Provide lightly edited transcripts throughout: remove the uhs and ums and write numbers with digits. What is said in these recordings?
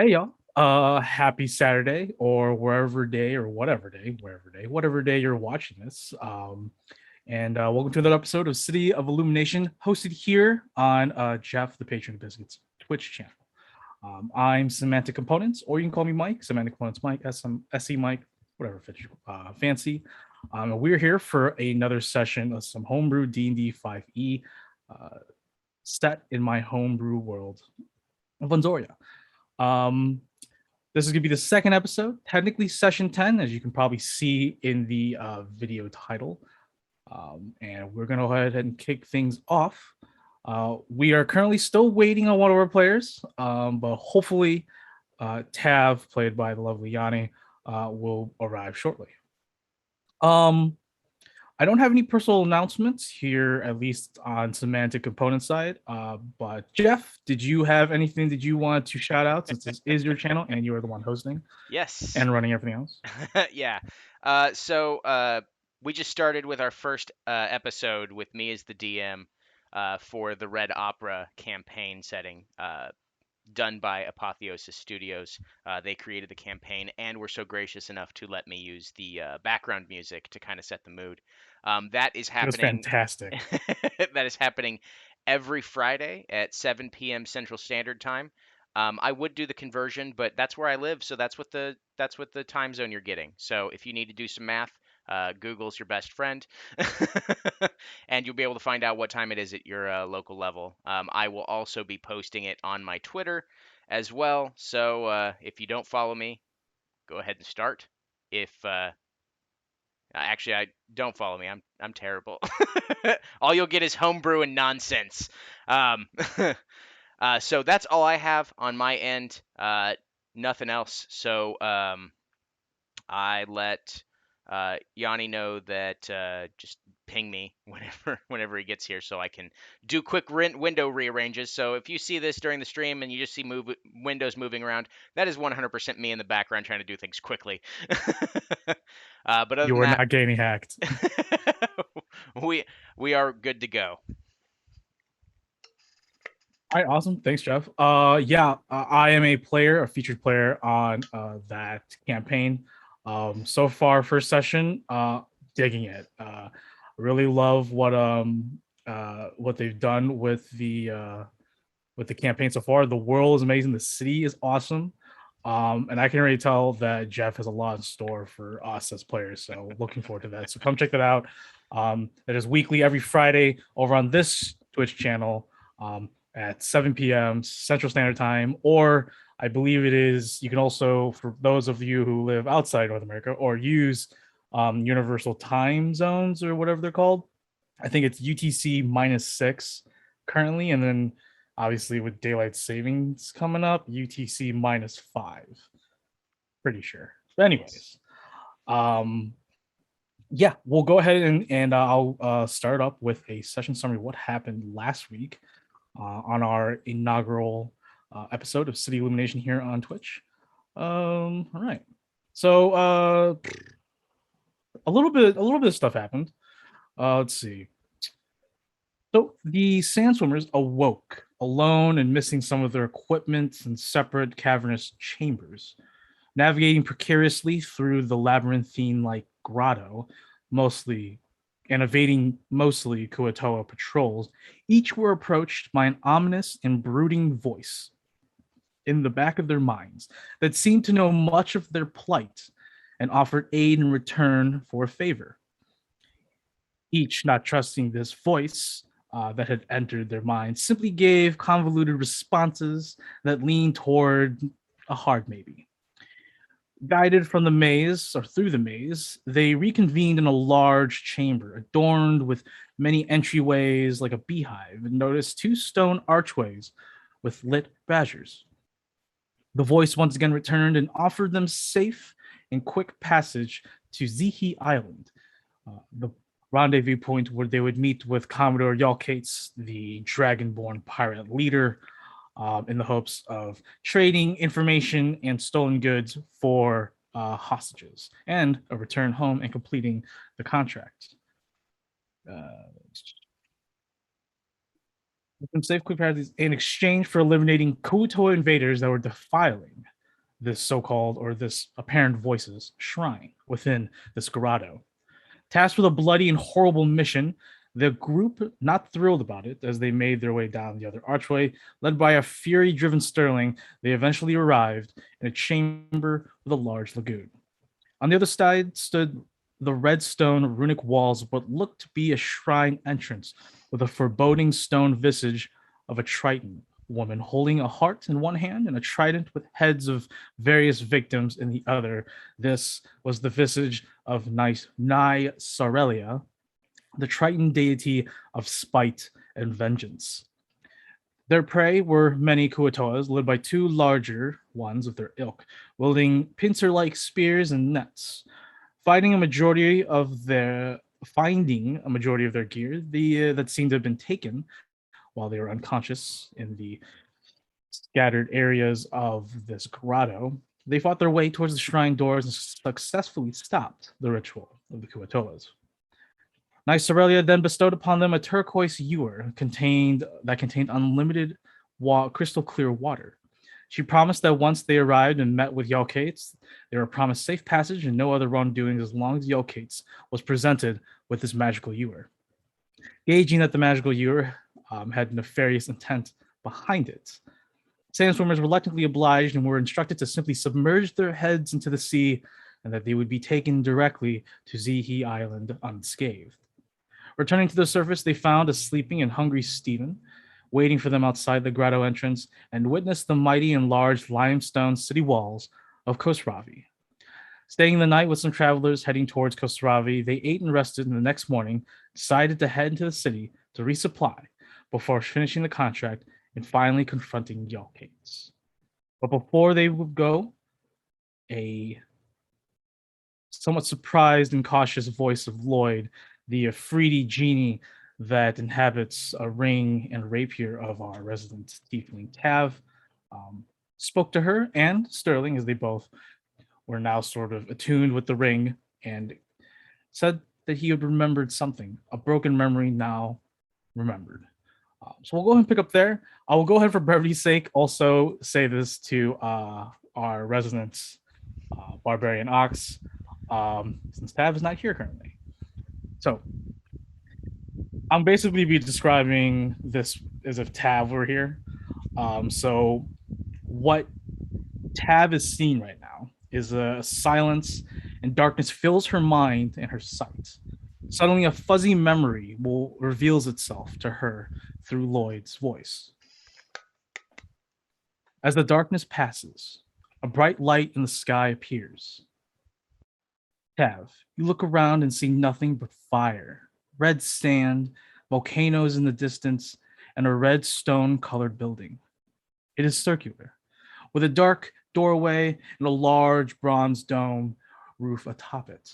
Hey y'all. Happy Saturday or whatever day you're watching this. And welcome to another episode of City of Illumination, hosted here on Jeff the Patron of Biscuits Twitch channel. I'm Semantic Components, or you can call me Mike, Semantic Components Mike, SE Mike, whatever fits you fancy. We're here for another session of some homebrew D&D 5e set in my homebrew world of Lenzoria. This is going to be the second episode, technically session 10, as you can probably see in the video title. And we're going to go ahead and kick things off. We are currently still waiting on one of our players, but hopefully Tav, played by the lovely Yanni, will arrive shortly. I don't have any personal announcements here, at least on Semantic Component side. But Jeff, did you have anything that you want to shout out, since this is your channel and you are the one hosting Yes. and running everything else? Yeah. We just started with our first episode with me as the DM for the Red Opera campaign setting done by Apotheosis Studios. They created the campaign and were so gracious enough to let me use the background music to kind of set the mood. That is It was happening. fantastic. That is happening every Friday at 7 p.m. Central Standard Time. I would do the conversion, but that's where I live, so that's what the time zone you're getting. So if you need to do some math, Google's your best friend, and you'll be able to find out what time it is at your local level. I will also be posting it on my Twitter as well. So if you don't follow me, go ahead and start. If Actually, I don't follow me. I'm terrible. All you'll get is homebrew and nonsense. Um, so that's all I have on my end. Nothing else. So I let Yanni know that just ping me whenever he gets here, so I can do quick window rearranges. So if you see this during the stream and you just see windows moving around, that is 100% me in the background trying to do things quickly. But other You than were that, not getting hacked. we are good to go. All right, awesome. Thanks, Jeff. Yeah, I am a player, a featured player on that campaign. So far, first session, digging it. Really love what they've done with the campaign so far. The world is amazing. The city is awesome. And I can already tell that Jeff has a lot in store for us as players. So looking forward to that. So come check that out. It is weekly every Friday over on this Twitch channel. At 7 p.m. Central Standard Time, or I believe it is, you can also, for those of you who live outside North America or use universal time zones or whatever they're called, I think it's UTC -6 currently, and then obviously with daylight savings coming up, UTC -5. Pretty sure. But Yes. anyways, yeah, we'll go ahead and I'll start up with a session summary of what happened last week on our inaugural episode of City Illumination here on Twitch. All right. So a little bit of stuff happened. Let's see. So the sand swimmers awoke alone and missing some of their equipment in separate cavernous chambers. Navigating precariously through the labyrinthine-like grotto, mostly and evading mostly Kuatoa patrols, each were approached by an ominous and brooding voice in the back of their minds that seemed to know much of their plight and offered aid in return for a favor. Each, not trusting this voice that had entered their minds, simply gave convoluted responses that leaned toward a hard maybe. Guided from the maze or through the maze, they reconvened in a large chamber adorned with many entryways like a beehive, and noticed two stone archways with lit braziers. The voice once again returned and offered them safe and quick passage to Zihi Island, the rendezvous point where they would meet with Commodore Yalkates, the dragonborn pirate leader, in the hopes of trading information and stolen goods for hostages and a return home and completing the contract. Safe quick passages in exchange for eliminating Kuto invaders that were defiling this so-called or this apparent voices shrine within this grotto. Tasked with a bloody and horrible mission, the group, not thrilled about it as they made their way down the other archway, led by a fury driven Sterling, they eventually arrived in a chamber with a large lagoon. On the other side stood the red stone runic walls of what looked to be a shrine entrance with a foreboding stone visage of a Triton woman holding a heart in one hand and a trident with heads of various victims in the other. This was the visage of Nai Sarelia, the Triton deity of spite and vengeance. Their prey were many Kuatoas, led by two larger ones of their ilk, wielding pincer-like spears and nets. Finding a majority of their gear that seemed to have been taken while they were unconscious in the scattered areas of this grotto, they fought their way towards the shrine doors and successfully stopped the ritual of the Kuatoas. Nice Aurelia then bestowed upon them a turquoise ewer that contained unlimited crystal clear water. She promised that once they arrived and met with Yelkates, they were promised safe passage and no other wrongdoings as long as Yelkates was presented with this magical ewer. Gauging that the magical ewer had nefarious intent behind it, sandstormers reluctantly obliged and were instructed to simply submerge their heads into the sea and that they would be taken directly to Zihi Island unscathed. Returning to the surface, they found a sleeping and hungry Stephen waiting for them outside the grotto entrance and witnessed the mighty and large limestone city walls of Khosravi. Staying the night with some travelers heading towards Khosravi, they ate and rested, and the next morning decided to head into the city to resupply before finishing the contract and finally confronting Yelkates. But before they would go, a somewhat surprised and cautious voice of Lloyd, the Afridi genie that inhabits a ring and rapier of our resident tiefling Tav, spoke to her and Sterling as they both were now sort of attuned with the ring, and said that he had remembered something, a broken memory now remembered. So we'll go ahead and pick up there. I will go ahead for brevity's sake also say this to our resident barbarian Ox, since Tav is not here currently. So I'm basically be describing this as if Tav were here. So what Tav is seeing right now is a silence and darkness fills her mind and her sight. Suddenly, a fuzzy memory reveals itself to her through Lloyd's voice. As the darkness passes, a bright light in the sky appears. Tav, you look around and see nothing but fire, red sand, volcanoes in the distance, and a red stone-colored building. It is circular, with a dark doorway and a large bronze dome roof atop it.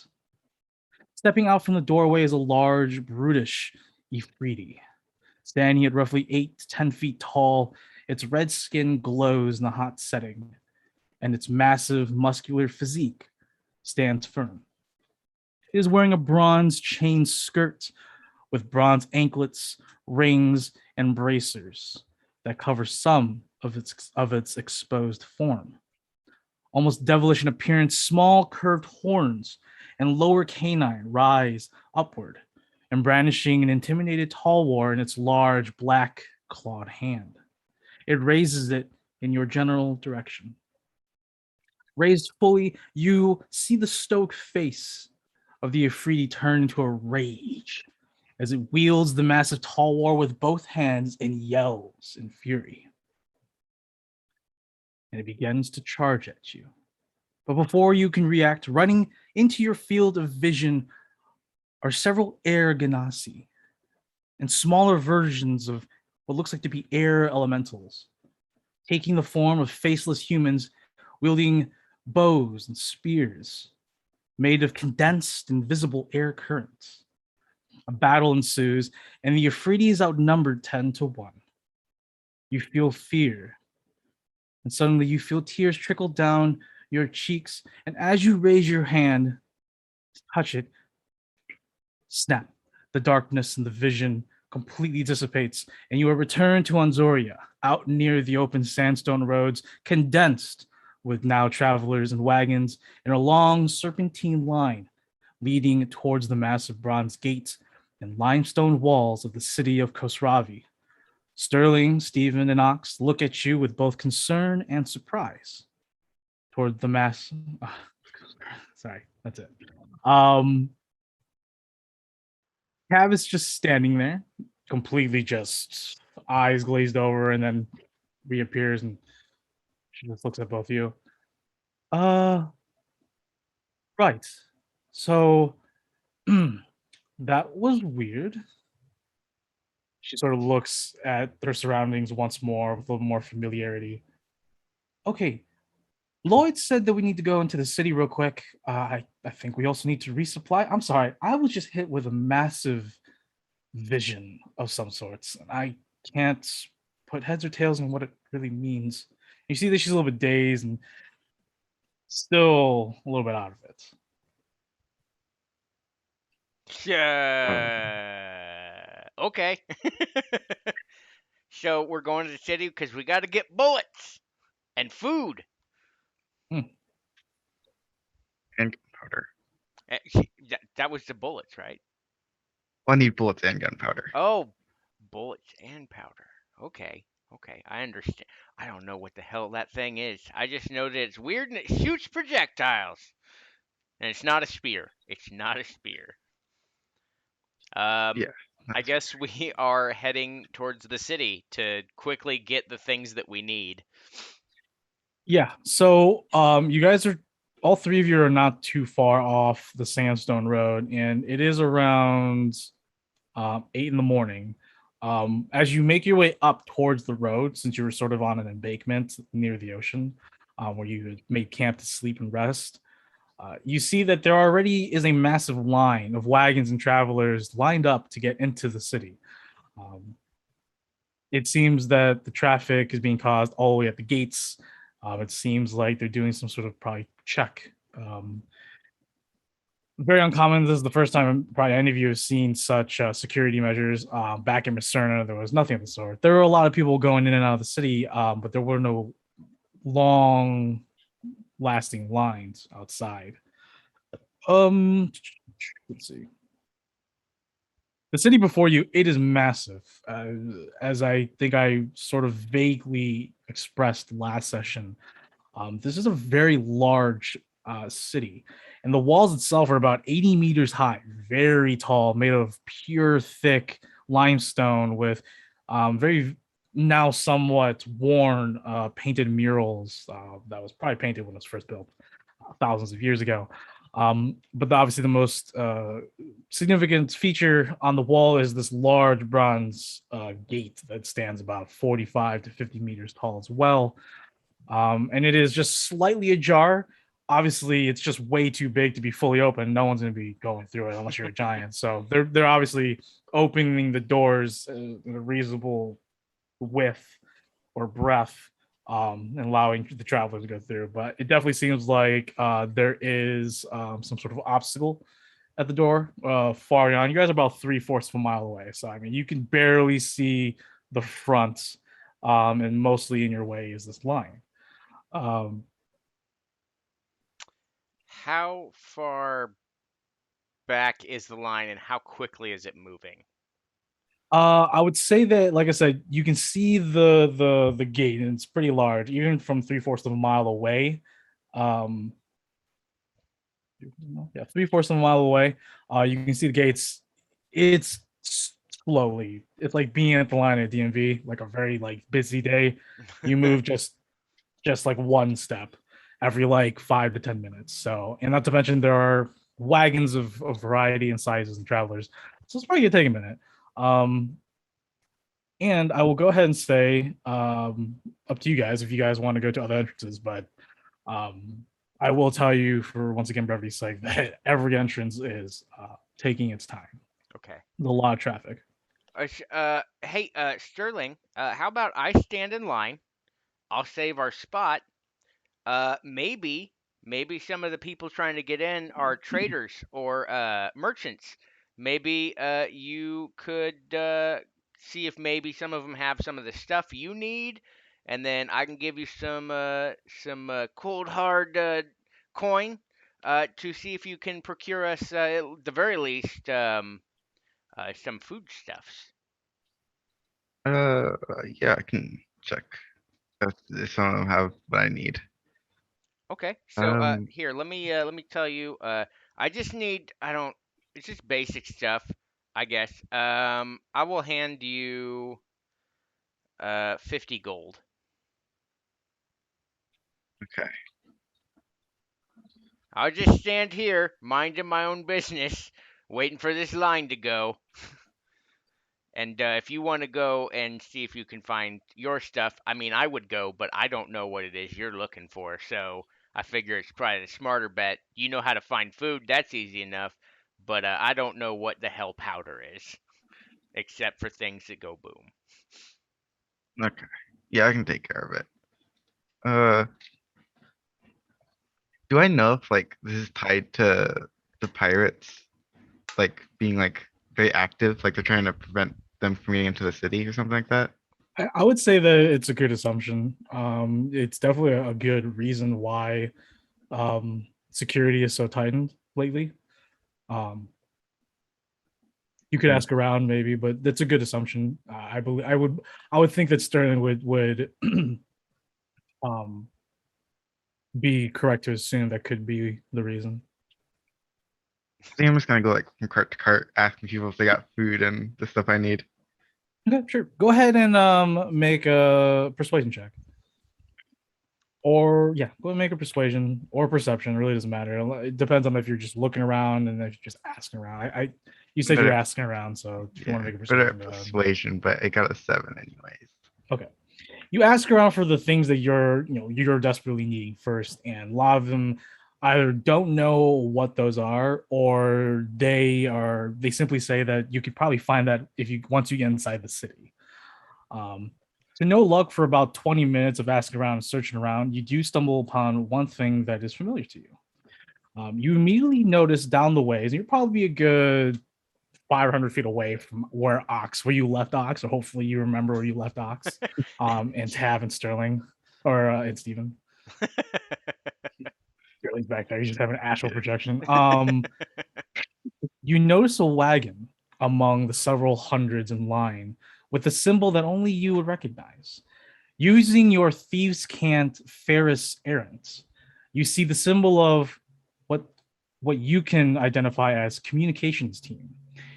Stepping out from the doorway is a large, brutish Ifriti. Standing at roughly 8 to 10 feet tall, its red skin glows in the hot setting, and its massive, muscular physique stands firm. It is wearing a bronze chain skirt with bronze anklets, rings, and bracers that cover some of its exposed form. Almost devilish in appearance, small curved horns and lower canine rise upward, and brandishing an intimidated Talwar in its large black clawed hand. It raises it in your general direction. Raised fully, you see the stoic face of the Afridi turn into a rage as it wields the massive Talwar with both hands and yells in fury. And it begins to charge at you. But before you can react, running into your field of vision are several air ganassi and smaller versions of what looks like to be air elementals, taking the form of faceless humans wielding bows and spears made of condensed invisible air currents. A battle ensues, and the Afridi is outnumbered 10 to 1. You feel fear, and suddenly you feel tears trickle down your cheeks, and as you raise your hand to touch it, snap, the darkness and the vision completely dissipates, and you are returned to Anzoria, out near the open sandstone roads, condensed with now travelers and wagons in a long serpentine line leading towards the massive bronze gates and limestone walls of the city of Khosravi. Sterling, Stephen, and Ox look at you with both concern and surprise toward the mass. Sorry, that's it. Um, Cav is just standing there, completely just eyes glazed over, and then reappears and she just looks at both of you. Uh, right. So that was weird. She sort of looks at her surroundings once more with a little more familiarity. Okay, Lloyd said that we need to go into the city real quick. I think we also need to resupply. I'm sorry, I was just hit with a massive vision of some sorts. And I can't put heads or tails on what it really means. You see that she's a little bit dazed and still a little bit out of it. Okay. So we're going to the city because we got to get bullets and food. And gunpowder. That was the bullets, right? Well, I need bullets and gunpowder. Oh, bullets and powder. Okay. Okay, I understand. I don't know what the hell that thing is. I just know that it's weird and it shoots projectiles. And it's not a spear. It's not a spear. Yeah. I guess we are heading towards the city to quickly get the things that we need. Yeah. So you guys are all three of you are not too far off the Sandstone Road, and it is around 8 in the morning. As you make your way up towards the road, since you were sort of on an embankment near the ocean, where you had made camp to sleep and rest, you see that there already is a massive line of wagons and travelers lined up to get into the city. Um, it seems that the traffic is being caused all the way at the gates. It seems like they're doing some sort of probably check. Very uncommon. This is the first time probably any of you have seen such security measures. Back in Macerna, there was nothing of the sort. There were a lot of people going in and out of the city, but there were no long lasting lines outside. Let's see. The city before you, it is massive. As I think I sort of vaguely expressed last session, this is a very large city, and the walls itself are about 80 meters high, very tall, made of pure, thick limestone with very now somewhat worn painted murals that was probably painted when it was first built thousands of years ago. But obviously, the most significant feature on the wall is this large bronze gate that stands about 45 to 50 meters tall as well. And it is just slightly ajar. Obviously, it's just way too big to be fully open. No one's going to be going through it unless you're a giant. So they're obviously opening the doors in a reasonable width or breadth, and allowing the traveler to go through. But it definitely seems like there is some sort of obstacle at the door far on. You guys are about 3/4 of a mile away, so I mean you can barely see the front, and mostly in your way is this line. Um, How far back is the line and how quickly is it moving? I would say that, like I said, you can see the gate, and it's pretty large, even from 3/4 of a mile away. Um, yeah, 3/4 of a mile away. You can see the gates. It's slowly. It's like being at the line at DMV, like a very like busy day. You move just like one step every like 5 to 10 minutes. So, and not to mention there are wagons of variety and sizes and travelers. So it's probably gonna take a minute. Um, and I will go ahead and say, up to you guys if you guys want to go to other entrances, but um, I will tell you for once again brevity's sake that every entrance is taking its time. Okay. There's a lot of traffic. Hey, Sterling, how about I stand in line? I'll save our spot. Maybe some of the people trying to get in are traders or merchants. Maybe you could see if maybe some of them have some of the stuff you need, and then I can give you some cold hard coin to see if you can procure us at the very least some foodstuffs. Yeah, I can check if some of them have what I need. Okay, so Um, here, let me tell you. I just need. I don't. It's just basic stuff, I guess. I will hand you 50 gold. okay. I'll just stand here, minding my own business, waiting for this line to go. And if you want to go and see if you can find your stuff, I mean, I would go, but I don't know what it is you're looking for. So I figure it's probably the smarter bet. You know how to find food, that's easy enough. But I don't know what the hell powder is, except for things that go boom. Okay. Yeah, I can take care of it. Uh, do I know if like this is tied to the pirates like being like very active, like they're trying to prevent them from getting into the city or something like that? I would say that it's a good assumption. It's definitely a good reason why security is so tightened lately. Um, you could Hmm. ask around maybe, but that's a good assumption. I believe I would think that Sterling would um, be correct to assume that could be the reason. I think I'm just gonna go like from cart to cart, asking people if they got food and the stuff I need. Okay, sure. Go ahead and make a persuasion check. Or yeah, go and make a persuasion or perception. It really doesn't matter. It depends on if you're just looking around and if you're just asking around. You said you were Better, asking around, so if you want yeah, to make a better persuasion, at go ahead. persuasion, but it got a 7 anyways. Okay. You ask around for the things that you're desperately needing first, and a lot of them either don't know what those are, or they simply say that you could probably find that if you once you get inside the city. Um, so no luck for about 20 minutes of asking around and searching around. You do stumble upon one thing that is familiar to you. You immediately notice down the ways, and you're probably a good 500 feet away from where you left Ox, or hopefully you remember where you left Ox, and Tav and Sterling, or and Steven. Sterling's back there. He's just having an astral Yeah. projection. You notice a wagon among the several hundreds in line with a symbol that only you would recognize. Using your thieves' cant Ferris errant, you see the symbol of what what you can identify as communications team.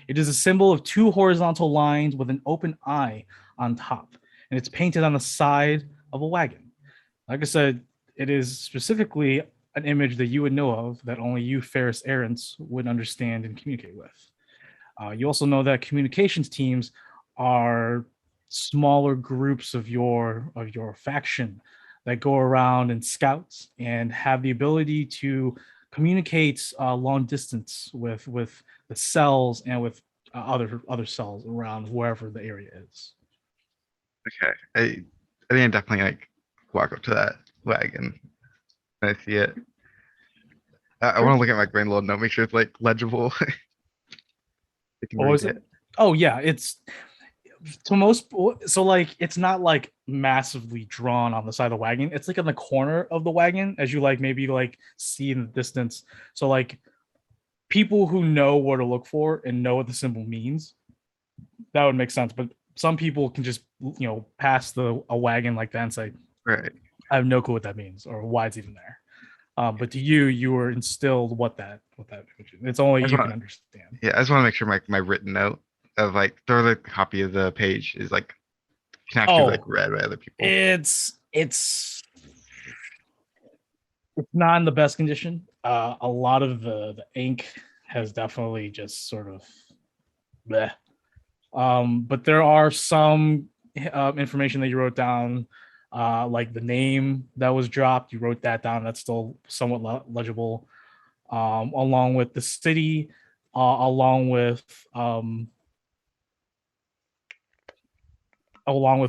It is a symbol of two horizontal lines with an open eye on top, and it's painted on the side of a wagon. Like I said, it is specifically an image that you would know of that only you Ferris errants would understand and communicate with. You also know that communications teams are smaller groups of your faction that go around and scouts and have the ability to communicate long distance with the cells and with other cells around wherever the area is. Okay. I think I definitely like walk up to that wagon and I see it. I want Sure. to look at my brain little note, make sure it's like legible. I can What read was it? it. Oh yeah, it's to most so like it's not like massively drawn on the side of the wagon. It's like in the corner of the wagon as you like maybe like see in the distance. So like people who know where to look for and know what the symbol means, that would make sense. But some people can just pass the a wagon like that and say, Right. I have no clue what that means or why it's even there. But to you, you were instilled what that it's only I just you can want, understand. yeah, I just want to make sure my written note of like throw the copy of the page is like can actually be like Oh, read by other people. it's not in the best condition. A lot of the ink has definitely just sort of bleh. But there are some information that you wrote down, like the name that was dropped. You wrote that down. That's still somewhat legible, along with the city, along with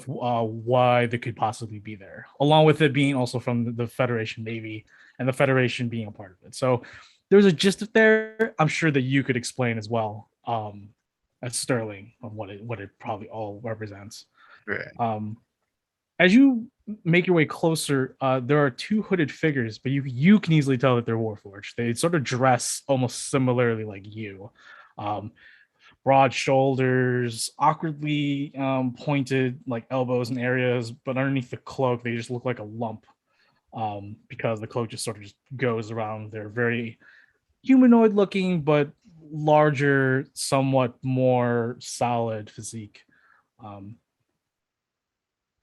why they could possibly be there, along with it being also from the Federation Navy and the Federation being a part of it. So there's a gist there. I'm sure that you could explain as well, as Sterling, on what it probably all represents. Right. As you make your way closer, there are two hooded figures, but you can easily tell that they're Warforged. They sort of dress almost similarly like you. Um, Broad shoulders, awkwardly pointed like elbows and areas, but underneath the cloak, they just look like a lump because the cloak just sort of just goes around. They're very humanoid looking, but larger, somewhat more solid physique. Um,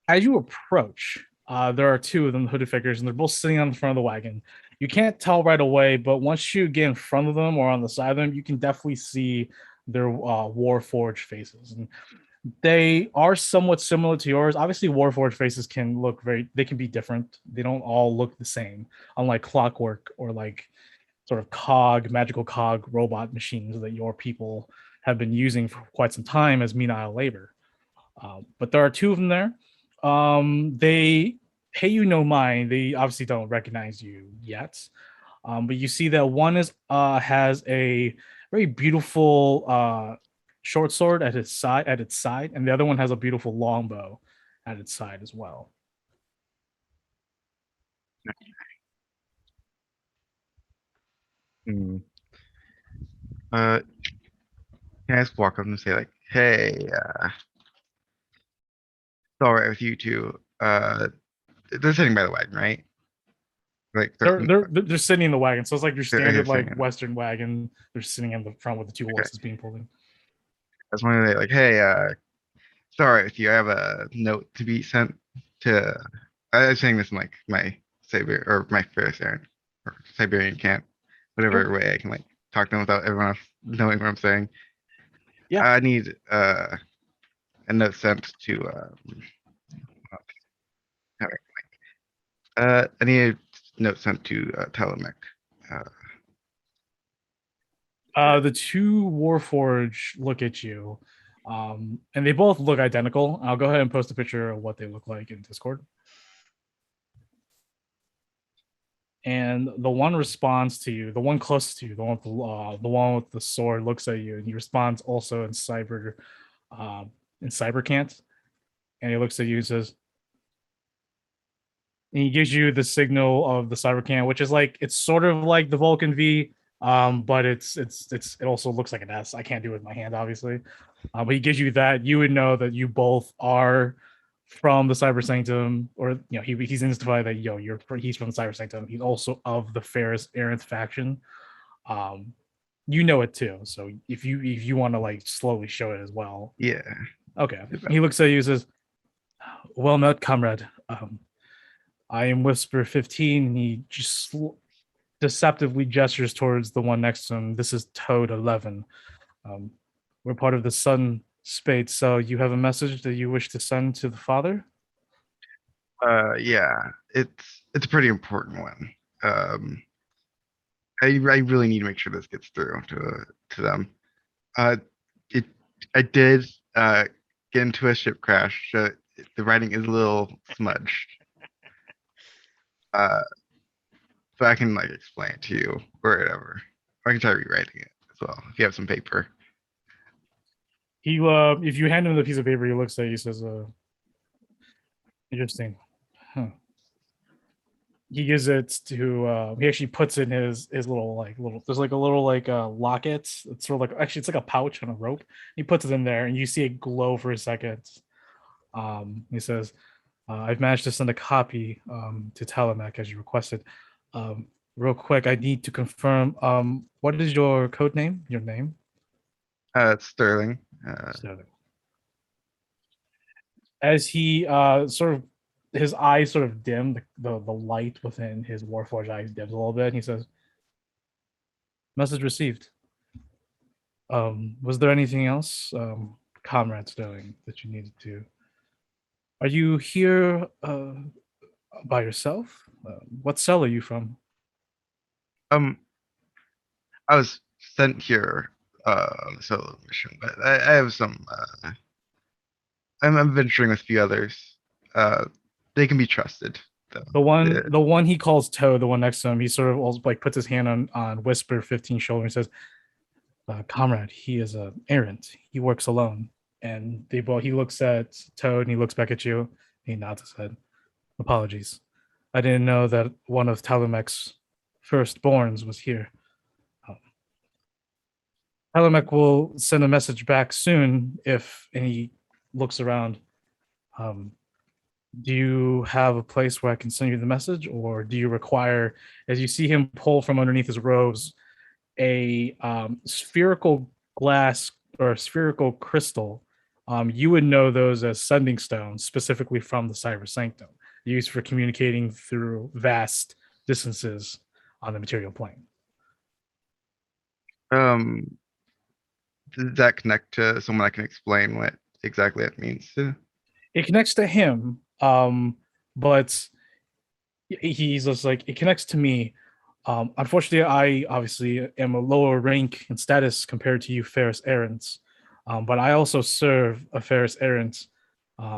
as you approach, there are two of them, hooded figures, and they're both sitting on the front of the wagon. You can't tell right away, but once you get in front of them or on the side of them, you can definitely see their Warforged faces. And they are somewhat similar to yours. Obviously, Warforged faces can look they can be different. They don't all look the same, unlike Clockwork or like sort of magical cog robot machines that your people have been using for quite some time as menial labor. But there are two of them there. They pay you no mind. They obviously don't recognize you yet. But you see that one has a very beautiful short sword at its side, and the other one has a beautiful longbow at its side as well. Hmm. Uh, can I just walk up and say like, hey, it's all right with you two. They're sitting by the wagon, right? Like They're sitting in the wagon, so it's like your okay, standard like sitting in. Western wagon. They're sitting in the front with the two Okay. horses being pulled in. I was wondering like, hey, it's all right with you. I have a note to be sent to. I was saying this in like my Siberia or my Ferris or Siberian camp, Sure. whatever way I can like talk to them without everyone else knowing what I'm saying. Yeah. I need a note sent to I need a note sent to Telemech. The two Warforged look at you, and they both look identical. I'll go ahead and post a picture of what they look like in Discord. And the one responds to you, the one closest to you, the one with the sword looks at you, and he responds also in Cybercant, and he looks at you and says, and he gives you the signal of the Cybercant, which is like it's sort of like the Vulcan V, but it also looks like an S. I can't do it with my hand, obviously, but he gives you that. You would know that you both are from the Cyber Sanctum, or he's identified that he's from the Cyber Sanctum. He's also of the Ferris Aranth faction. Um, you know it too. So if you want to like slowly show it as well. Yeah. Okay. He looks at you and says, "Well met, comrade. I am Whisper 15." And he just deceptively gestures towards the one next to him. This is Toad 11. We're part of the Sun Spade. So you have a message that you wish to send to the father? Yeah. It's a pretty important one. Um, I really need to make sure this gets through to them. Uh, it I did get into a ship crash. So the writing is a little smudged. Uh, but I can like explain it to you or whatever. Or I can try rewriting it as well if you have some paper. He if you hand him the piece of paper, he looks at you, says, interesting. Huh. He gives it to he actually puts in his little there's like a little like locket. It's sort of like actually it's like a pouch on a rope. He puts it in there and you see it glow for a second. He says, I've managed to send a copy to Telemech as you requested. Real quick, I need to confirm what is your code name? Your name? It's Sterling. Sterling. As he sort of his eyes sort of dim, the light within his Warforged eyes dims a little bit, and he says, "Message received. Was there anything else, Comrade Sterling, that you needed to? Are you here by yourself? What cell are you from?" Um, I was sent here on a solo mission, but I have some. I'm venturing with a few others. Uh, they can be trusted, though. The one he calls Toad, the one next to him, he sort of also like puts his hand on Whisper 15's shoulder and says, "Comrade, he is a errant. He works alone." And he looks at Toad and he looks back at you. And he nods his head. Apologies. I didn't know that one of Talumek's firstborns was here. Um, Talamek will send a message back soon if and he looks around. Um, do you have a place where I can send you the message, or do you require, as you see him pull from underneath his robes, a spherical glass or spherical crystal? You would know those as sending stones, specifically from the Cyber Sanctum, used for communicating through vast distances on the material plane. Um, does that connect to someone I can explain what exactly it means to? It connects to him, but he's just like, it connects to me. Unfortunately, I obviously am a lower rank in status compared to you, Ferris Errants. But I also serve a Ferris Errant,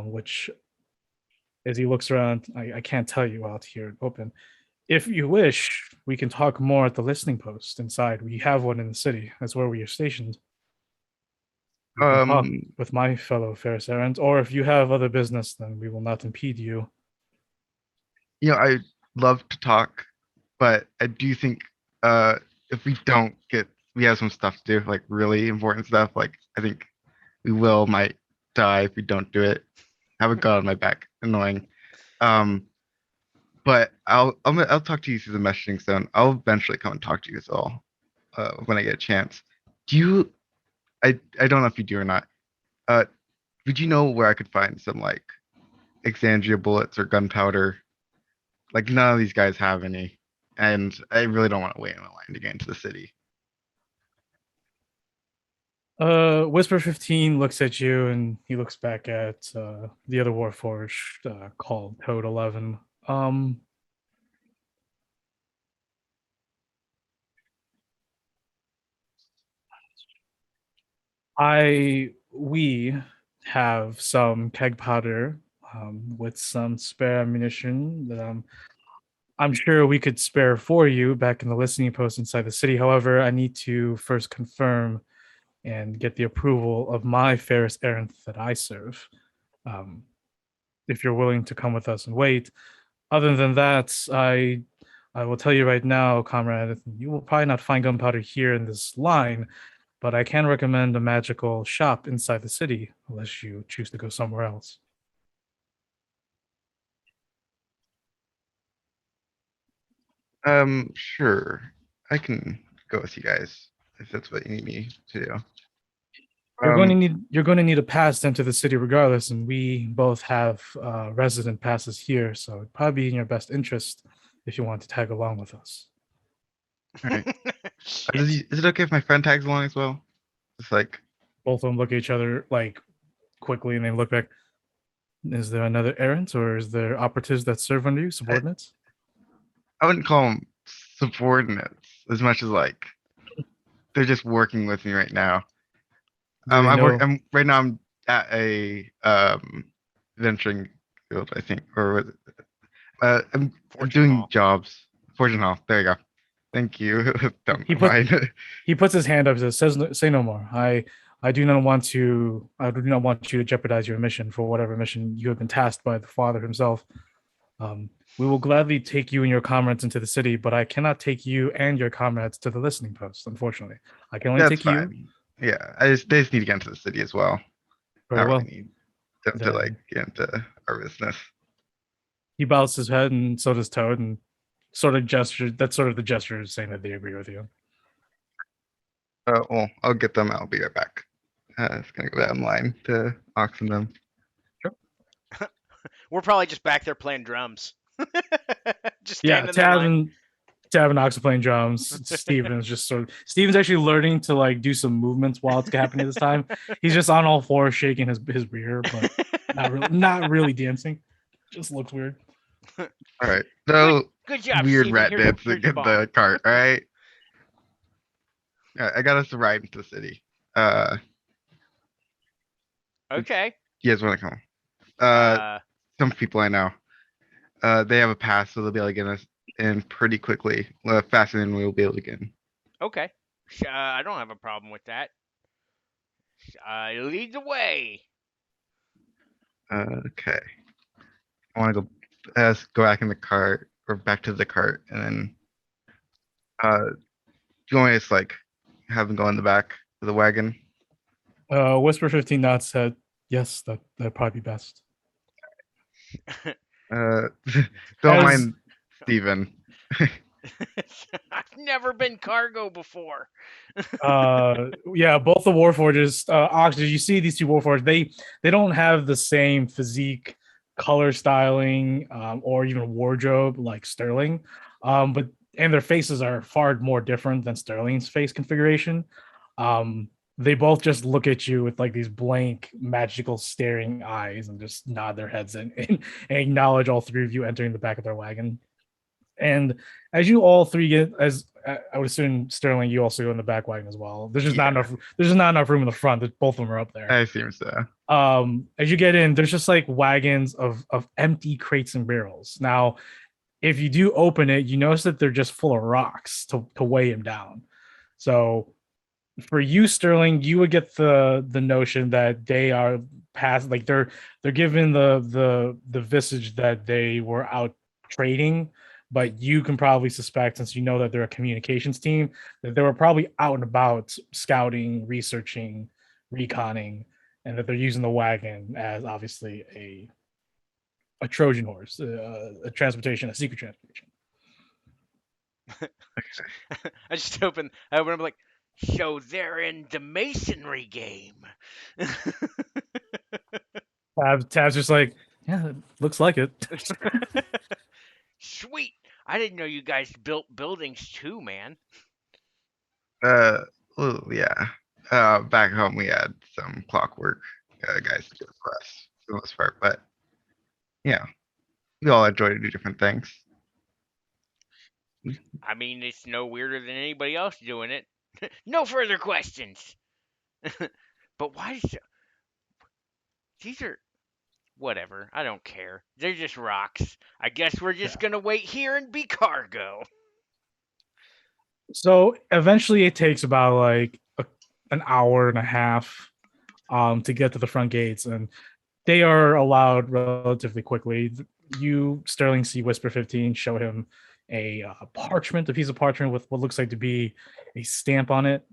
which, as he looks around, I can't tell you out here open. If you wish, we can talk more at the listening post inside. We have one in the city. That's where we are stationed. You can talk Um, with my fellow Ferris Errant, or if you have other business, then we will not impede you. I love to talk, but I do think if we have some stuff to do, like really important stuff. Like I think we will might die if we don't do it. Have a gun on my back, annoying. Um, but I'll talk to you through the messaging zone. I'll eventually come and talk to you as well when I get a chance. Do you? I don't know if you do or not. Uh, would you know where I could find some like Exandria bullets or gunpowder? Like none of these guys have any, and I really don't want to wait in the line to get into the city. Whisper 15 looks at you and he looks back at the other Warforged called Code 11. We have some keg powder with some spare ammunition that I'm sure we could spare for you back in the listening post inside the city. However, I need to first confirm and get the approval of my Ferris Errant that I serve. Um, if you're willing to come with us and wait. Other than that, I will tell you right now, comrade, you will probably not find gunpowder here in this line, but I can recommend a magical shop inside the city unless you choose to go somewhere else. Sure, I can go with you guys if that's what you need me to do. You're going to need a pass to enter the city regardless, and we both have resident passes here, so it'd probably be in your best interest if you want to tag along with us. All right. Shit. Is it okay if my friend tags along as well? It's like, Both of them look at each other like quickly, and they look back. Is there another errant, or is there operatives that serve under you, subordinates? I wouldn't call them subordinates as much as like they're just working with me right now. Do they know? I'm right now. I'm at a venturing field, I think, or I'm Fortune doing Hall. jobs. Fortune Hall. There you go. Thank you. Don't He put- mind. He puts his hand up and says, "Say no more. I do not want to. I do not want you to jeopardize your mission for whatever mission you have been tasked by the Father himself. We will gladly take you and your comrades into the city, but I cannot take you and your comrades to the listening post. Unfortunately, I can only That's take you. fine. Yeah, they just need to get into the city as well. I Very don't well." really need them to Then like get into our business. he bows his head, and so does Toad, and sort of gesture. That's sort of the gesture saying that they agree with you. Well, I'll get them. I'll be right back. It's gonna go down the line to auction them. We're probably just back there playing drums. Just Yeah, standing in the line. Tab and Ox are playing drums. Steven's actually learning to like do some movements while it's happening this time. He's just on all fours shaking his rear, but not really dancing. Just looks weird. All right. So Good job, weird Steven. rat Here's dance to your get the ball. cart. All right. All right. I got us to ride into the city. Okay. You guys want to come? Uh, Some people I know. They have a pass, so they'll be able to get us in pretty quickly, faster than we'll be able to get in. okay. I don't have a problem with that. Lead the way. Okay. I want to go go back in the cart or back to the cart, and then do you want me to just, like, have them go in the back of the wagon? Whisper 15 nods said, yes, that'd probably be best. Uh, don't As mind Steven. I've never been cargo before. yeah, both the Warforges, Oxygen, you see these two Warforges, they don't have the same physique, color styling, or even wardrobe like Sterling. But and their faces are far more different than Sterling's face configuration. They both just look at you with like these blank, magical, staring eyes and just nod their heads and acknowledge all three of you entering the back of their wagon. And as you all three get, as I would assume Sterling, you also go in the back wagon as well. There's just not Yeah. enough. There's just not enough room in the front. That both of them are up there. I assume so. As you get in, there's just like wagons of empty crates and barrels. Now, if you do open it, you notice that they're just full of rocks to weigh him down. So for you, Sterling, you would get the notion that they are past, like they're given the visage that they were out trading, but you can probably suspect, since you know that they're a communications team, that they were probably out and about scouting, researching, reconning, and that they're using the wagon as obviously a Trojan horse, a transportation, a secret transportation. I just I open up like, so they're in the masonry game. Tab's just like, yeah, it looks like it. Sweet. I didn't know you guys built buildings too, man. Well, yeah. Back home we had some clockwork guys to do it for us for the most part, but yeah, we all enjoy to do different things. I mean, it's no weirder than anybody else doing it. No further questions. But why is these are whatever. I don't care. They're just rocks. I guess we're just gonna wait here and be cargo. So eventually it takes about like an hour and a half to get to the front gates, and they are allowed relatively quickly. You, Sterling, see Whisper 15 show him a parchment, a piece of parchment with what looks like to be a stamp on it.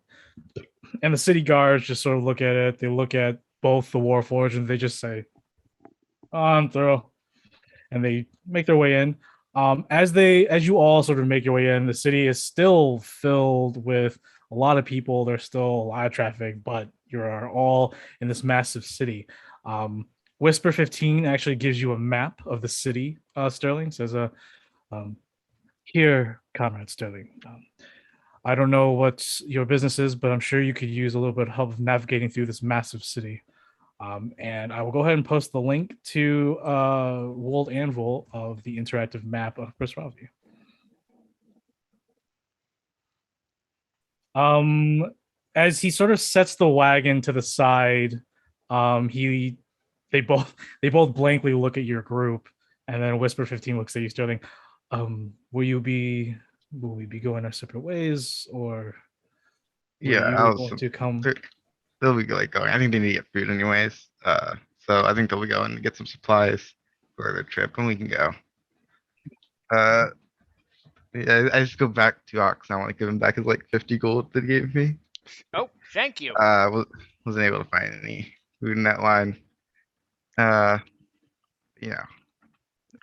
And the city guards just sort of look at it. They look at both the Warforged and they just say, on through. And they make their way in. As you all sort of make your way in, the city is still filled with a lot of people. There's still a lot of traffic, but you're all in this massive city. Whisper 15 actually gives you a map of the city. Sterling says, "Here, Comrade Sterling. I don't know what your business is, but I'm sure you could use a little bit of help navigating through this massive city." And I will go ahead and post the link to World Anvil of the interactive map of Prisravia. As he sort of sets the wagon to the side, they both blankly look at your group, and then Whisper 15 looks at you, Sterling. Will we be going our separate ways, or will Yeah, you want to come? They'll be like going. I think they need to get food anyways. So I think they'll be going to get some supplies for their trip, and we can go. Yeah, I just go back to Ox. I want to give him back his like 50 gold that he gave me. Oh, thank you. Wasn't able to find any food in that line. Yeah,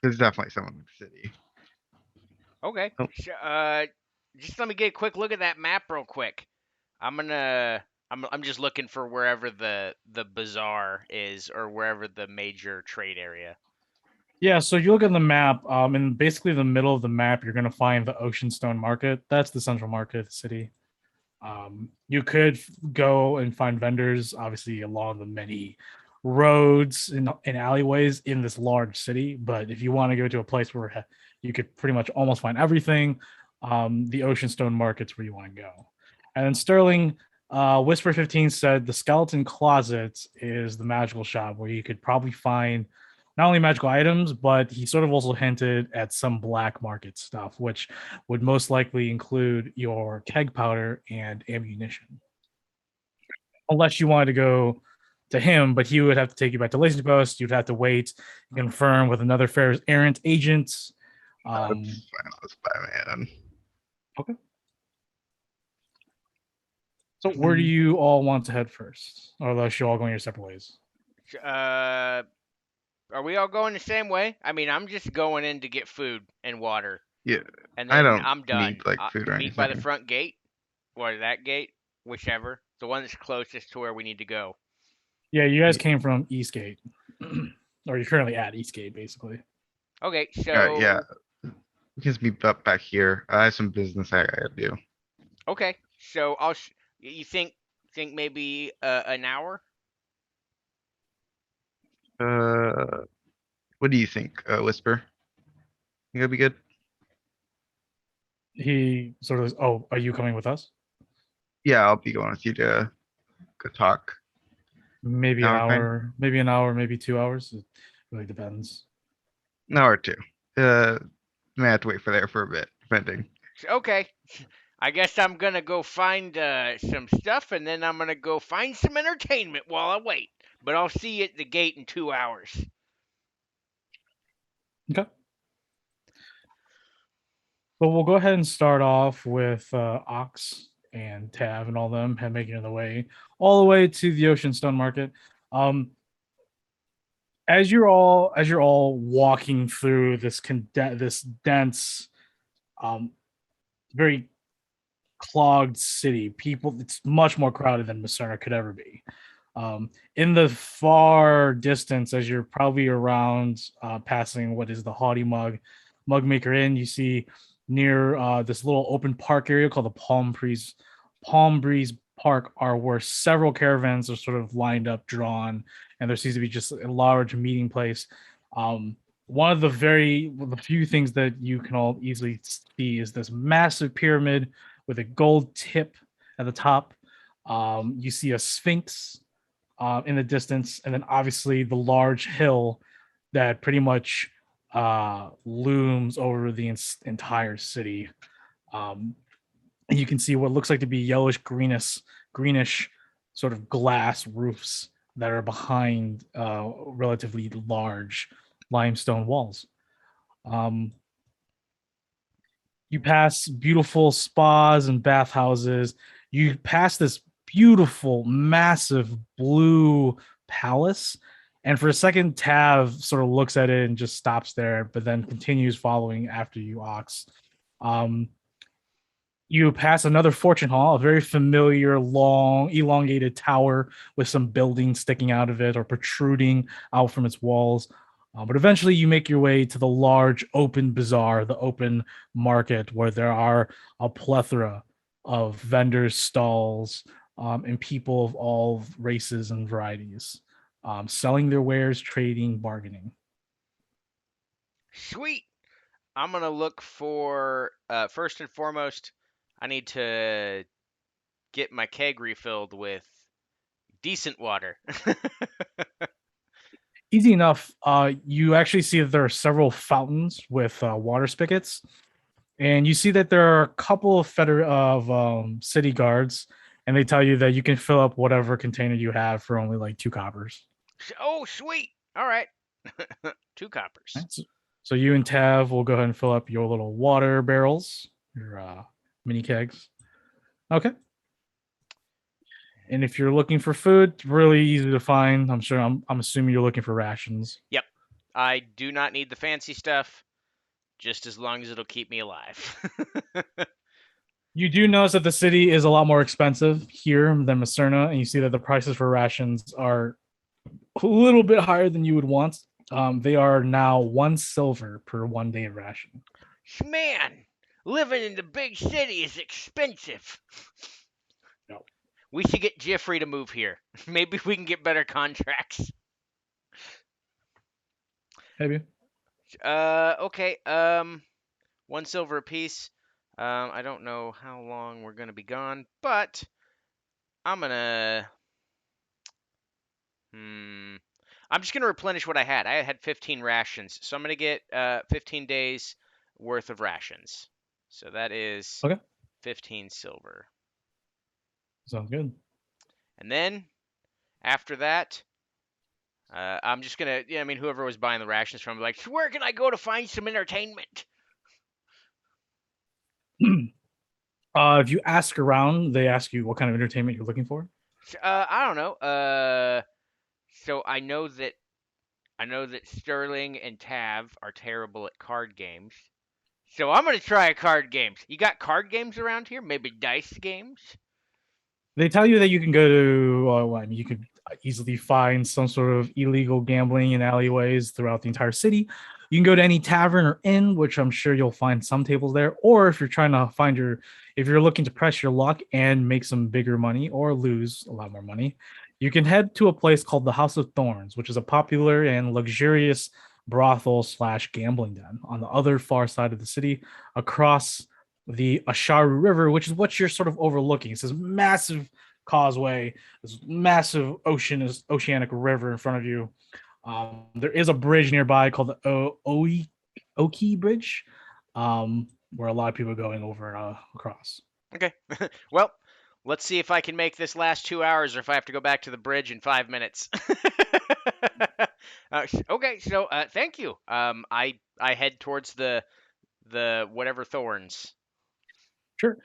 there's definitely someone in the city. Okay. Oh. Just let me get a quick look at that map real quick. I'm just looking for wherever the bazaar is, or wherever the major trade area. Yeah, so you look at the map, and basically the middle of the map, you're going to find the Oceanstone Market. That's the central market of the city. You could go and find vendors, obviously, along the many roads and alleyways in this large city. But if you want to go to a place where you could pretty much almost find everything, the Oceanstone Market's where you want to go. And then Sterling, Whisper 15 said the Skeleton Closet is the magical shop where you could probably find not only magical items, but he sort of also hinted at some black market stuff, which would most likely include your keg powder and ammunition. Unless you wanted to go to him, but he would have to take you back to Lazy Post. You'd have to wait, confirm with another fair errant agent. That's fine. That's fine, man. Okay. So where do you all want to head first? Or unless you all going your separate ways? Are we all going the same way? I mean, I'm just going in to get food and water, Yeah, and I then don't I'm done. need like food or Meet by the anything. front gate, or that gate, whichever. The one that's closest to where we need to go. Yeah, you guys came from Eastgate. Or you're currently at Eastgate, basically. Okay, so Yeah, we can just meet up back here. I have some business I gotta do. okay, so you think maybe an hour? What do you think, Whisper? Think that'd be good? He sort of, oh, are you coming with us? Yeah, I'll be going with you to go talk. Maybe an Hour fine? hour, maybe 2 hours. It really depends. An hour or two. May have to wait for there for a bit, depending. Okay, I guess I'm gonna go find some stuff, and then I'm gonna go find some entertainment while I wait. But I'll see you at the gate in 2 hours. Okay. But we'll go ahead and start off with Ox and Tav and all them have making their way all the way to the Ocean Stone Market. As you're all walking through this dense, very clogged city, people, it's much more crowded than Macerna could ever be. In the far distance, as you're probably around passing what is the Haughty Mug Maker Inn, you see near this little open park area called the Palm Breeze Park, are where several caravans are sort of lined up, drawn, and there seems to be just a large meeting place. One of the few things that you can all easily see is this massive pyramid with a gold tip at the top. You see a sphinx in the distance, and then obviously the large hill that pretty much looms over the entire city. And you can see what looks like to be yellowish greenish sort of glass roofs that are behind relatively large limestone walls. You pass beautiful spas and bathhouses. You pass this beautiful, massive blue palace. And for a second, Tav sort of looks at it and just stops there, but then continues following after you, Ox. You pass another fortune hall, a very familiar, long, elongated tower with some buildings sticking out of it or protruding out from its walls. But eventually, you make your way to the large open bazaar, the open market, where there are a plethora of vendors, stalls, and people of all races and varieties selling their wares, trading, bargaining. Sweet. I'm gonna look for first and foremost. I need to get my keg refilled with decent water. Easy enough. You actually see that there are several fountains with water spigots, and you see that there are a couple of city guards, and they tell you that you can fill up whatever container you have for only like 2 coppers. Oh, sweet. All right. 2 coppers. Right, so you and Tav will go ahead and fill up your little water barrels, your mini kegs. Okay. And if you're looking for food, it's really easy to find. I'm assuming you're looking for rations. Yep. I do not need the fancy stuff, just as long as it'll keep me alive. You do notice that the city is a lot more expensive here than Macerna, and you see that the prices for rations are a little bit higher than you would want. They are now 1 silver per 1 day of ration. Man, living in the big city is expensive. No. We should get Jeffrey to move here. Maybe we can get better contracts. Maybe. Okay. 1 silver apiece. I don't know how long we're gonna be gone, but I'm gonna. I'm just gonna replenish what I had. I had 15 rations, so I'm gonna get 15 days worth of rations. So that is Okay. 15 silver. Sounds good. And then After that, I'm just gonna, yeah, I mean, whoever was buying the rations from, like, "So where can I go to find some entertainment?" If you ask around, they ask you what kind of entertainment you're looking for. I don't know. So I know that Sterling and Tav are terrible at card games. So I'm gonna try card games. You got card games around here? Maybe dice games? They tell you that you can go to, well, I mean, you could easily find some sort of illegal gambling in alleyways throughout the entire city. You can go to any tavern or inn, which I'm sure you'll find some tables there. Or if you're trying to find if you're looking to press your luck and make some bigger money or lose a lot more money, you can head to a place called the House of Thorns, which is a popular and luxurious brothel slash gambling den on the other far side of the city across the Asharu River, which is what you're sort of overlooking. It's this massive causeway, this massive oceanic river in front of you. There is a bridge nearby called the Oki Bridge, where a lot of people are going over across. Okay. Well, let's see if I can make this last 2 hours or if I have to go back to the bridge in 5 minutes. Okay, so thank you. I head towards the whatever thorns. Sure.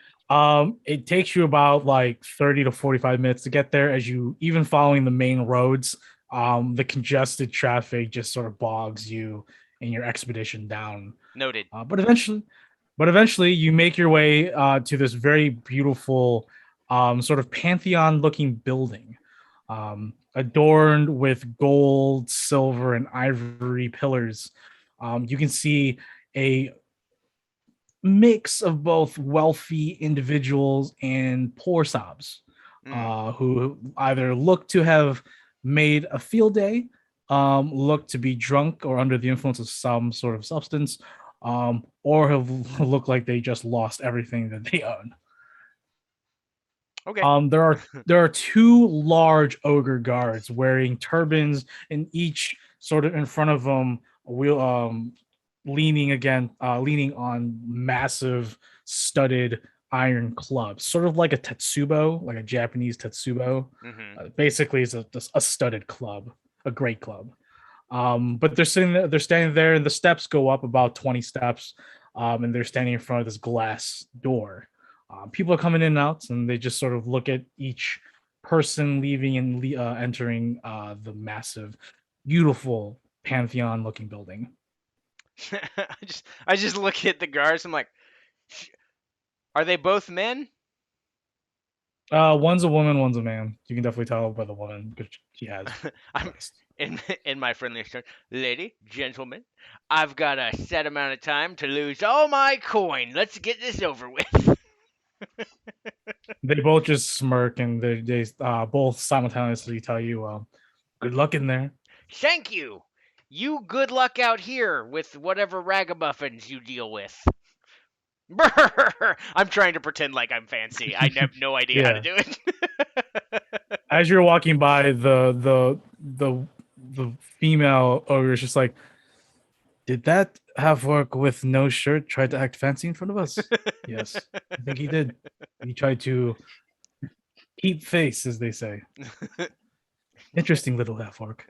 It takes you about like 30 to 45 minutes to get there as you even following the main roads. The congested traffic just sort of bogs you in your expedition down. Noted. But eventually you make your way to this very beautiful sort of pantheon looking building, adorned with gold, silver, and ivory pillars. You can see a mix of both wealthy individuals and poor sobs who either look to have made a field day, look to be drunk or under the influence of some sort of substance, or have looked like they just lost everything that they own. Okay. There are two large ogre guards wearing turbans, and each sort of in front of them, leaning on massive studded iron clubs, sort of like a tetsubo, like a Japanese tetsubo. Basically, it's a studded club, a great club. But they're standing there, and the steps go up about 20 steps, and they're standing in front of this glass door. People are coming in and out, and they just sort of look at each person leaving and entering the massive, beautiful pantheon-looking building. I just look at the guards. I'm like, are they both men? One's a woman, one's a man. You can definitely tell by the woman because she has. I'm in my friendliest tone, lady, gentlemen. I've got a set amount of time to lose all my coin. Let's get this over with. They both just smirk and they both simultaneously tell you, "Good luck in there." Thank you. You good luck out here with whatever ragamuffins you deal with. Brr! I'm trying to pretend like I'm fancy. I have no idea how to do it. As you're walking by, the female ogre is just like, "Did that half orc with no shirt try to act fancy in front of us?" Yes, I think he did. He tried to keep face, as they say. Interesting little half orc.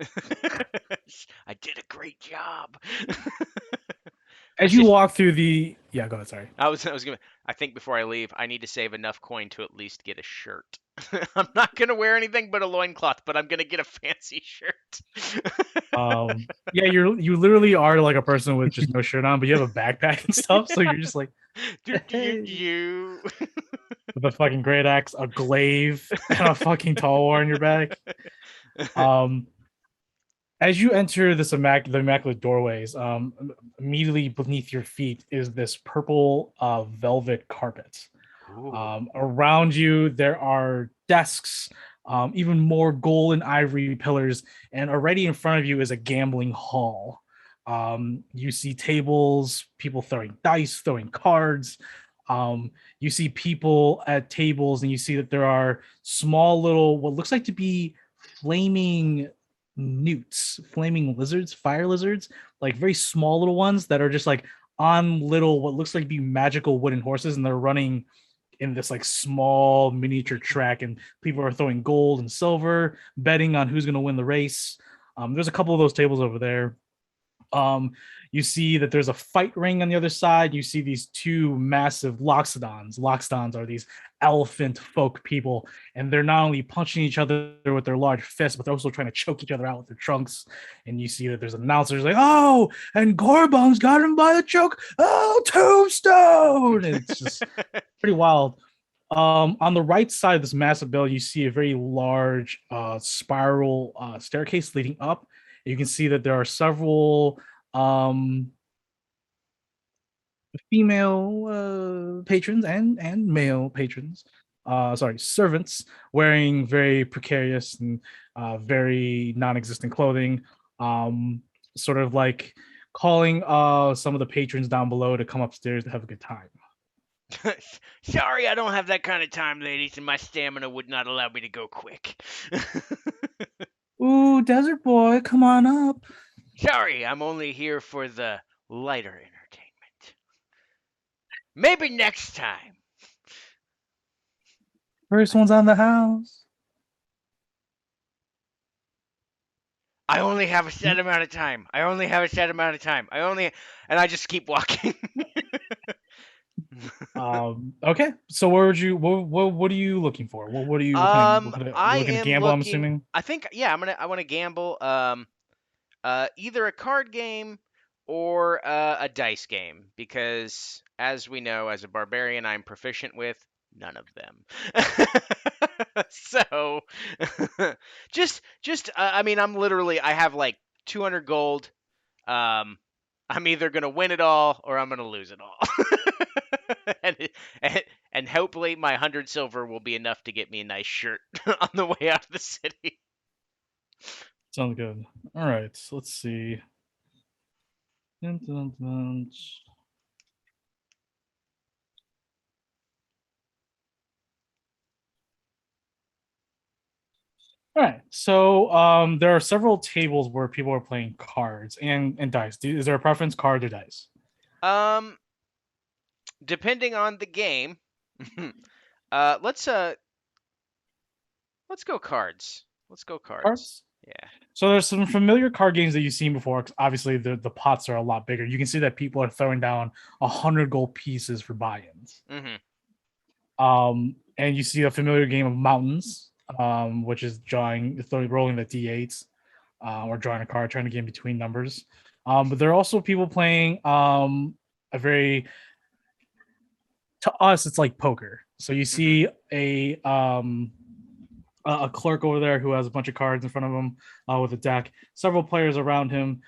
I did a great job. As you walk through the go ahead, sorry. I think before I leave, I need to save enough coin to at least get a shirt. I'm not gonna wear anything but a loincloth, but I'm gonna get a fancy shirt. You literally are like a person with just no shirt on, but you have a backpack and stuff, so you're just like you with a fucking great axe, a glaive, and a fucking tall war on your back. As you enter the immaculate doorways, immediately beneath your feet is this purple velvet carpet. Around you, there are desks, even more gold and ivory pillars, and already in front of you is a gambling hall. You see tables, people throwing dice, throwing cards. You see people at tables, and you see that there are small little, what looks like to be flaming newts, flaming lizards, fire lizards, like very small little ones that are just like on little what looks like to be magical wooden horses, and they're running in this like small miniature track, and people are throwing gold and silver, betting on who's going to win the race. There's a couple of those tables over there. You see that there's a fight ring on the other side. You see these two massive loxodons. Loxodons are these elephant folk people, and they're not only punching each other with their large fists, but they're also trying to choke each other out with their trunks. And you see that there's announcers like, "Oh, and Gorbung's got him by the choke. Oh, tombstone!" And it's just pretty wild. On the right side of this massive building, you see a very large spiral staircase leading up. You can see that there are several female patrons and male patrons, servants wearing very precarious and very non-existent clothing, sort of like calling some of the patrons down below to come upstairs to have a good time. Sorry, I don't have that kind of time, ladies, and my stamina would not allow me to go quick. Ooh, Desert Boy, come on up. Sorry, I'm only here for the lighter entertainment. Maybe next time. First one's on the house. I only have a set amount of time. And I just keep walking. Okay. So what are you looking for? What are you what kind of I you looking to am gamble, I'm looking. assuming? I think I want to gamble. Either a card game or a dice game, because as we know, as a barbarian, I'm proficient with none of them. So, I mean, I have like 200 gold. I'm either gonna win it all or I'm gonna lose it all. and, and hopefully my 100 silver will be enough to get me a nice shirt on the way out of the city. Sounds good. All right. So let's see. Dun, dun, dun. All right. So there are several tables where people are playing cards and dice. Is there a preference, cards or dice? Depending on the game, let's go cards. Let's go cards. Cards? Yeah. So there's some familiar card games that you've seen before. Obviously, the pots are a lot bigger. You can see that people are throwing down 100 gold pieces for buy-ins. And you see a familiar game of mountains, which is rolling the d8s, or drawing a card, trying to get in between numbers. But there are also people playing a very, to us, it's like poker. So you see a clerk over there who has a bunch of cards in front of him with a deck. Several players around him.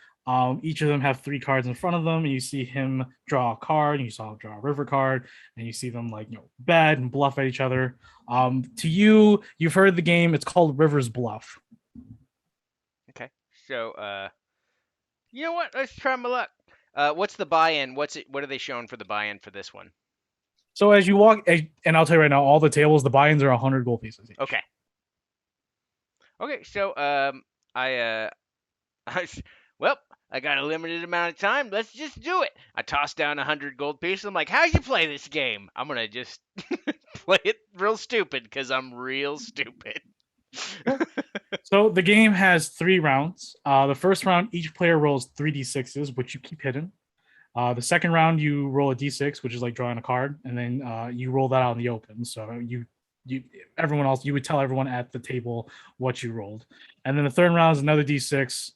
Each of them have 3 cards in front of them, and you see him draw a card, and you saw him draw a river card, and you see them bet and bluff at each other. To you've heard the game. It's called River's Bluff. Okay, so you know what? Let's try my luck. What's the buy-in? What are they showing for the buy-in for this one? So as you walk, and I'll tell you right now, all the tables, the buy-ins are 100 gold pieces each. Okay. Okay, so I got a limited amount of time. Let's just do it. I toss down 100 gold pieces. I'm like, how'd you play this game? I'm gonna just play it real stupid because I'm real stupid. So the game has 3 rounds. The first round, each player rolls 3d6s, which you keep hidden. The second round, you roll a d6, which is like drawing a card, and then you roll that out in the open. So you would tell everyone at the table what you rolled. And then the third round is another d6,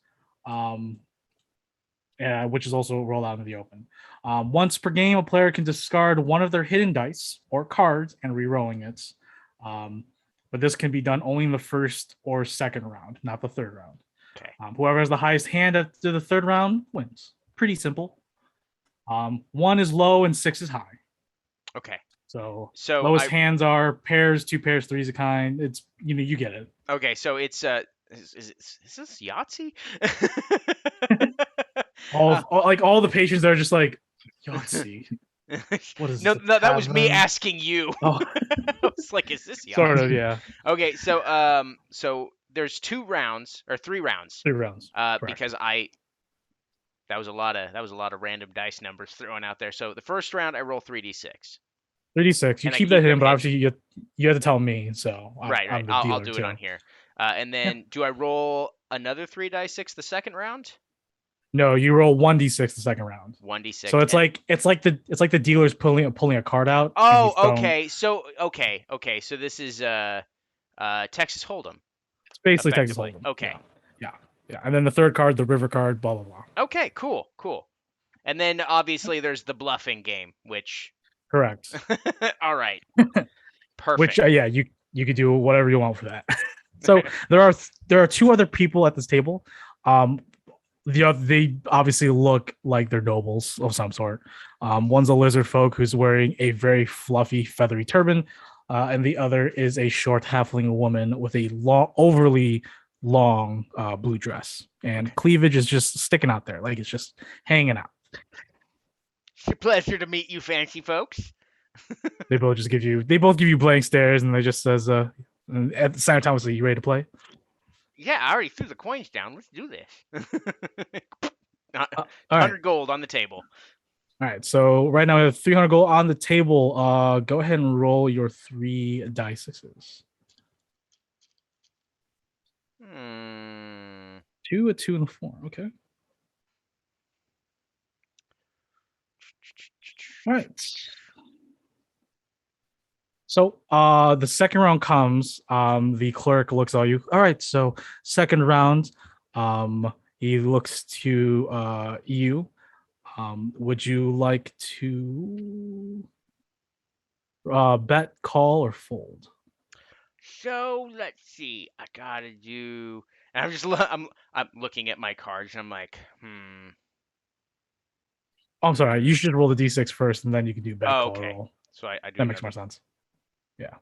which is also rolled out in the open. Once per game, a player can discard one of their hidden dice or cards and re-rolling it. But this can be done only in the first or second round, not the third round. Okay. Whoever has the highest hand after the third round wins. Pretty simple. 1 is low and 6 is high. Okay. So lowest hands are pairs, 2 pairs, 3 is a kind. It's you get it. Okay, so it's is this Yahtzee? all the patrons are just like Yahtzee. What is no, that was me asking you. Oh. I was like, is this Yahtzee? Sort of, yeah. Okay, so there's 2 rounds or 3 rounds. 3 rounds. Because that was a lot of random dice numbers thrown out there. So the first round I roll 3d6. 3d6. You And I keep keep that them hidden, but hidden. obviously you have to tell me. So Right, I'm the I'll dealer do too. it on here. And then do I roll another 3d6 the second round? No, you roll 1d6 the second round. 1d6. So it's like the dealer's pulling a card out. And he's Oh, throwing, okay. So okay. So this is Texas Hold'em, it's basically Texas effectively. Hold'em. Okay. Yeah. And then the third card, the river card, blah blah blah. Okay, cool. And then obviously there's the bluffing game, which Correct. all right. Which Perfect. yeah, you could do whatever you want for that. So there are two other people at this table. They obviously look like they're nobles of some sort. One's a lizard folk who's wearing a very fluffy, feathery turban, and the other is a short halfling woman with a overly long blue dress, and cleavage is just sticking out there, like it's just hanging out. It's a pleasure to meet you, fancy folks. They both give you blank stares, and they just says, and at the same time, "Are you ready to play?" Yeah, I already threw the coins down. Let's do this. All right. 100 gold on the table. All right, so right now we have 300 gold on the table. Go ahead and roll your 3 d6s. 2, a 2, and a 4. Okay. All right. So the second round comes. The cleric looks at you. All right, so second round, he looks to you. Would you like to bet, call, or fold? So let's see. I gotta do. And I'm looking at my cards and I'm like, Oh, I'm sorry. You should roll the d6 first, and then you can do bet, Oh, call, or okay. roll. So I do That makes more sense. Yeah.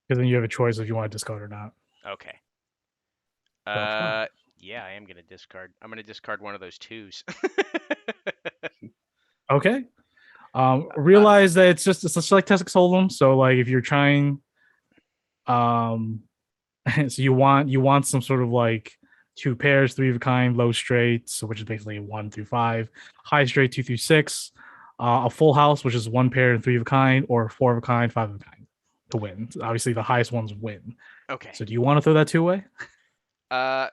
Because then you have a choice if you want to discard or not. Okay. fine. Yeah, I am gonna discard. I'm gonna discard one of those twos. Okay. Realize that it's just like Texas Hold'em. So like if you're trying, so you want some sort of like 2 pairs, 3 of a kind, low straight, so which is basically 1 through 5, high straight 2 through 6, a full house, which is 1 pair and 3 of a kind, or 4 of a kind, 5 of a kind to win. So obviously, the highest ones win. Okay. So do you want to throw that 2 away? Now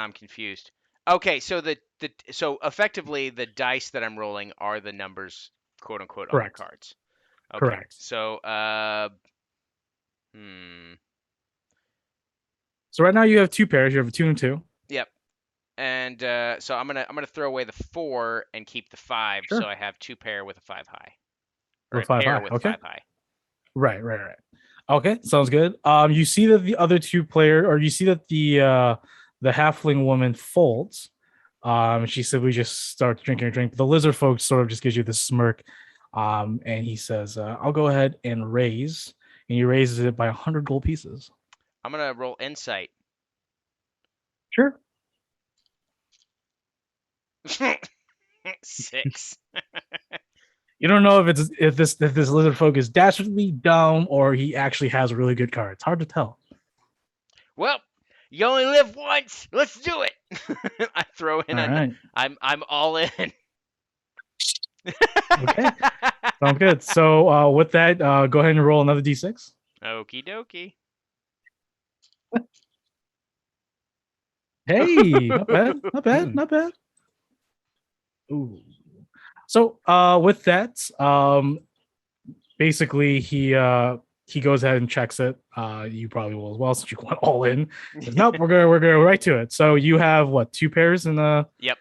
I'm confused. Okay, so so effectively the dice that I'm rolling are the numbers, quote unquote, on the Correct. cards. Okay. Correct. So So right now you have 2 pairs. You have a 2 and 2. Yep. And so I'm gonna throw away the 4 and keep the 5, Sure. so I have 2 pair with a 5 high. Or Or a 5 pair high. with Okay. 5 high. Right. Okay, sounds good. You see that the other 2 player, or you see that the halfling woman folds. She simply just starts drinking her drink. The lizard folk sort of just gives you this smirk. And he says, I'll go ahead and raise. And he raises it by 100 gold pieces. I'm gonna roll insight. Sure. 6. You don't know if this lizard folk is dastardly dumb or he actually has really good cards. Hard to tell. Well, you only live once. Let's do it. I throw in. All right. I'm all in. Okay. Sounds good. So with that, go ahead and roll another d6. Okie dokie. Hey, not bad. Ooh. So with that, basically he goes ahead and checks it. You probably will as well since you went all in. Says, nope, we're gonna go right to it. So you have what, 2 pairs in the Yep.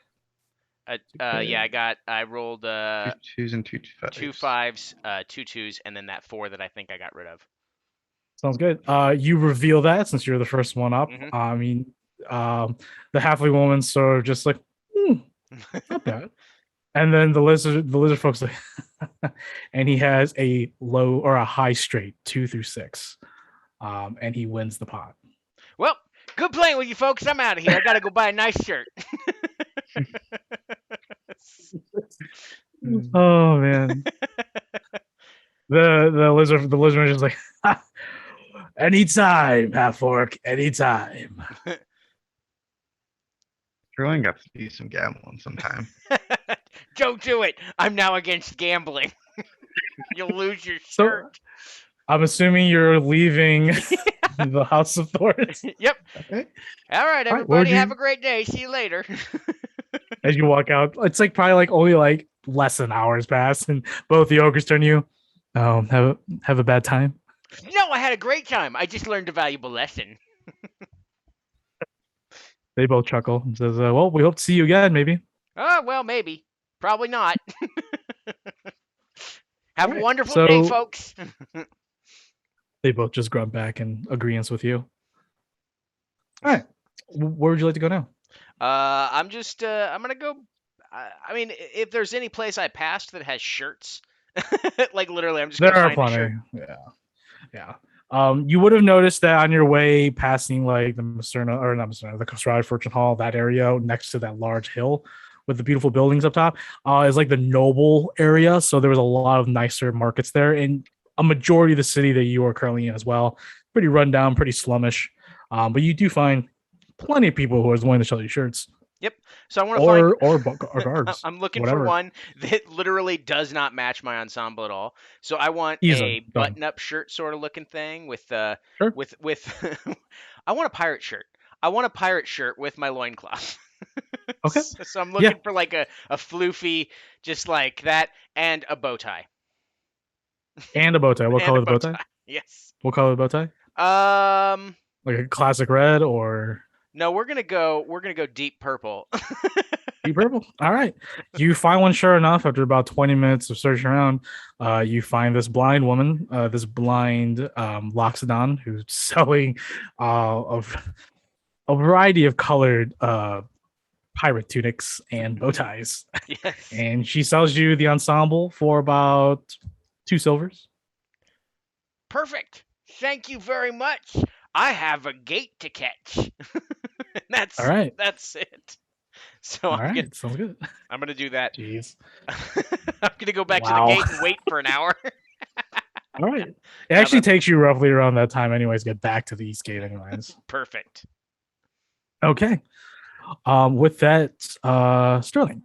Yeah, I rolled 2 2s and 2 5s. 2 5s, 2 2s, and then that 4 that I think I got rid of. Sounds good. You reveal that since you're the first one up. Mhm. I mean, the halfway woman's sort of just like, not bad. And then the lizard folks like, and he has a low or a high straight 2 through 6, and he wins the pot. Well, good playing with you folks. I'm out of here. I gotta go buy a nice shirt. Oh man. The lizard is just like, anytime, half orc, anytime. Everyone got to do some gambling sometime. Don't do it. I'm now against gambling. You'll lose your So shirt. I'm assuming you're leaving the House of Thorns. Yep. Okay. All right, All right, where'd everybody. Have you a great day. See you later. as you walk out? It's like probably like only like less than hours pass, and both the ogres turn to you. Oh, have a bad time. No, I had a great time. I just learned a valuable lesson. They both chuckle and says, "Well, we hope to see you again, maybe." Oh, well, maybe. Probably not. Have a Alright, wonderful day, so- folks. They both just grunt back in agreement with you. All right, where would you like to go now? I'm just I'm gonna go. I mean, if there's any place I passed that has shirts, like literally, I'm just There gonna are find a shirt. plenty. Yeah. You would have noticed that on your way passing like the Macerna or not Macerna, the Kostrad Fortune Hall, that area next to that large hill with the beautiful buildings up top, is like the noble area. So there was a lot of nicer markets there, and a majority of the city that you are currently in as well. Pretty rundown, pretty slummish. But you do find plenty of people who are willing to sell you shirts Yep. So I want to find. or garbs, I'm looking for whatever. one that literally does not match my ensemble at all. So I want Easily a done. button-up shirt sort of looking thing with Sure. with I want a pirate shirt. I want a pirate shirt with my loincloth. Okay. So I'm Yeah. looking for like a floofy, just like that, and a bow tie. And a bow tie. What And color a is the bow tie? Yes. What color is the bow tie? Like a classic red or No, we're gonna go deep purple. deep purple? All right. You find one sure enough after about 20 minutes of searching around. You find this blind woman, this blind Loxodon who's selling a variety of colored pirate tunics and bow ties. Yes. And she sells you the ensemble for about 2 silvers. Perfect. Thank you very much. I have a gate to catch. That's All right. That's it. So All right. Sounds good. I'm gonna do that. Jeez. I'm gonna go back to Wow. the gate and wait for an hour. All right. It actually takes you roughly around that time, anyways, to get back to the East Gate, anyways. Perfect. Okay. With that, Sterling,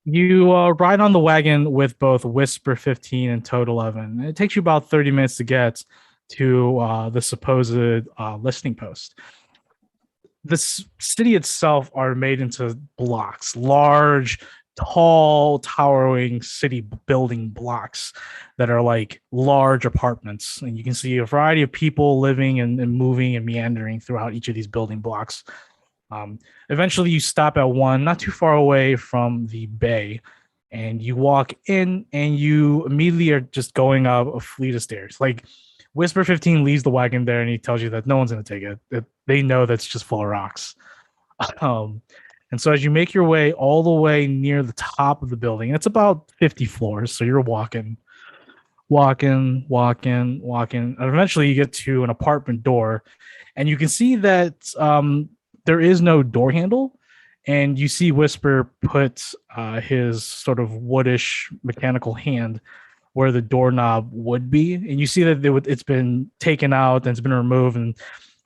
you ride on the wagon with both Whisper 15 and Toad 11. It takes you about 30 minutes to get to the supposed listening post. The city itself are made into blocks, large, tall, towering city building blocks that are like large apartments. And you can see a variety of people living and moving and meandering throughout each of these building blocks. Eventually, you stop at one not too far away from the bay, and you walk in, and you immediately are just going up a fleet of stairs. Like Whisper 15 leaves the wagon there, and he tells you that no one's going to take it. They know that's just full of rocks. And so as you make your way all the way near the top of the building, it's about 50 floors. So you're walking, and eventually you get to an apartment door, and you can see that there is no door handle, and you see Whisper put his sort of woodish mechanical hand where the doorknob would be, and you see that it's been taken out and it's been removed, and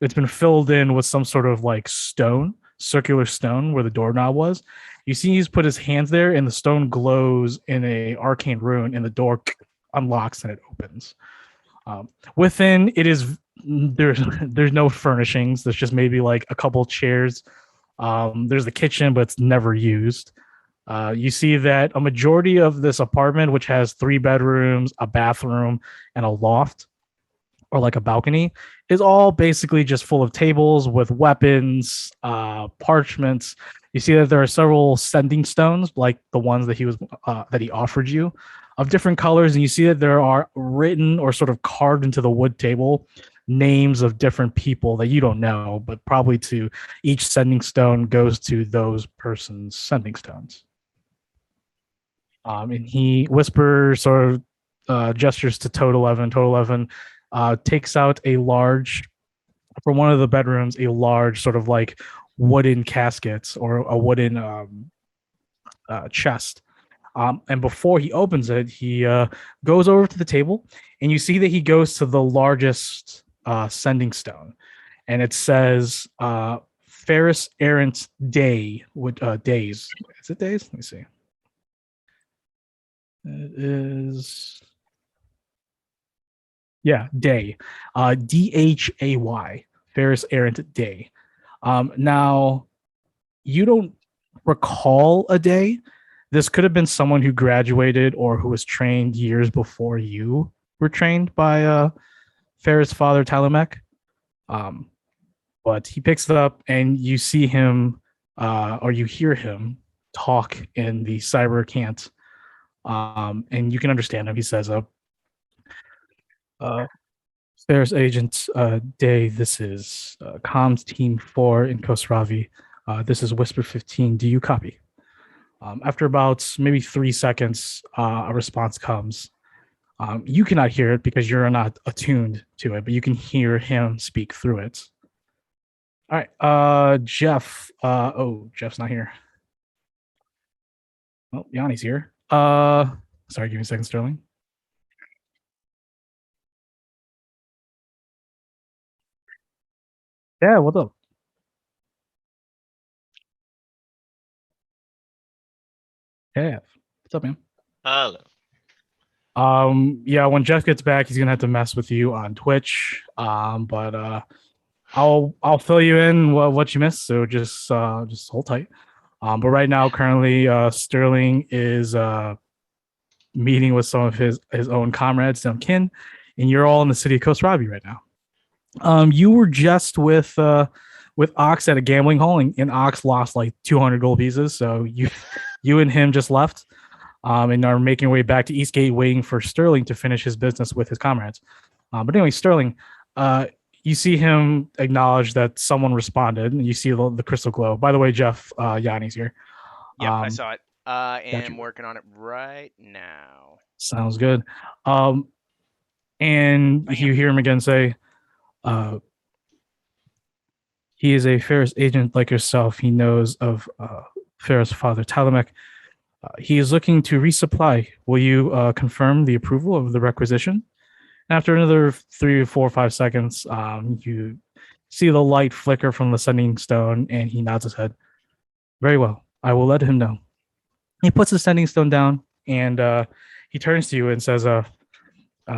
it's been filled in with some sort of like stone, circular stone where the doorknob was. You see he's put his hands there, and the stone glows in a arcane rune, and the door unlocks and it opens. Within it is there's no furnishings. There's just maybe like a couple chairs. There's the kitchen, but it's never used. You see that a majority of this apartment, which has 3 bedrooms, a bathroom, and a loft, or like a balcony, is all basically just full of tables with weapons, parchments. You see that there are several sending stones, like the ones that he offered you, of different colors, and you see that there are written or sort of carved into the wood table names of different people that you don't know, but probably to each sending stone goes to those persons' sending stones. And he whispers or gestures to Toad 11. Toad 11 takes out from one of the bedrooms, a large sort of like wooden casket or a wooden chest. And before he opens it, he goes over to the table, and you see that he goes to the largest sending stone, and it says Ferris Errant Day with days. Is it days? Let me see. It is, yeah, Day. Dhay. Ferris Errant Day. Now, you don't recall a day. This could have been someone who graduated or who was trained years before you were trained by Ferris' father, Talamek. Um, but he picks it up and you see him or you hear him talk in the cyber cant. And you can understand him. He says, Ferris Agent Day, this is Comms Team 4 in Kosravi. This is Whisper 15. Do you copy? After about maybe 3 seconds, a response comes. You cannot hear it because you're not attuned to it, but you can hear him speak through it. All right, Jeff. Jeff's not here. Oh, Yanni's here. Sorry, give me a second, Sterling. Yeah, what's up? Yeah, what's up, man? Hello. Yeah, when Jeff gets back, he's gonna have to mess with you on Twitch. But I'll fill you in what you missed. So just hold tight. But right now, currently, Sterling is meeting with some of his own comrades, some kin, and you're all in the city of Kosravi right now. You were just with Ox at a gambling hall, and Ox lost like 200 gold pieces. So you and him just left, and are making your way back to Eastgate, waiting for Sterling to finish his business with his comrades. But anyway, Sterling, you see him acknowledge that someone responded, and you see the crystal glow. By the way, Jeff, Yanni's here. Yep, I saw it. And you. I'm working on it right now. Sounds good. And you hear him again say, he is a Ferris agent like yourself. He knows of Ferris' father, Talamek. He is looking to resupply. Will you confirm the approval of the requisition? After another 3 or 4 or 5 seconds, you see the light flicker from the sending stone, and he nods his head. Very well. I will let him know. He puts the sending stone down, and he turns to you and says,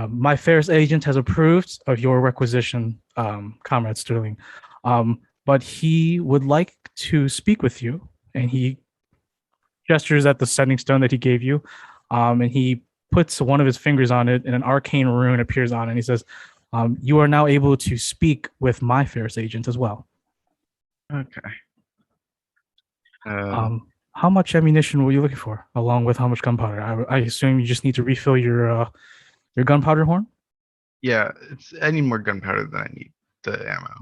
my Ferris agent has approved of your requisition, Comrade Sterling. But he would like to speak with you, and he gestures at the sending stone that he gave you, and he puts one of his fingers on it, and an arcane rune appears on it, and he says, you are now able to speak with my Ferris agent as well. Okay. How much ammunition were you looking for, along with how much gunpowder? I assume you just need to refill your gunpowder horn? Yeah, I need more gunpowder than I need the ammo.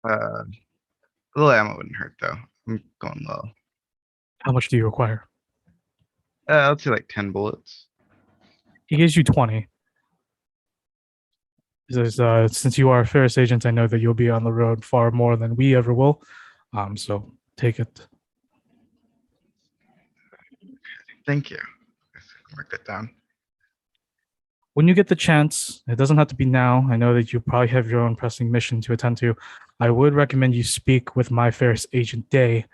A little ammo wouldn't hurt though. I'm going low. How much do you require? Let's say like 10 bullets. He gives you 20. He says, since you are a Ferris agent, I know that you'll be on the road far more than we ever will. So take it. Thank you. Mark that down. When you get the chance, it doesn't have to be now. I know that you probably have your own pressing mission to attend to. I would recommend you speak with my Ferris agent Day.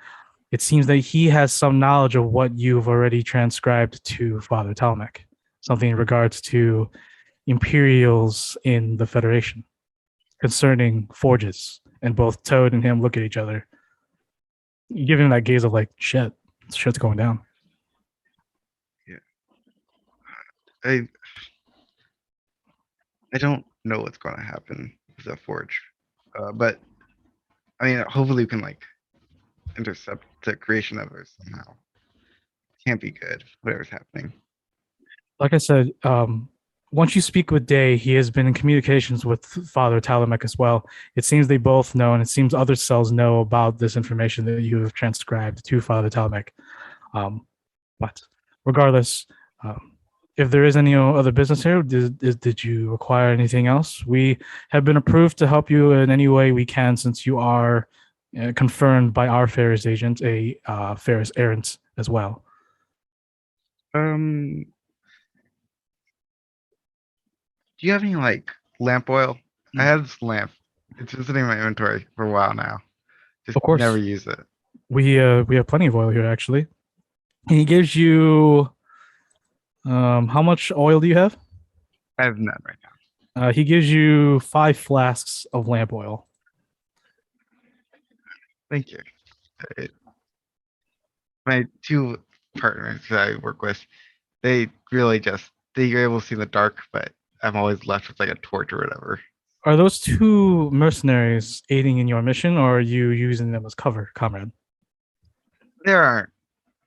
It seems that he has some knowledge of what you've already transcribed to Father Talmek, something in regards to Imperials in the Federation concerning forges. And both Toad and him look at each other. You give him that gaze of like, shit's going down. I don't know what's going to happen with the forge, but I mean, hopefully we can like intercept the creation of it somehow. Can't be good, whatever's happening. Like I said, once you speak with Day, he has been in communications with Father Talamek as well. It seems they both know, and it seems other cells know about this information that you have transcribed to Father Talamek. But regardless, if there is any other business here, did you require anything else? We have been approved to help you in any way we can, since you are confirmed by our Ferris agent, a Ferris errant as well. Do you have any like lamp oil? I have this lamp. It's been sitting in my inventory for a while now. Just Of course. never use it. We have plenty of oil here, actually. And he gives you How much oil do you have? I have none right now. He gives you 5 flasks of lamp oil. Thank you. Uh, My two partners that I work with, they really they're able to see in the dark, but I'm always left with like a torch or whatever. Are those two mercenaries aiding in your mission, or are you using them as cover, comrade? They aren't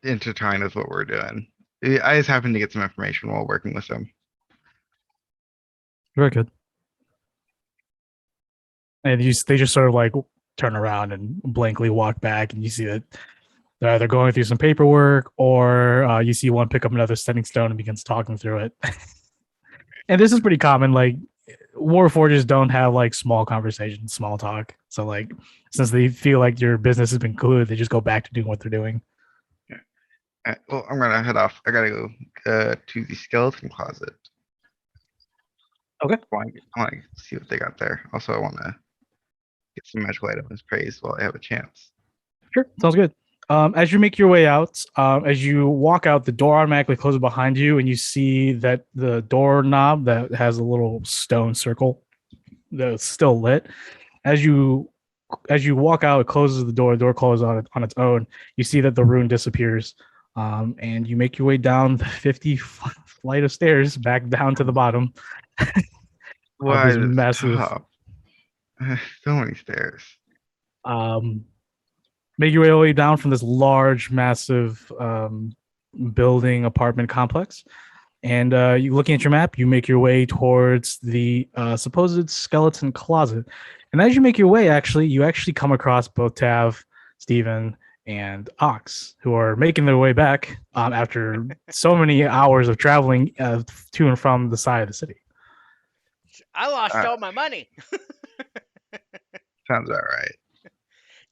intertwined with what we're doing. I just happen to get some information while working with them. Very good. And they just sort of like turn around and blankly walk back, and you see that they're either going through some paperwork, or you see one pick up another standing stone and begins talking through it. And this is pretty common. Like Warforgers don't have like small conversations, small talk. So like since they feel like your business has been good, they just go back to doing what they're doing. Well, I'm gonna head off. I gotta go to the skeleton closet. Okay. I want to see what they got there. Also, I want to get some magical items praised while I have a chance. Sure, sounds good. As you make your way out, as you walk out, the door automatically closes behind you, and you see that the doorknob that has a little stone circle that's still lit. As you walk out, it closes the door closes on its own. You see that the rune disappears, and you make your way down the 50 flight of stairs back down to the bottom. Why this is massive- top? So many stairs. Make your way all the way down from this large, massive building apartment complex. And you looking at your map, you make your way towards the supposed skeleton closet. And as you make your way, you actually come across both Tav, Steven, and Ox, who are making their way back after so many hours of traveling to and from the side of the city. I lost all my money. Sounds all right.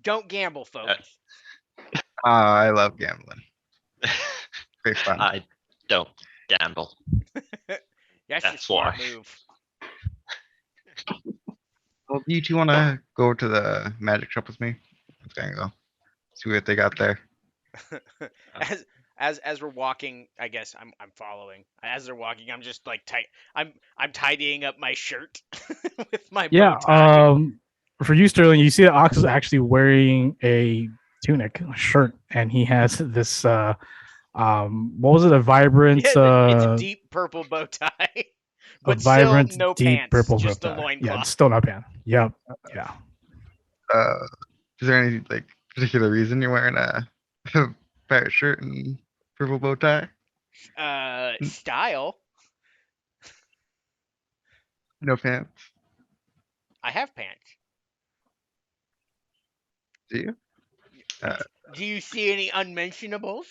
Don't gamble, folks. I love gambling. Great fun. I don't gamble. That's That's a smart why. move. Well, do you two want to go over to the magic shop with me? Let's go see what they got there. As we're walking, I guess I'm following. As they're walking, I'm just like I'm tidying up my shirt with my bow tie. For you, Sterling, you see that Ox is actually wearing a tunic, a shirt, and he has this what was it? A vibrant It's a deep purple bow tie. But a vibrant, still no deep pants, purple just bow a tie. loincloth. Yeah, it's still not pants. Yep. Yeah. Is there any like particular reason you're wearing a pirate shirt and purple bow tie? Style. No pants. I have pants. Do you? Do you see any unmentionables?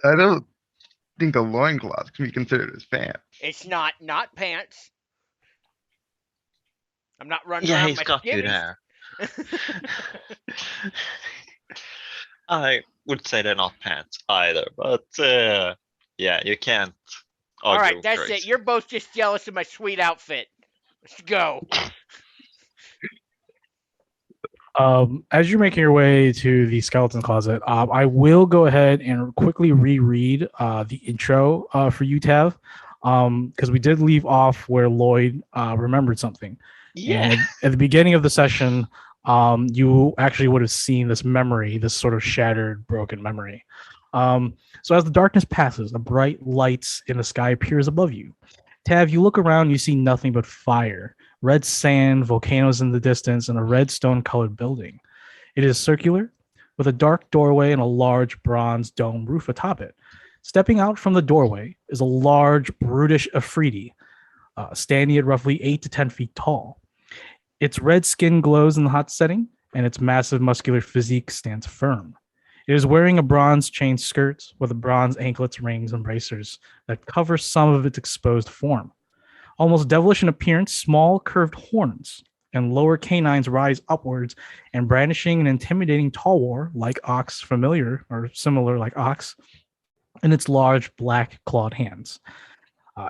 I don't think a loincloth can be considered as pants. It's not pants. I'm not running Yeah, around he's my got good skivvies. hair. I would say they're not pants either, but yeah, you can't. All right, with that's choice. it. You're both just jealous of my sweet outfit. Let's go. As you're making your way to the skeleton closet, I will go ahead and quickly reread the intro for you, Tav, because we did leave off where Lloyd remembered something. Yeah. And at the beginning of the session, you actually would have seen this memory, this sort of shattered, broken memory. So as the darkness passes, a bright light in the sky appears above you. Tav, you look around, you see nothing but fire, red sand, volcanoes in the distance, and a red stone-colored building. It is circular, with a dark doorway and a large bronze dome roof atop it. Stepping out from the doorway is a large, brutish Afridi, standing at roughly 8 to 10 feet tall. Its red skin glows in the hot setting, and its massive muscular physique stands firm. It is wearing a bronze chain skirt with bronze anklets, rings, and bracers that cover some of its exposed form. Almost devilish in appearance, small curved horns and lower canines rise upwards and brandishing an intimidating talwar like Ox, familiar or similar like Ox, in its large black clawed hands.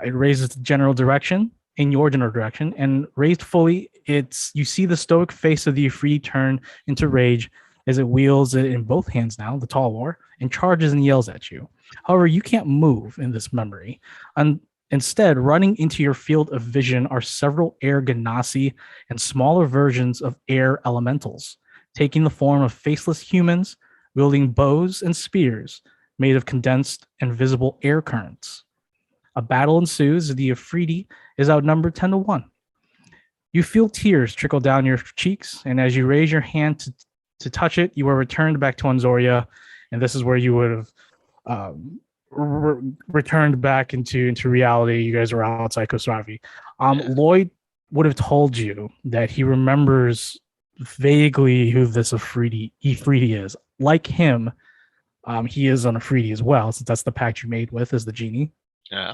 It raises the general direction, in your general direction, and raised fully, you see the stoic face of the Ifrit turn into rage as it wields it in both hands now, the talwar, and charges and yells at you. However, you can't move in this memory. And instead, running into your field of vision are several air Ganassi and smaller versions of air elementals, taking the form of faceless humans wielding bows and spears made of condensed and visible air currents. A battle ensues. The Afridi is outnumbered 10 to 1. You feel tears trickle down your cheeks, and as you raise your hand to touch it, you are returned back to Anzoria, and this is where you would have returned back into reality. You guys were outside Kosravi. Lloyd would have told you that he remembers vaguely who this Ifriti is. Like him, he is an Afridi as well, since that's the pact you made with, is the genie. Yeah.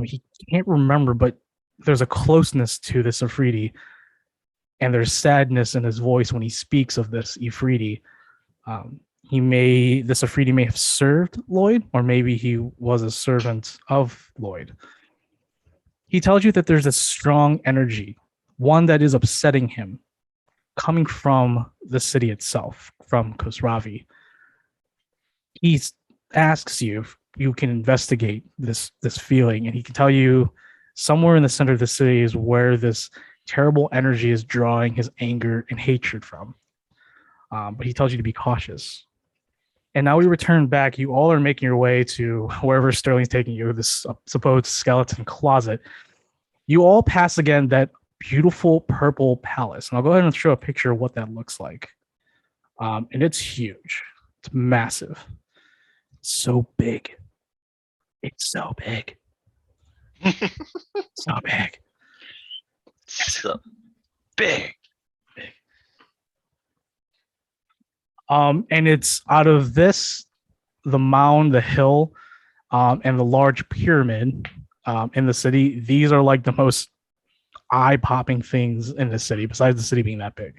He can't remember, but there's a closeness to this Afridi, and there's sadness in his voice when he speaks of this Ifriti. This Afridi may have served Lloyd, or maybe he was a servant of Lloyd. He tells you that there's a strong energy, one that is upsetting him, coming from the city itself, from Kosravi. He asks you if you can investigate this feeling, and he can tell you somewhere in the center of the city is where this terrible energy is drawing his anger and hatred from. But he tells you to be cautious. And now we return back. You all are making your way to wherever Sterling's taking you, this supposed skeleton closet. You all pass again that beautiful purple palace. And I'll go ahead and show a picture of what that looks like. And it's huge. It's massive. It's so big. It's so big. So big. So big. And it's out of this, the mound, the hill, and the large pyramid in the city. These are like the most eye-popping things in the city, besides the city being that big.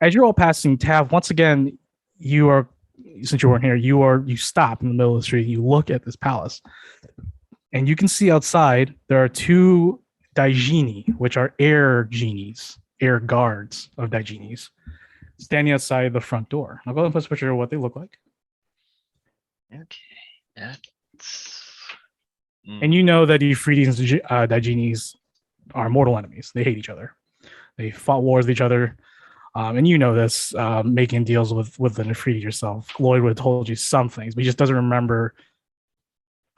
As you're all passing Tav, once again, since you weren't here, you stop in the middle of the street. You look at this palace, and you can see outside there are two Daijini, which are air genies, air guards of Daijinis, standing outside the front door. I'll go ahead and post a picture of what they look like. Okay. That's... And you know that Euphrates and Daijinis are mortal enemies. They hate each other. They fought wars with each other. And you know this, making deals with the Nefriti yourself. Lloyd would have told you some things, but he just doesn't remember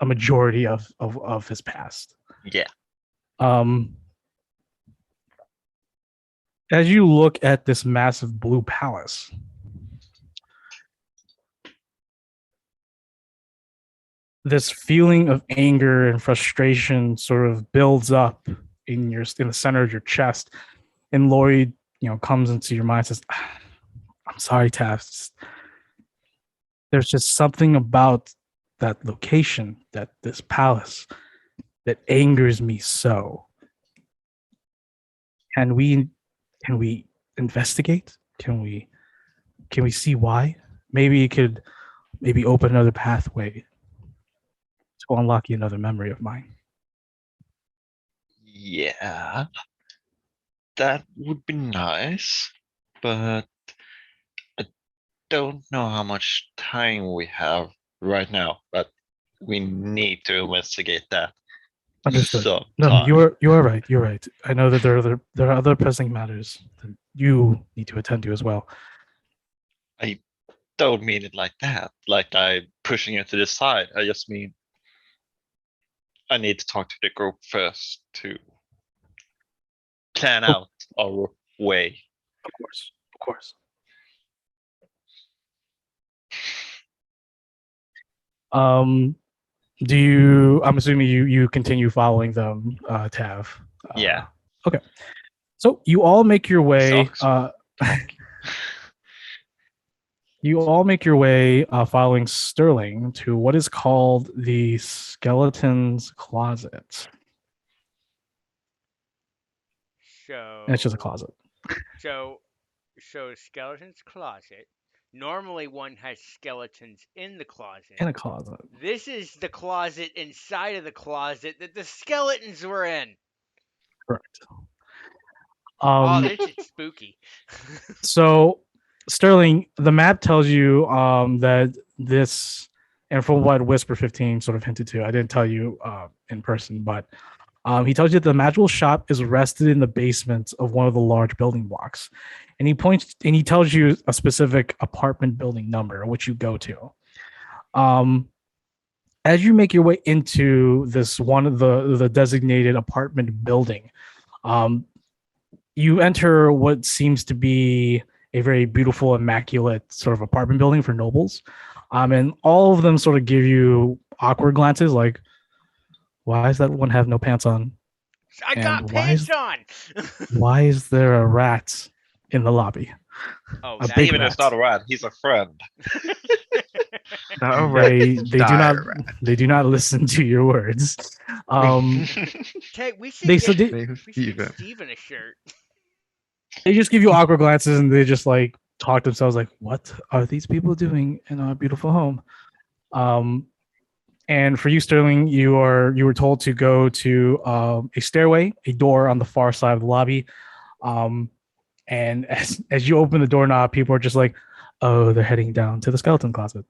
a majority of his past. Yeah. As you look at this massive blue palace, this feeling of anger and frustration sort of builds up in the center of your chest, and Lloyd, comes into your mind and says, "I'm sorry, Taft. There's just something about that location, this palace, that angers me so. Can we investigate? Can we see why? Maybe it could open another pathway to unlocking another memory of mine." Yeah. That would be nice, but I don't know how much time we have right now, but we need to investigate that. Understood. sometime. No, you are right. You're right. I know that there are other pressing matters that you need to attend to as well. Don't mean it like that, like I'm pushing you to the side. I just mean I need to talk to the group first to plan out our way. Of course. I'm assuming you continue following them, Tav. Yeah. Okay. So you all make your way. You all make your way following Sterling to what is called the Skeleton's Closet. So And it's just a closet. So skeleton's closet. Normally one has skeletons in the closet. In a closet. This is the closet inside of the closet that the skeletons were in. Correct. Oh, this is spooky. So Sterling, the map tells you that this, and from what Whisper 15 sort of hinted to, I didn't tell you in person, but he tells you that the magical shop is rested in the basement of one of the large building blocks. And he points and he tells you a specific apartment building number, which you go to. As you make your way into this one of the designated apartment building, you enter what seems to be a very beautiful, immaculate sort of apartment building for nobles. And all of them sort of give you awkward glances, like, why does that one have no pants on? I got And pants on. why is there a rat in the lobby? Oh, A that big Steven rat. is not a rat, he's a friend. Not a rat, They it's they do not dire rat. they do not listen to your words. Okay, we should They get, so they, Name's we should get Steven. Steven a shirt. they just give you awkward glances and they just like talk to themselves like, what are these people doing in our beautiful home? And for you, Sterling, you were told to go to a stairway, a door on the far side of the lobby. And as you open the doorknob, people are just like, oh, they're heading down to the skeleton closet.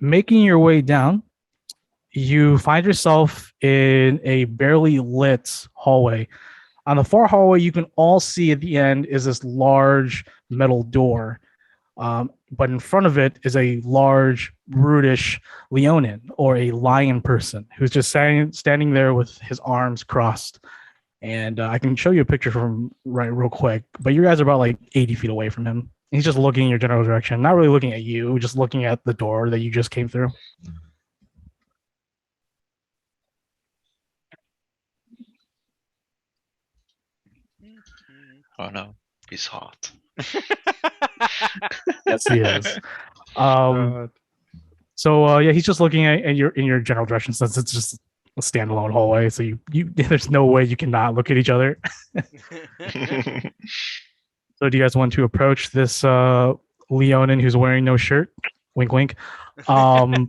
Making your way down, you find yourself in a barely lit hallway. On the far hallway, you can all see at the end is this large metal door. But in front of it is a large, brutish Leonin, or a lion person, who's just standing there with his arms crossed. And I can show you a picture from right real quick, but you guys are about like 80 feet away from him. He's just looking in your general direction, not really looking at you, just looking at the door that you just came through. Oh no, he's hot. Yes, he is. God. So yeah, he's just looking at your in your general direction since it's just a standalone hallway. So you there's no way you cannot look at each other. So do you guys want to approach this Leonin who's wearing no shirt? Wink, wink. Come on.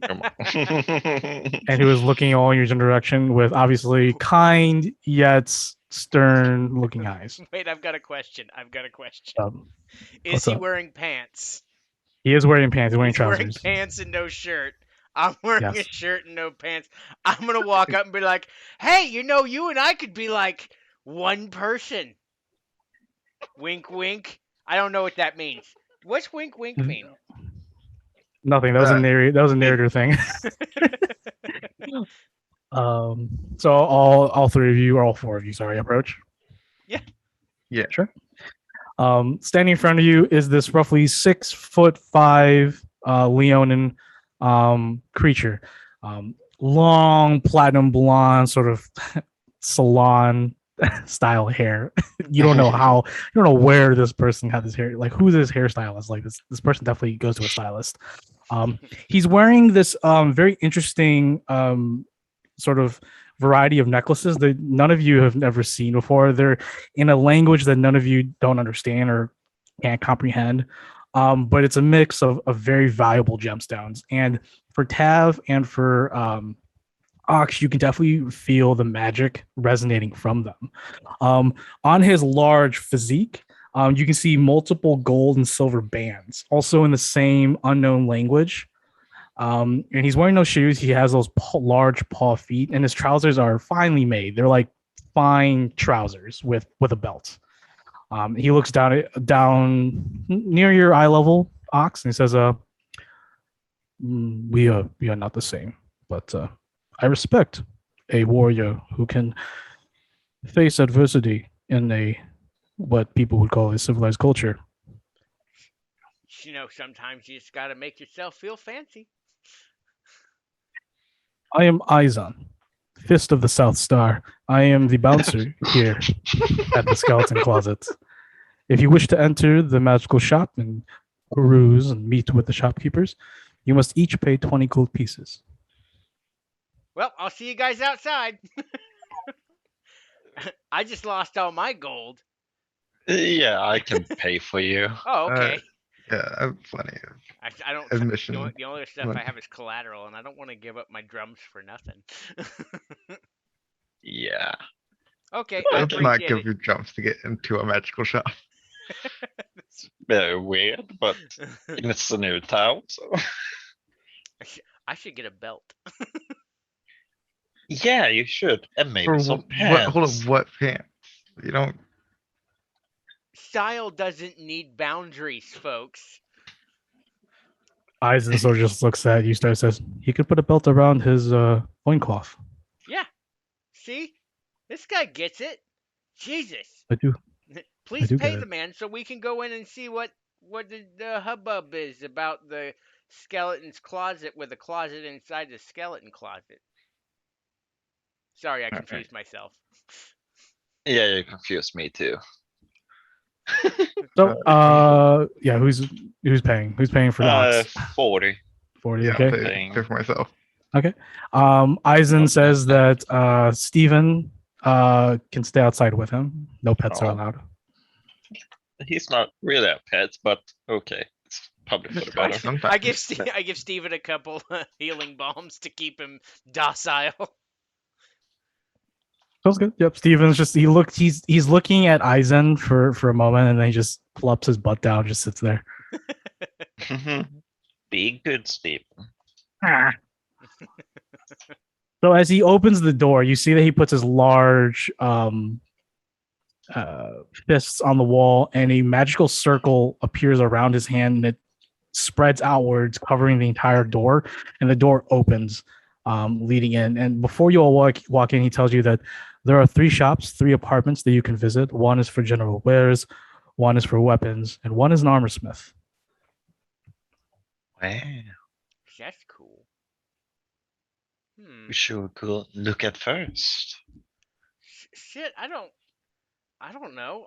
And who is looking all in your general direction with obviously kind yet stern looking eyes. Wait, I've got a question. Is what's he up? wearing pants? He is wearing pants. He's wearing He's wearing trousers. pants and no shirt. I'm wearing a Yes. shirt and no pants. I'm gonna walk up and be like, "Hey, you know, you and I could be like one person." Wink, wink. I don't know what that means. What's wink, wink mean? Nothing. That was a narrator thing. So all three of you, or all four of you, sorry, approach. Yeah. Yeah. Sure. Standing in front of you is this roughly 6'5" Leonin creature. Long platinum blonde, sort of salon style hair. You don't know where this person had this hair, like who this hairstylist. Like this person definitely goes to a stylist. He's wearing this very interesting sort of variety of necklaces that none of you have ever seen before. They're in a language that none of you don't understand or can't comprehend. But it's a mix of very valuable gemstones. And for Tav and for Ox, you can definitely feel the magic resonating from them. On his large physique, you can see multiple gold and silver bands, also in the same unknown language. And he's wearing no shoes. He has those large paw feet, and his trousers are finely made. They're like fine trousers with a belt. He looks down near your eye level, Ox, and he says, we are not the same, but I respect a warrior who can face adversity in a what people would call a civilized culture. You know, sometimes you just gotta make yourself feel fancy. I am Izon, Fist of the South Star. I am the bouncer here at the Skeleton Closet. If you wish to enter the magical shop and peruse and meet with the shopkeepers, you must each pay 20 gold pieces. Well, I'll see you guys outside. I just lost all my gold. Yeah, I can pay for you. Oh, okay. Yeah, I have plenty of. I don't. admission The only stuff money. I have is collateral, and I don't want to give up my drums for nothing. Yeah. Okay, I Let's not appreciate give it. you jumps to get into a magical shop. It's very weird, but it's a new town, so I should get a belt. yeah, you should, and maybe For some what? Hold pants. on, what pants? You don't. Style doesn't need boundaries, folks. Eisen sort of just looks at you, starts says he could put a belt around his loincloth. Yeah. See? This guy gets it. Jesus. I do. Please do pay get the it. man so we can go in and see what the hubbub is about the skeleton's closet with a closet inside the skeleton closet. Sorry, I Alright. confused myself. Yeah, you confused me too. So, yeah, who's paying? Who's paying for the ox? 40. 40. Yeah, Okay. I'll pay for myself. Eisen Okay. says that Steven can stay outside with him. No pets are Oh. allowed. He's not really a pet, but okay. It's probably for the better. Sometimes. I give Steven a couple healing bombs to keep him docile. Sounds good. Yep. Steven's just he's looking at Eisen for a moment, and then he just plops his butt down, just sits there. Be good, Steve. So as he opens the door, you see that he puts his large fists on the wall, and a magical circle appears around his hand, and it spreads outwards, covering the entire door, and the door opens, leading in. And before you all walk in, he tells you that there are 3 shops, 3 apartments that you can visit. One is for general wares, one is for weapons, and one is an armor smith. Wow. That's cool. We should go look at first. Shit, I don't know.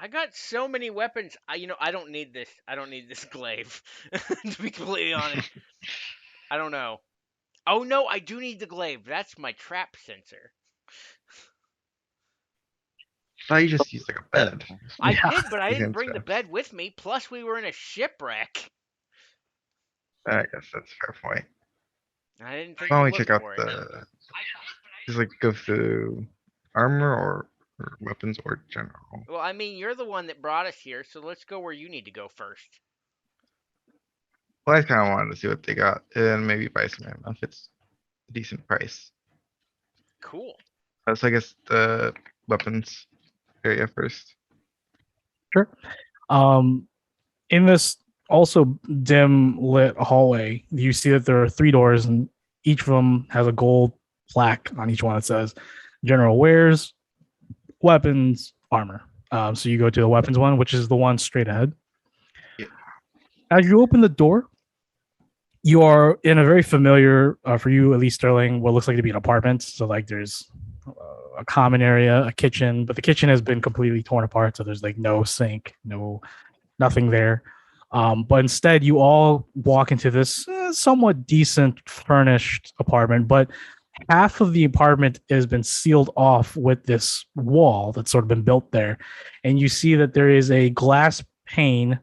I got so many weapons. I don't need this. I don't need this glaive. To be completely honest, I don't know. Oh no, I do need the glaive. That's my trap sensor. I thought you just used like a bed. I Yeah. did, but I didn't Against bring the that. bed with me. Plus, we were in a shipwreck. I guess that's a fair point. I didn't think Why to don't we look check out for it. the? Just like go through armor or weapons or general. Well, I mean, you're the one that brought us here, so let's go where you need to go first. Well, I kind of wanted to see what they got and maybe buy some ammo if it's a decent price. Cool. So I guess the weapons area first. Sure. In this also dim lit hallway, you see that there are 3 doors, and each of them has a gold plaque on each one that says general wares, weapons, armor. So you go to the weapons one, which is the one straight ahead. Yeah. As you open the door, you are in a very familiar, for you at least, Sterling, what looks like to be an apartment. So like there's a common area, a kitchen, but the kitchen has been completely torn apart. So there's like no sink, nothing there. But instead, you all walk into this somewhat decent furnished apartment, but half of the apartment has been sealed off with this wall that's sort of been built there. And you see that there is a glass pane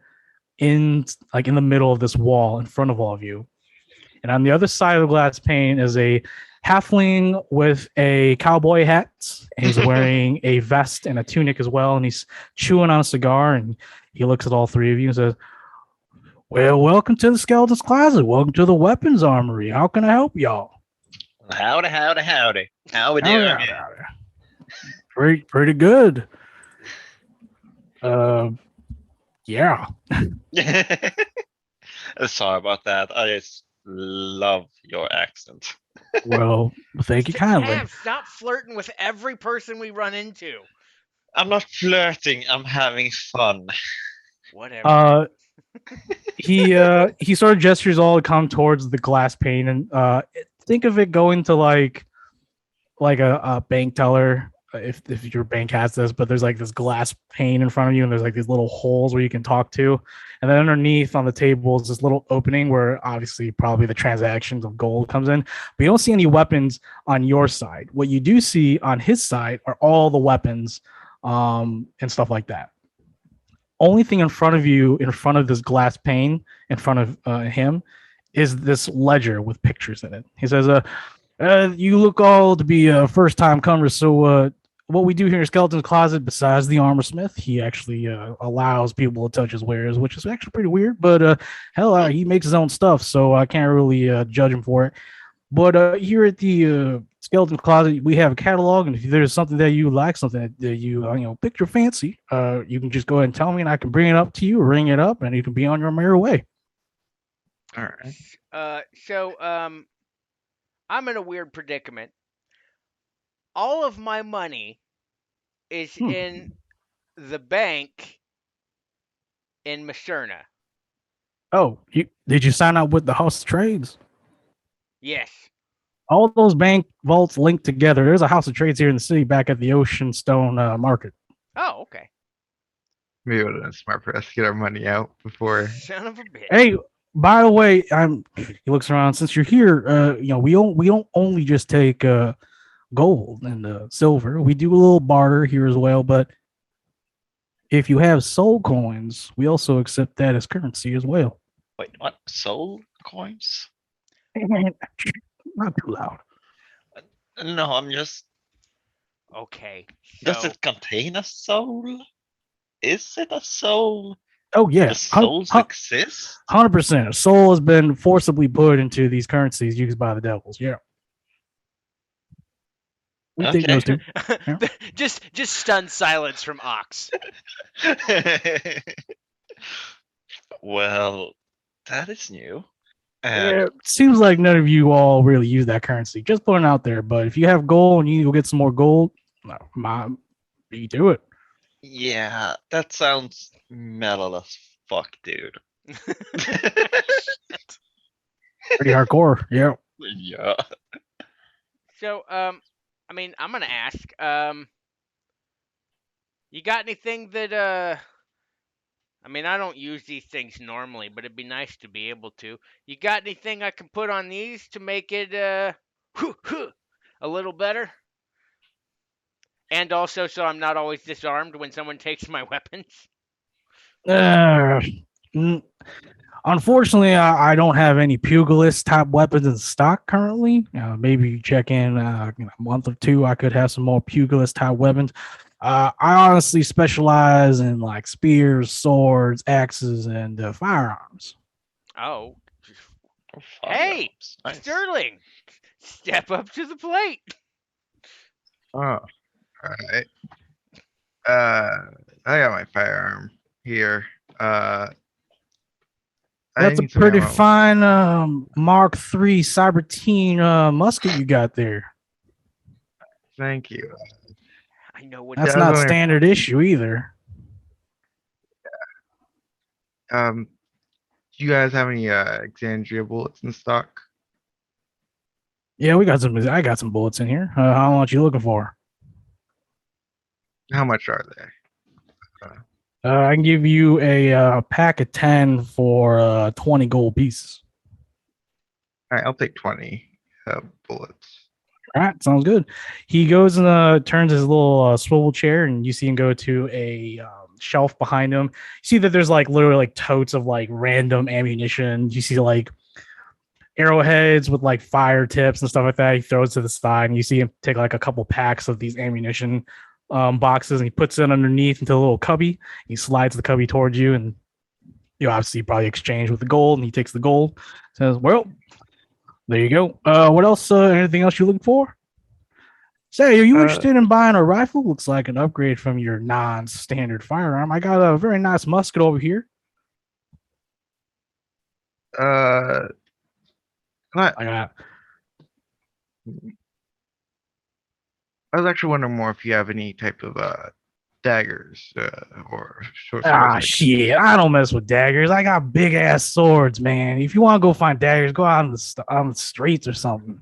in the middle of this wall in front of all of you. And on the other side of the glass pane is a halfling with a cowboy hat, and he's wearing a vest and a tunic as well, and he's chewing on a cigar, and he looks at all 3 of you and says, "Well, welcome to the Skeleton's Closet. Welcome to the weapons armory. How can I help y'all?" Howdy. How we doing? Pretty good. Yeah. Sorry about that. I just love your accent. Well, thank you kindly. Have, stop flirting with every person we run into. I'm not flirting. I'm having fun. Whatever. He sort of gestures all to come towards the glass pane, and think of it going to like a bank teller, if your bank has this, but there's like this glass pane in front of you, and there's like these little holes where you can talk to, and then underneath on the table is this little opening where obviously probably the transactions of gold comes in, but you don't see any weapons on your side. What you do see on his side are all the weapons and stuff like that. Only thing in front of you, in front of this glass pane, in front of him, is this ledger with pictures in it. He says, "You look all to be first-time comers, so what we do here in Skeleton's Closet, besides the armor smith, he actually allows people to touch his wares, which is actually pretty weird. But hell, he makes his own stuff, so I can't really judge him for it. But here at the Skeleton Closet, we have a catalog, and if there's something that you like, something that you pick your fancy, you can just go ahead and tell me, and I can bring it up to you, ring it up, and you can be on your merry way. All right. I'm in a weird predicament. All of my money is in the bank in Macerna. Oh, did you sign up with the House of Trades? Yes. All those bank vaults linked together. There's a House of Trades here in the city, back at the Ocean Stone Market. Oh, okay. Maybe it would have been smart for us to get our money out before. Son of a bitch. Hey, by the way, he looks around. Since you're here, we don't only just take gold and silver. We do a little barter here as well. But if you have soul coins, we also accept that as currency as well. Wait, what? Soul coins? Not too loud. No, I'm just. Okay. Does So it contain a soul? Is it a soul? Oh yeah, Does souls exist? 100%. A soul has been forcibly put into these currencies used by the devils. Yeah. We take those too. Yeah. just stunned silence from Ox. Well, that is new. It seems like none of you all really use that currency. Just putting it out there. But if you have gold and you need to go get some more gold, you do it. Yeah, that sounds metal as fuck, dude. Pretty hardcore. Yeah. Yeah. So, I mean, I'm gonna ask, you got anything that, I mean, I don't use these things normally, but it'd be nice to be able to. You got anything I can put on these to make it, a little better? And also, so I'm not always disarmed when someone takes my weapons? Unfortunately, I don't have any pugilist type weapons in stock currently. Maybe check in a month or two. I could have some more pugilist type weapons. I honestly specialize in like spears, swords, axes, and firearms. Oh. Oh, Hey, firearms. Nice. Sterling, step up to the plate. Oh, all right. I got my firearm here. I That's a need some pretty ammo. fine Mark III Cybertine musket you got there. Thank you. I know what. That's Yeah, I was not wondering- standard issue either. Do you guys have any Exandria bullets in stock? Yeah, we got some. I got some bullets in here. How much you looking for? How much are they? I can give you a pack of 10 for 20 gold pieces. All right, I'll take 20 bullets. All right, sounds good. He goes and turns his little swivel chair, and you see him go to a shelf behind him. You see that there's like literally like totes of like random ammunition. You see like arrowheads with like fire tips and stuff like that. He throws to the side, and you see him take like a couple packs of these ammunition boxes, and he puts it underneath into a little cubby. He slides the cubby towards you, and you obviously probably exchange with the gold, and he takes the gold. Says, "Well, there you go. What else? Anything else you're looking for? Say, are you interested in buying a rifle? Looks like an upgrade from your non-standard firearm. I got a very nice musket over here. Not, I got. I was actually wondering more if you have any type of daggers or short Ah, swords. shit. I don't mess with daggers. I got big ass swords, man. If you want to go find daggers, go out on the streets or something.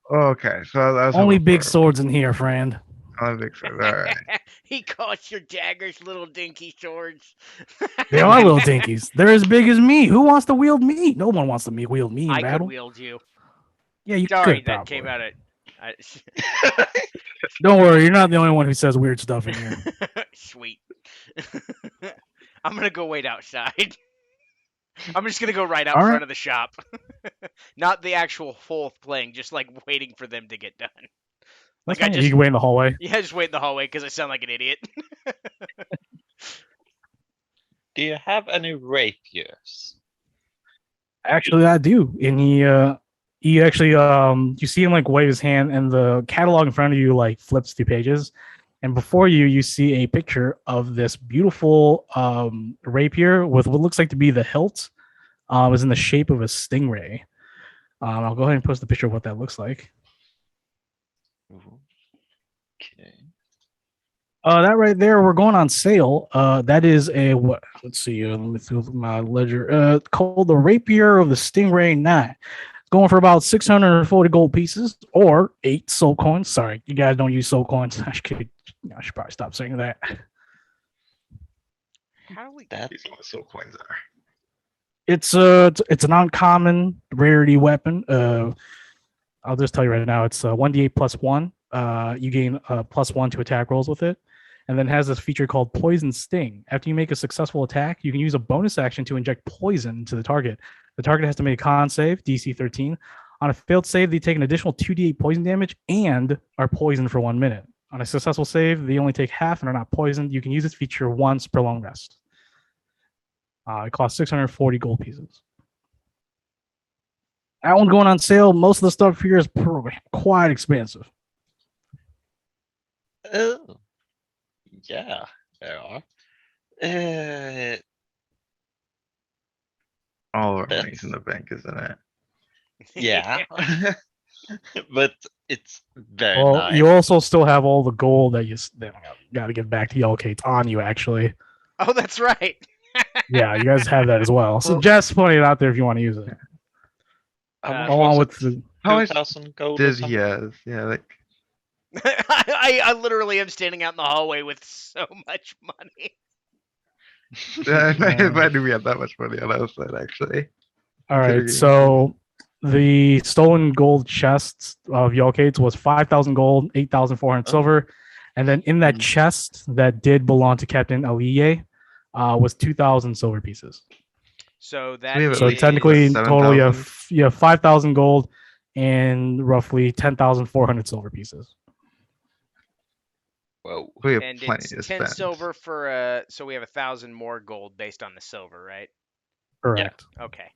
Okay, so I was Only hoping big for- swords in here, friend. Only big swords. All right. He calls your daggers little dinky swords. They are little dinkies. They're as big as me. Who wants to wield me? No one wants to wield me in I could battle. wield you. Yeah, you Sorry, could. that Probably. came out of. Don't worry, you're not the only one who says weird stuff in here. Sweet. I'm gonna go wait outside. I'm just gonna go right out All front right. of the shop. Not the actual full thing, just like waiting for them to get done. Like, That's I fine. just- You can wait in the hallway. Yeah, just wait in the hallway because I sound like an idiot. Do you have any rapiers? Actually, I do. And he actually you see him like wave his hand, and the catalog in front of you like flips 2 pages, and before you see a picture of this beautiful rapier with what looks like to be the hilt is in the shape of a stingray. I'll go ahead and post the picture of what that looks like. Okay. That right there, we're going on sale. That is a what? Let's see. Let me through my ledger. Called the Rapier of the Stingray 9. It's going for about 640 gold pieces or 8 soul coins. Sorry, you guys don't use soul coins. I should probably stop saying that. How do we? That These are what soul coins are. It's an uncommon rarity weapon. I'll just tell you right now, it's 1d8 plus 1. You gain +1 to attack rolls with it, and then has this feature called Poison Sting. After you make a successful attack, you can use a bonus action to inject poison to the target. The target has to make a con save, DC 13. On a failed save, they take an additional 2d8 poison damage and are poisoned for 1 minute. On a successful save, they only take half and are not poisoned. You can use this feature once per long rest. It costs 640 gold pieces. That one's going on sale. Most of the stuff here is quite expensive. Oh, yeah, there are. All our That's- money's in the bank, isn't it? Yeah, but it's very Well, nice. you also still have all the gold that you got to give back to Yellow Kate's on you, actually. Oh, that's right. Yeah, you guys have that as well. So Well- just putting it out there if you want to use it. How much Along was with it? the, How much 2,000 gold. or Does he something? has? Yeah, like I literally am standing out in the hallway with so much money. if I knew we had that much money on our side, actually. all right, considering- so the stolen gold chests of Yellow Kate's was 5,000 gold, 8,400 Oh. silver, and then in that Mhm. chest that did belong to Captain Aliye was 2,000 silver pieces. So that we have at So least, technically, in what, total, you 7,000? have 5,000 gold and roughly 10,400 silver pieces. Whoa. We have and plenty it's to 10 spend. silver for so we have 1,000 more gold based on the silver, right? Correct. Okay.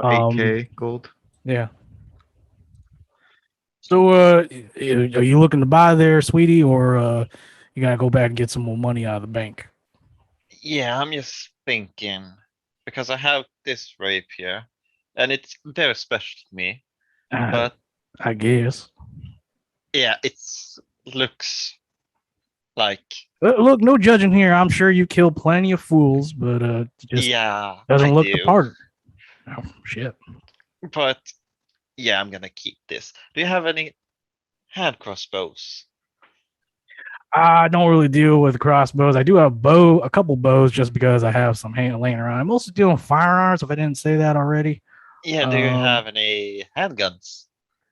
8K gold. Yeah. So, are you looking to buy there, sweetie, or you gotta go back and get some more money out of the bank? Yeah, I'm just thinking because I have this rapier and it's very special to me. But I guess. yeah, it's looks like Look, no judging here. I'm sure you killed plenty of fools, but just yeah, doesn't I look do. the part. Oh shit. But yeah, I'm gonna keep this. Do you have any hand crossbows? I don't really deal with crossbows. I do have a couple bows, just because I have some laying around. I'm also dealing with firearms. If I didn't say that already. Yeah, do you Um, have any handguns?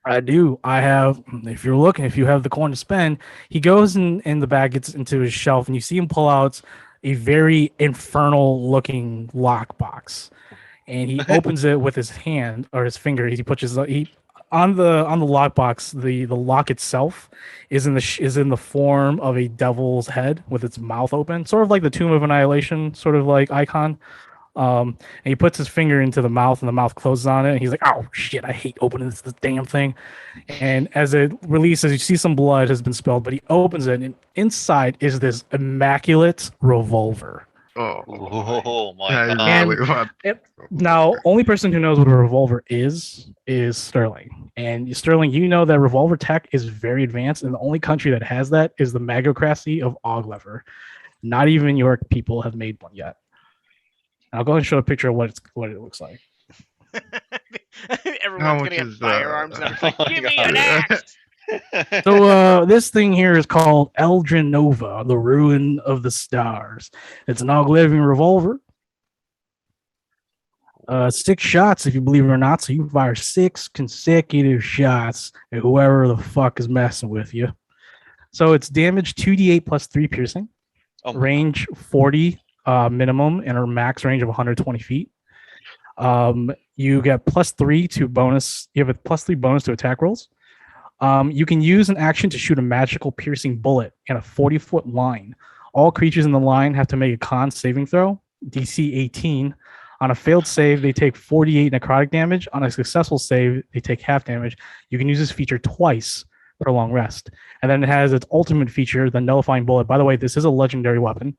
I do. I have. If you're looking, if you have the coin to spend, he goes in the bag, gets into his shelf, and you see him pull out a very infernal looking lockbox, and he opens it with his hand or his finger. He puts his on the lockbox. The lock itself is in the form of a devil's head with its mouth open, sort of like the Tomb of Annihilation, sort of like icon. And he puts his finger into the mouth, and the mouth closes on it. And he's like, "Oh shit! I hate opening this damn thing." And as it releases, you see some blood has been spilled, but he opens it, and inside is this immaculate revolver. Oh, Oh my I god. And- really want. Now, only person who knows what a revolver is Sterling. And Sterling, you know that revolver tech is very advanced, and the only country that has that is the magocracy of Oglever. Not even your people have made one yet. I'll go ahead and show a picture of what it looks like. Everyone's much gonna get is, firearms, and I'm like, Oh my "Give me God. an axe!" So this thing here is called Eldrin Nova, the Ruin of the Stars. It's an Oglivian revolver. 6 shots, if you believe it or not. So you can fire 6 consecutive shots at whoever the fuck is messing with you. So it's damage 2d8 plus 3 piercing, Oh my range 40 minimum, and a max range of 120 feet. You get +3 to bonus. You have a +3 bonus to attack rolls. You can use an action to shoot a magical piercing bullet in a 40-foot line. All creatures in the line have to make a con saving throw, DC 18. On a failed save, they take 48 necrotic damage. On a successful save, they take half damage. You can use this feature twice for a long rest. And then it has its ultimate feature, the nullifying bullet. By the way, this is a legendary weapon.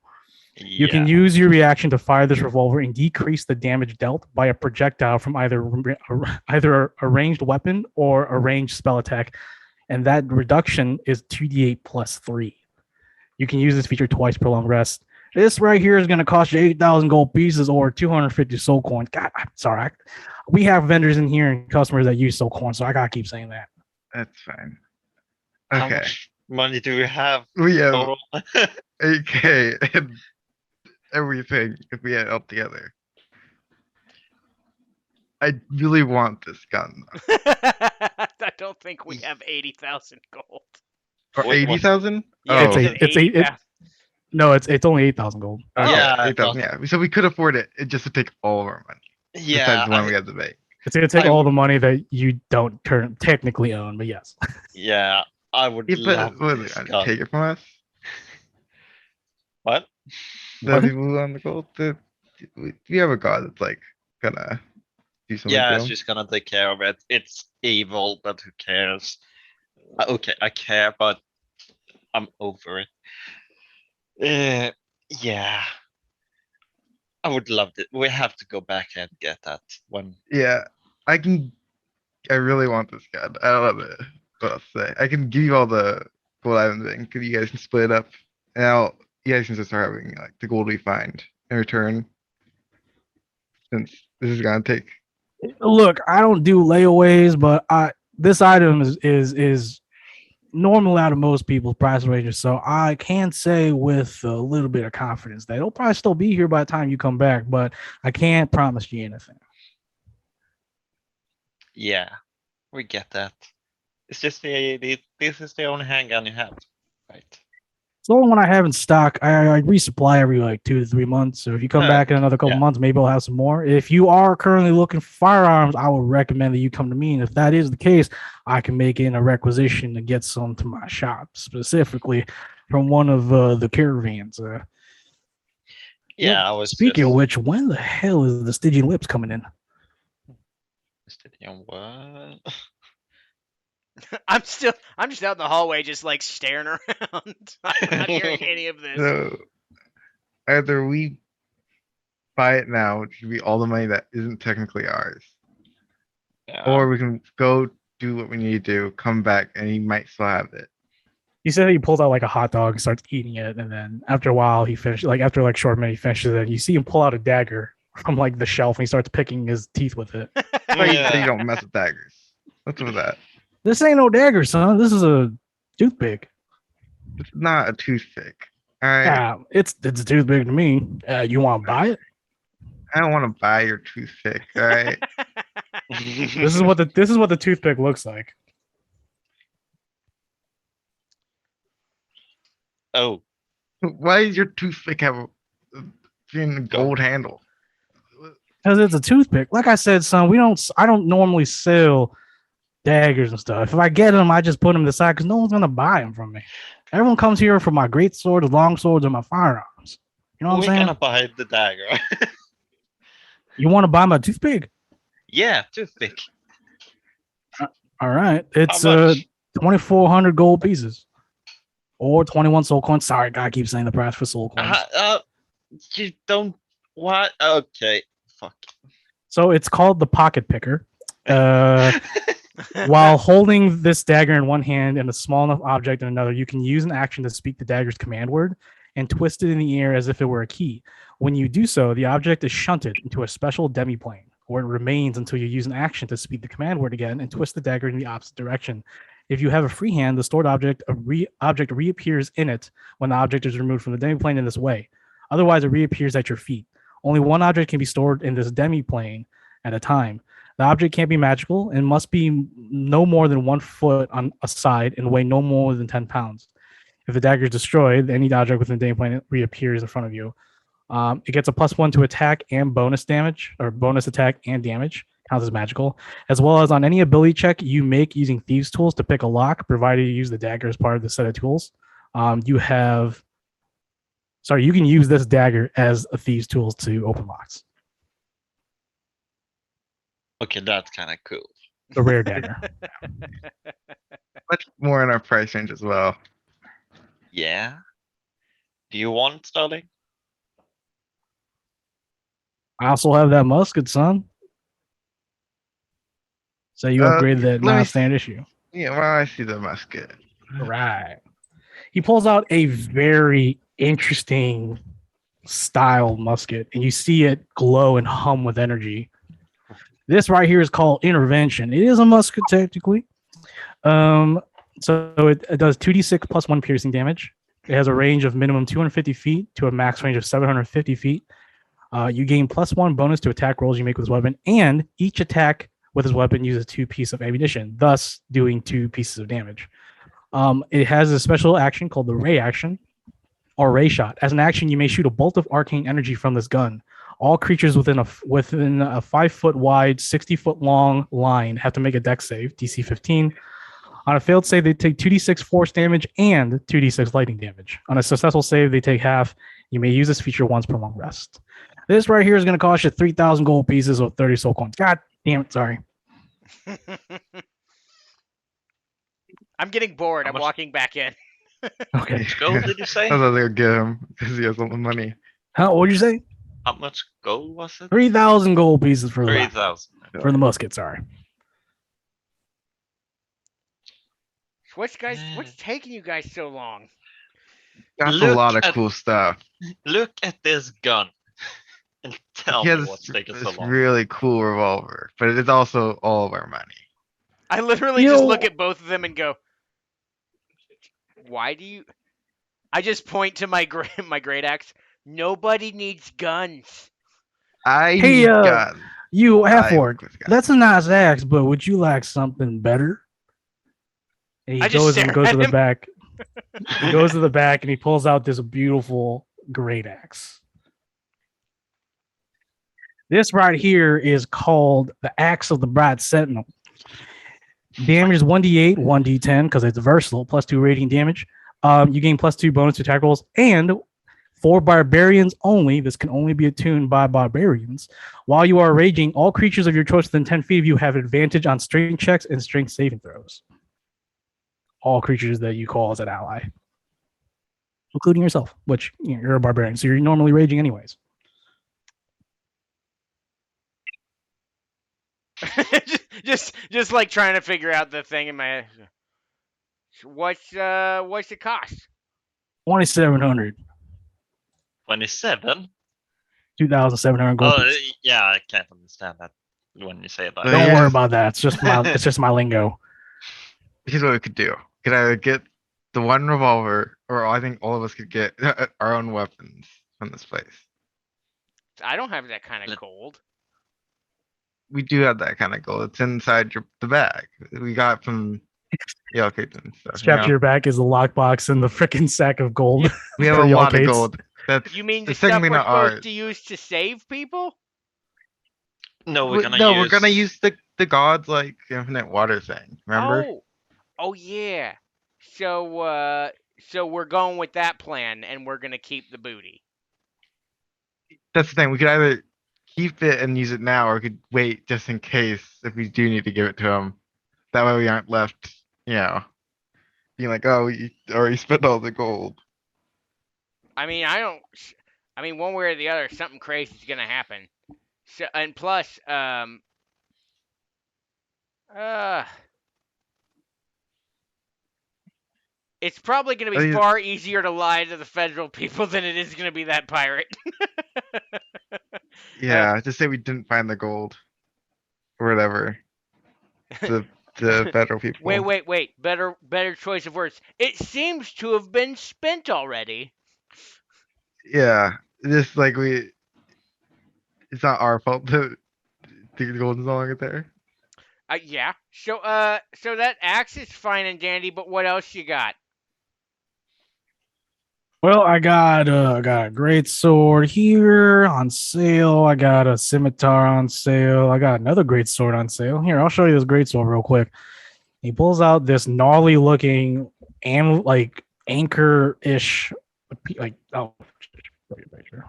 You can use your reaction to fire this revolver and decrease the damage dealt by a projectile from either a ranged weapon or a ranged spell attack, and that reduction is 2d8 plus 3. You can use this feature twice per long rest. This right here is going to cost you 8,000 gold pieces or 250 soul coins. God, I'm sorry. We have vendors in here and customers that use soul coins, so I gotta keep saying that. That's fine. How Okay. much money do we have? We have total? 8K and everything if we add it all together. I really want this gun though. I don't think we have 80,000 gold. Or Wait, what? 80,000? Yeah, It's Oh, a- it's a- 80,000. No, it's only 8,000 gold. okay, Yeah, I 8,000, yeah. So we could afford it just to take all of our money. Yeah, Besides the one I- we have to make. It's gonna take I all would- the money that you don't technically own, but yes. yeah, I would Yeah, love but what this is it, gun. take it from us? What? The Pardon? people who own the gold? We have a god that's like gonna do something. Yeah, to it's them. just gonna take care of it. It's evil, but who cares? Okay, I care, but I'm over it. Yeah. I would love it. We have to go back and get that one. Yeah, I really want this gun. I don't know what else to say. I can give you all the gold items and you guys can split it up. And you guys can just start having like the gold we find in return. Since this is gonna take. Look, I don't do layaways, but this item is normal out of most people's price ranges, so I can say with a little bit of confidence that it'll probably still be here by the time you come back, but I can't promise you anything. Yeah, we get that. It's just this is the only handgun you have, right? It's the only one I have in stock. I resupply every like 2 to 3 months. So if you come back in another couple yeah. months, maybe I'll have some more. If you are currently looking for firearms, I would recommend that you come to me. And if that is the case, I can make it a requisition to get some to my shop, specifically from one of the caravans. Yeah, I was Speaking just of which, when the hell is the Stygian Whips coming in? Stygian what? I'm just out in the hallway, just like staring around. I'm not hearing any of this. So either we buy it now, which would be all the money that isn't technically ours, Yeah. or we can go do what we need to do, come back, and he might still have it. He said he pulls out like a hot dog and starts eating it, and then after a while he finishes. Like after like short minute, he finishes it. And you see him pull out a dagger from like the shelf, and he starts picking his teeth with it. But Yeah. you don't mess with daggers. What's with that? This ain't no dagger, son. This is a toothpick. It's not a toothpick. Alright, Yeah, it's a toothpick to me. You want to buy it? I don't want to buy your toothpick. Alright, This is what the toothpick looks like. Oh, why does your toothpick have a gold handle? Because it's a toothpick. Like I said, son, I don't normally sell daggers and stuff. If I get them, I just put them aside because no one's gonna buy them from me. Everyone comes here for my great swords, long swords, and my firearms. You know what we're I'm saying? gonna buy the dagger. You want to buy my toothpick? Yeah, toothpick. All right, it's How much? 2,400 gold pieces or 21 soul coins. Sorry, I keep saying the price for soul coins. You don't what? Okay, fuck. So it's called the pocket picker. While holding this dagger in one hand and a small enough object in another, you can use an action to speak the dagger's command word and twist it in the air as if it were a key. When you do so, the object is shunted into a special demiplane, where it remains until you use an action to speak the command word again and twist the dagger in the opposite direction. If you have a free hand, the stored object reappears in it when the object is removed from the demiplane in this way. Otherwise, it reappears at your feet. Only one object can be stored in this demiplane at a time. The object can't be magical and must be no more than 1 foot on a side and weigh no more than 10 pounds. If the dagger is destroyed, any object within the demiplane reappears in front of you. It gets a +1 to attack and bonus damage, or bonus attack and damage, counts as magical, as well as on any ability check you make using thieves tools to pick a lock, provided you use the dagger as part of the set of tools. You can use this dagger as a thieves tools to open locks. Okay, that's kind of cool. A rare dagger. Much more in our price range as well. Yeah. Do you want Sterling? I also have that musket, son. So you upgraded that let me non-standard issue. Yeah, well, I see the musket. Right. He pulls out a very interesting style musket, and you see it glow and hum with energy. This right here is called Intervention. It is a musket technically. So it does 2d6 plus 1 piercing damage. It has a range of minimum 250 feet to a max range of 750 feet. You gain +1 bonus to attack rolls you make with this weapon, and each attack with this weapon uses 2 pieces of ammunition, thus doing 2 pieces of damage. It has a special action called the Ray action, or Ray shot. As an action, you may shoot a bolt of arcane energy from this gun. All creatures within a 5-foot wide, 60-foot long line have to make a dex save, DC 15. On a failed save, they take 2d6 force damage and 2d6 lightning damage. On a successful save, they take half. You may use this feature once per long rest. This right here is going to cost you 3,000 gold pieces or 30 soul coins. God damn it, sorry. I'm getting bored. How I'm much- walking back in. Okay. Much gold did you say? I thought they would get him because he has all the money. What'd you say? How much gold was it? 3,000 gold pieces for the 3,000. musket, sorry. What's taking you guys so long? That's a Look lot of at- cool stuff. Look at this gun. And tell He me has what's taking so this long. really cool revolver, but it is also all of our money. I literally just look at both of them and go, "Why do you?" I just point to my great axe. Nobody needs guns. I Hey, need guns. You I half-orc, work with guns. that's a nice axe, but would you like something better? And he I just goes and stare goes at to the him. back. He goes to the back and he pulls out this beautiful great axe. This right here is called the Axe of the Bright Sentinel. Damage is 1d8, 1d10 because it's versatile, +2 rating damage. You gain +2 bonus to attack rolls, and for barbarians only, this can only be attuned by barbarians. While you are raging, all creatures of your choice within 10 feet of you have advantage on strength checks and strength saving throws. All creatures that you call as an ally, including yourself, which you're a barbarian, so you're normally raging anyways. just like trying to figure out the thing in my head. What's the cost? 2,700, 27? 2,700 gold. Oh, pieces. yeah, I can't understand that when you say that. Oh, Don't yeah. worry about that. It's just my lingo. Here's what we could do. Could either get the one revolver, or I think all of us could get our own weapons from this place. I don't have that kind of Let- gold. We do have that kind of gold. It's inside the bag. We got from Yellow Cake and stuff. Strapped to your back is a lockbox and the freaking sack of gold. We have for a Yellow lot of Cates. gold. That's You mean the it's stuff we're technically supposed not ours. to use to save people? No, we're gonna no, use. we're gonna use the gods like infinite water thing. Remember? Oh yeah. So we're going with that plan, and we're gonna keep the booty. That's the thing. We could either keep it and use it now, or we could wait just in case if we do need to give it to him. That way we aren't left, being like, oh, we already spent all the gold. I mean, one way or the other, something crazy is gonna happen. So, and plus, it's probably gonna I be mean- far easier to lie to the federal people than it is gonna be that pirate. Yeah, just say we didn't find the gold, or whatever. The federal people. Wait. Better choice of words. It seems to have been spent already. Yeah, just like it's not our fault that the gold is no longer there. Yeah. So that axe is fine and dandy, but what else you got? Well, I got a great sword here on sale. I got a scimitar on sale. I got another great sword on sale. Here, I'll show you this great sword real quick. He pulls out this gnarly looking and like anchor-ish, like oh, show you a picture.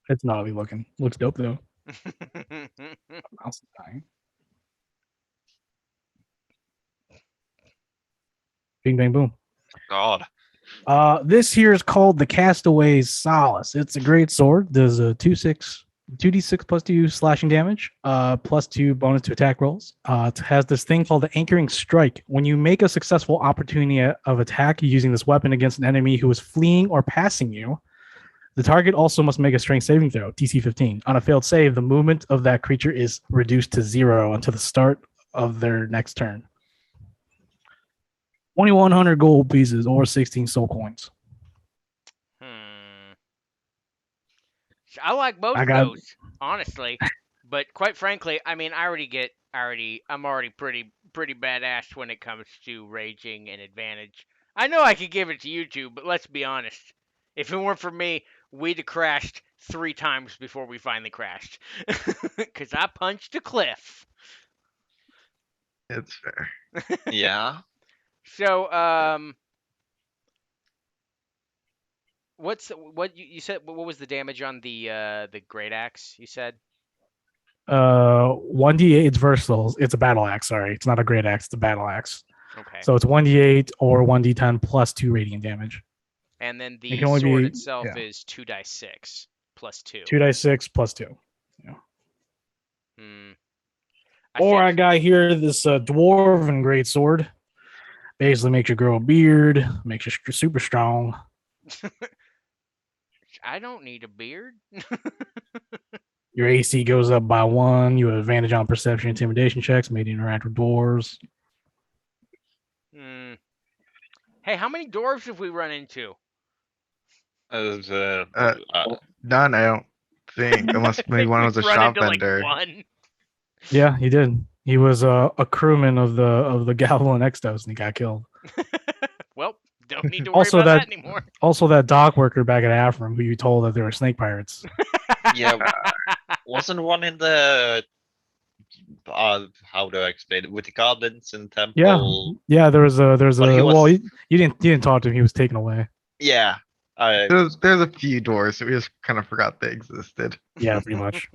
It's gnarly looking. Looks dope though. Mouse is dying. Bing bang boom. God. This here is called the Castaway's Solace. It's a great sword. There's a 2d6 plus 2 slashing damage, plus 2 bonus to attack rolls. It has this thing called the Anchoring Strike. When you make a successful opportunity of attack using this weapon against an enemy who is fleeing or passing you, the target also must make a strength saving throw, DC 15. On a failed save, the movement of that creature is reduced to 0 until the start of their next turn. 2,100 gold pieces or 16 soul coins. I like both I of got- those, honestly. But quite frankly, I mean, I'm already pretty badass when it comes to raging and advantage. I know I could give it to you two, but let's be honest. If it weren't for me, we'd have crashed 3 times before we finally crashed. Because I punched a cliff. It's fair. Yeah. So, what you said? What was the damage on the great axe? You said 1d8. It's versatile. It's a battle axe. Sorry, it's not a great axe. It's a battle axe. okay. So it's 1d8 or 1d10 plus 2 radiant damage. And then it the can only sword be- itself yeah. is 2d6 plus 2. 2d6 plus 2. Hmm. Or I think- got here this dwarven great sword. Basically makes you grow a beard, makes you super strong. I don't need a beard. Your AC goes up by 1. You have advantage on perception intimidation checks made to interact with dwarves. Hmm. Hey, how many dwarves have we run into? As, None, I don't think, unless I maybe think one we've was a run shop into, like, vendor. one. Yeah, he did. He was a crewman of the Galvan Extos and he got killed. Well, don't need to worry Also about that- that anymore. Also, that dock worker back at Afram who you told that they were snake pirates. yeah. Wasn't one in the how do I explain it? With the goblins and temple. Yeah, there's a But he well, was- you didn't talk to him. He was taken away. Yeah. There's a few doors that we just kind of forgot they existed. Yeah, pretty much.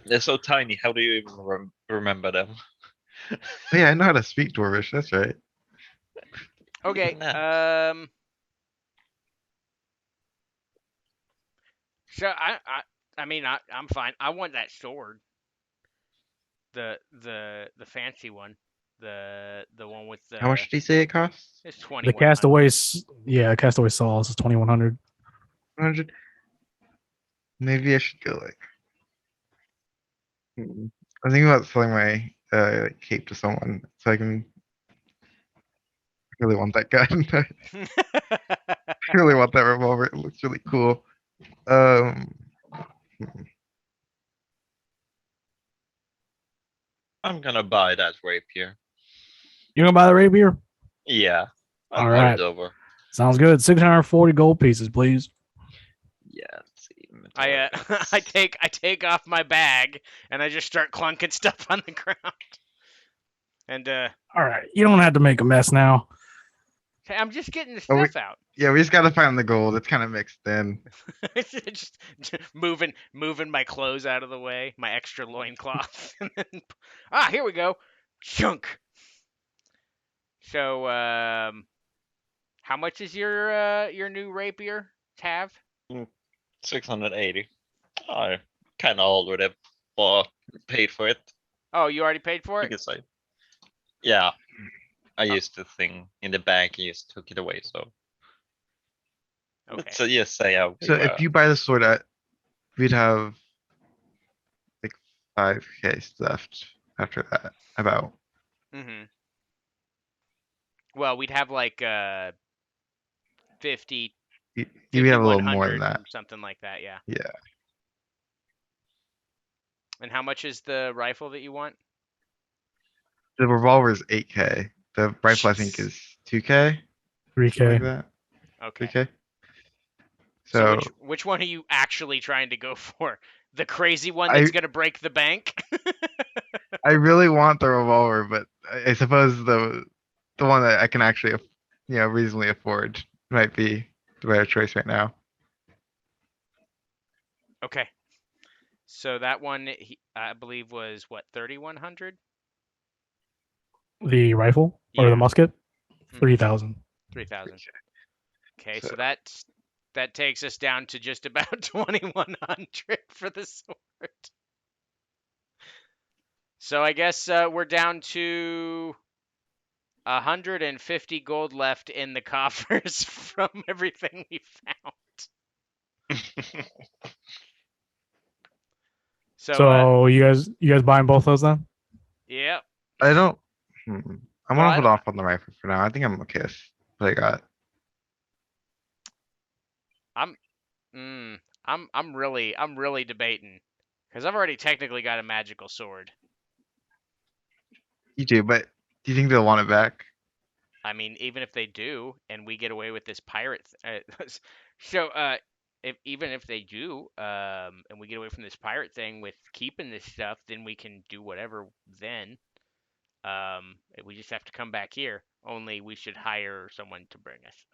They're so tiny. How do you even remember them? But yeah, I know how to speak Dwarvish. That's right. Okay. Nah. So I mean, I'm fine. I want that sword. The fancy one. The one with the. How much did you say it costs? It's 20. The Castaways, Castaway Solace is 2,100. 100. Maybe I should go like. I'm thinking about selling my cape to someone so I can. I really want that gun. I really want that revolver. It looks really cool. I'm gonna buy that rapier. You gonna buy the rapier? Yeah. I'll All buy right. it over. Sounds good. 640 gold pieces, please. Yeah. Let's see. I inventory. I take off my bag and I just start clunking stuff on the ground. And All right, you don't have to make a mess now. hey, I'm just getting the Oh, we- stuff out. Yeah, we just gotta find the gold. It's kind of mixed in. just moving my clothes out of the way, my extra loincloth. And then, here we go. Chunk. So, how much is your new rapier, Tav? 680. I kind of already paid for it. Oh, you already paid for it? Because yeah, I used the thing in the bank. I just took it away. So Okay. let's just say So if you buy the sword, we'd have like 5K left after that. About. Mm-hmm. Well, we'd have like 50, You have a little more 5100 than that. or something like that, yeah. Yeah. And how much is the rifle that you want? The revolver is 8K. The rifle I think Jeez. is 2K. something 3K. Like that. Okay. 3K. So So which one are you actually trying to go for? The crazy one I- that's gonna break the bank? I really want the revolver, but I suppose the one that I can actually, reasonably afford might be the better choice right now. Okay. So that one, I believe, was what, 3,100? The rifle or Yeah. the musket, Mhm. 3,000. 3,000. Okay, So- so that takes us down to just about 2,100 for the sword. So I guess we're down to 150 gold left in the coffers from everything we found. So, So you guys buying both those then? yeah. I don't. I'm Well, gonna I hold don't- off on the rifle for now. I think I'm okay with what I got. I'm really debating because I've already technically got a magical sword. You do, but do you think they'll want it back? I mean, even if they do, and we get away with this pirate, so if even if they do, and we get away from this pirate thing with keeping this stuff, then we can do whatever. Then, we just have to come back here. Only we should hire someone to bring us.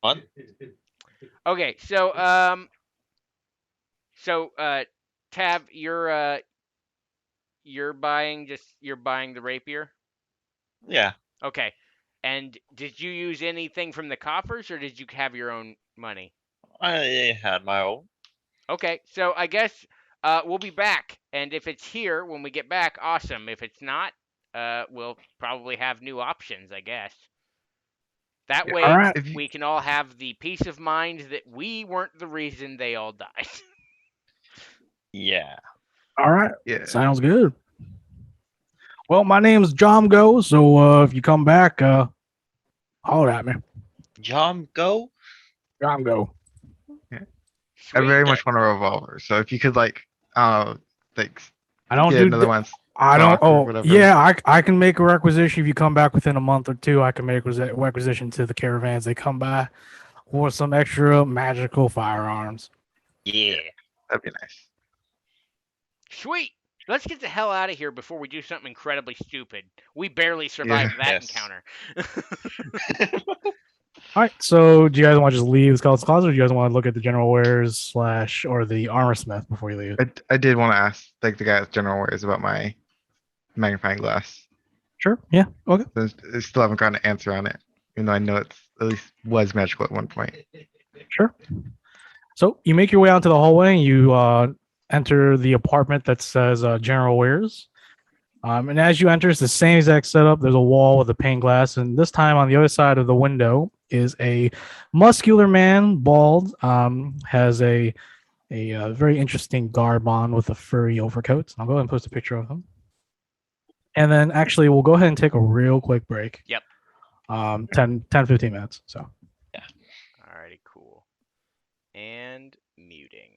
What? Okay, so Tav, you're buying the rapier. Yeah, Okay. And did you use anything from the coffers or did you have your own money? I had my own. Okay. So I guess we'll be back. And if it's here when we get back, awesome. If it's not, we'll probably have new options, I guess. That Yeah, way alright. If you, we can all have the peace of mind that we weren't the reason they all died. Yeah. All right. yeah, Sounds good. Well, my name's John Go, so if you come back, holler at me. Jom, go. John Go. I Sweet. very much want a revolver. So if you could like I don't get do another di- one. I don't. stock or Oh, whatever. yeah. I can make a requisition if you come back within a month or two. I can make requisition to the caravans they come by, or some extra magical firearms. Yeah. That'd be nice. Sweet. Let's get the hell out of here before we do something incredibly stupid. We barely survived that Yes. encounter. All right. So, do you guys want to just leave the Skeleton's Closet, or do you guys want to look at the general wares / or the armor smith before you leave? I did want to ask like the guy at General Wares about my magnifying glass. Sure. Yeah. Okay. I still haven't gotten an answer on it, even though I know it's at least was magical at one point. Sure. So you make your way out to the hallway. You enter the apartment that says General Wares. And as you enter, it's the same exact setup. There's a wall with a pane glass, and this time on the other side of the window is a muscular man, bald, has a very interesting garb on with a furry overcoat. I'll go ahead and post a picture of him. And then actually, we'll go ahead and take a real quick break. Yep. 10, 15 minutes. So. Alrighty, cool. And muting.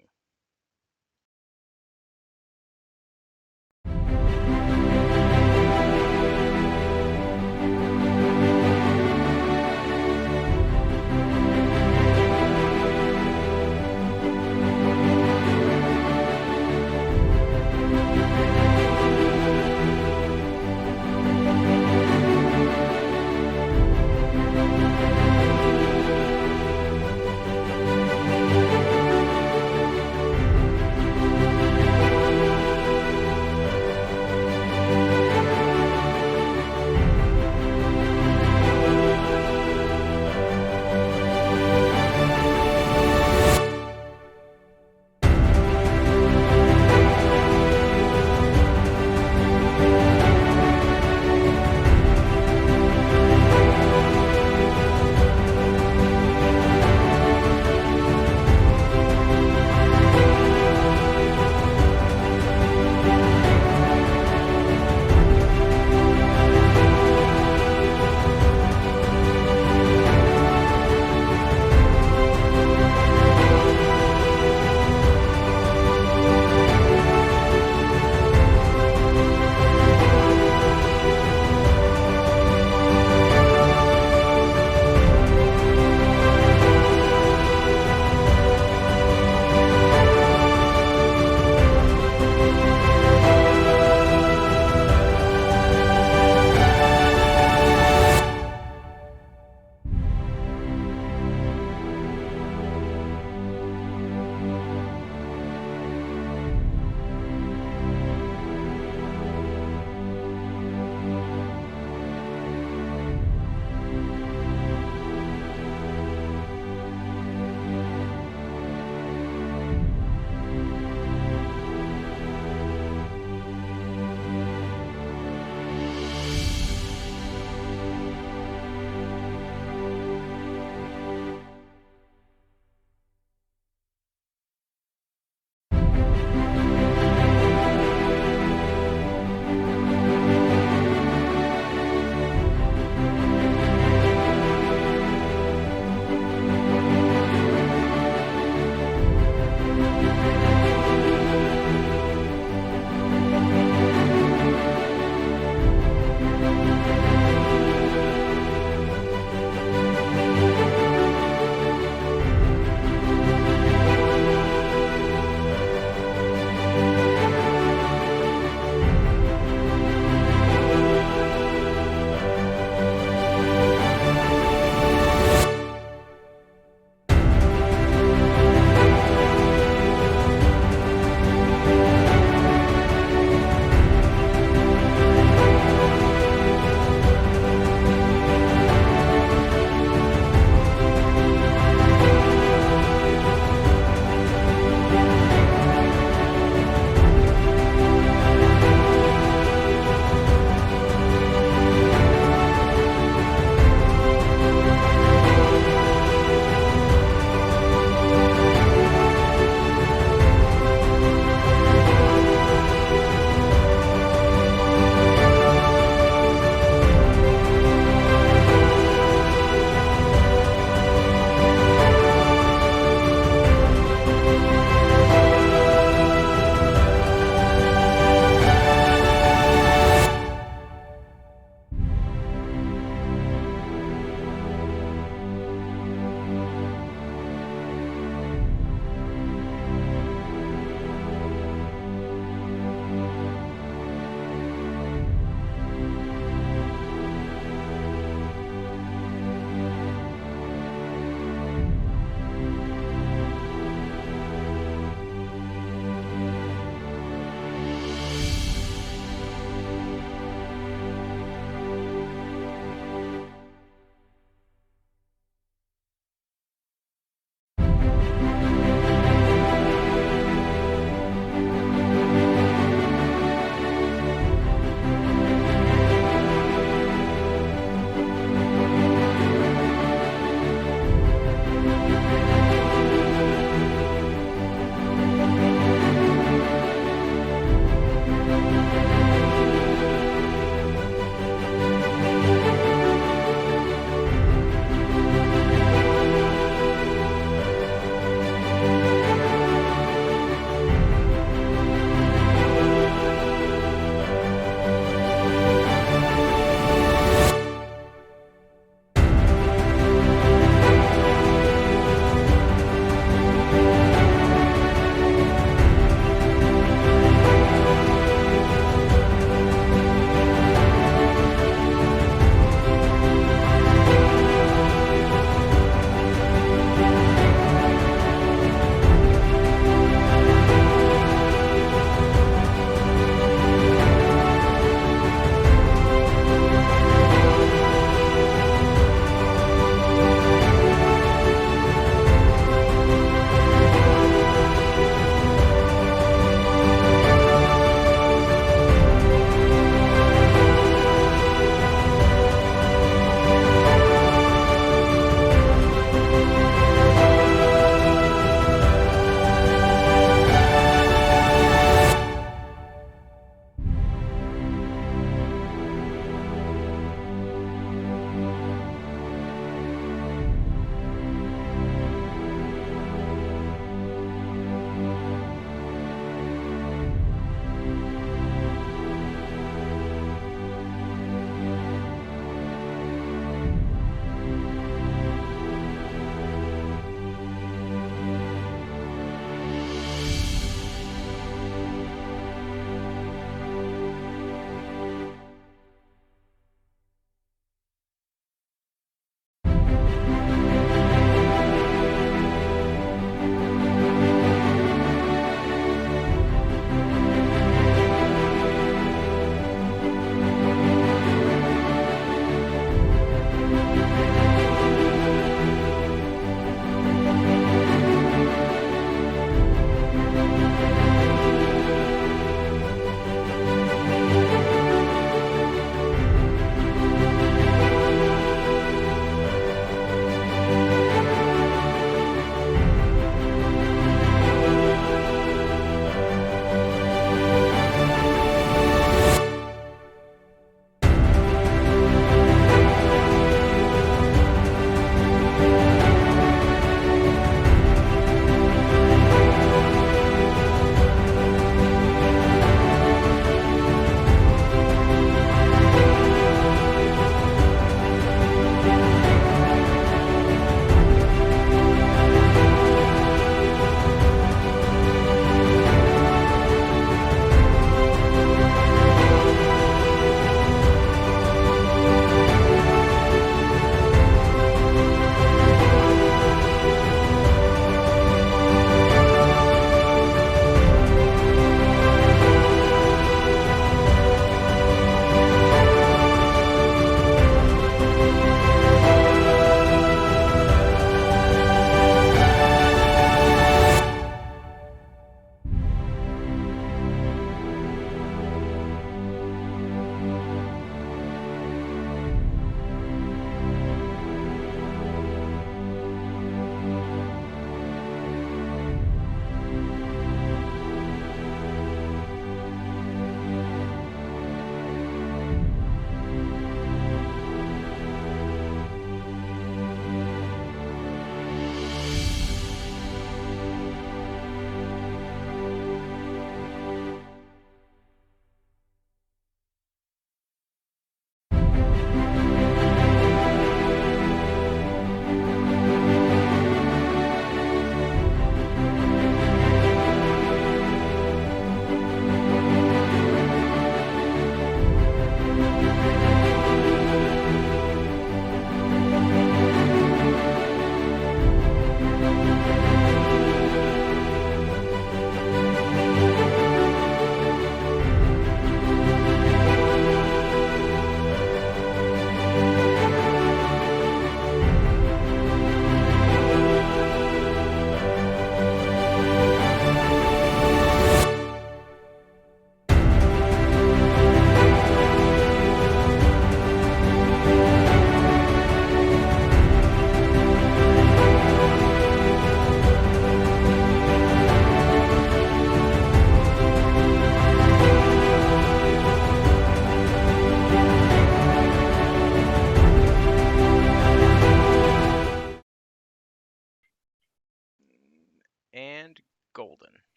golden.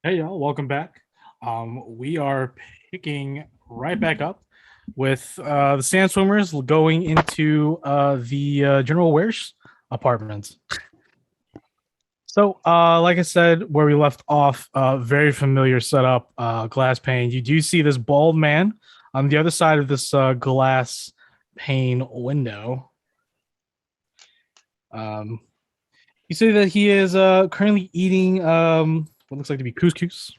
Hey y'all, welcome back. We are picking right back up with the sand swimmers going into the General Wares apartment. So, like I said, where we left off, very familiar setup, glass pane. You do see this bald man on the other side of this glass pane window. You see that he is currently eating what looks like to be couscous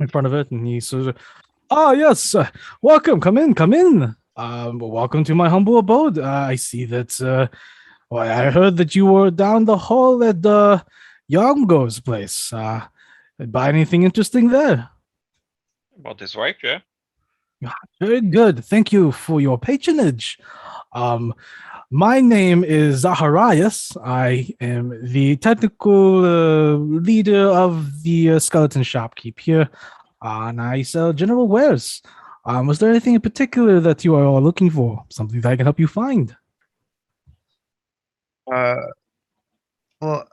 in front of it, and he says, "Ah, yes, welcome. Come in, come in. Welcome to my humble abode. I see that. Well, I heard that you were down the hall at Yongo's place. Buy anything interesting there? About his wife, yeah? Very good. Thank you for your patronage. My name is Zacharias. I am the technical leader of the skeleton shopkeep here, and I sell general wares. Was there anything in particular that you are looking for? Something that I can help you find? Well,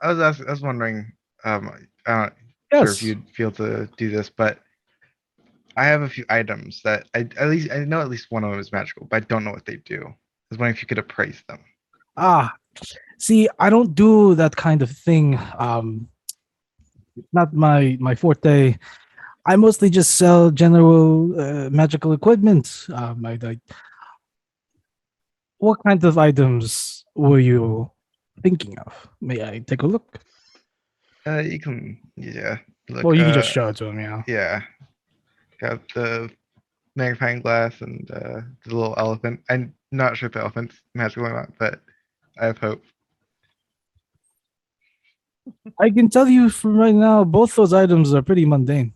I was wondering, I'm not sure Yes. if you'd feel to do this, but I have a few items that I know at least one of them is magical, but I don't know what they do. I was wondering if you could appraise them. See, I don't do that kind of thing. It's not my forte. I mostly just sell general magical equipment. What kinds of items were you thinking of? May I take a look? You can, yeah. Look, Well, you can just show it to him, yeah. yeah. Got the magnifying glass and the little elephant. I'm not sure if the elephant's magical or not, but I have hope. I can tell you from right now, both those items are pretty mundane.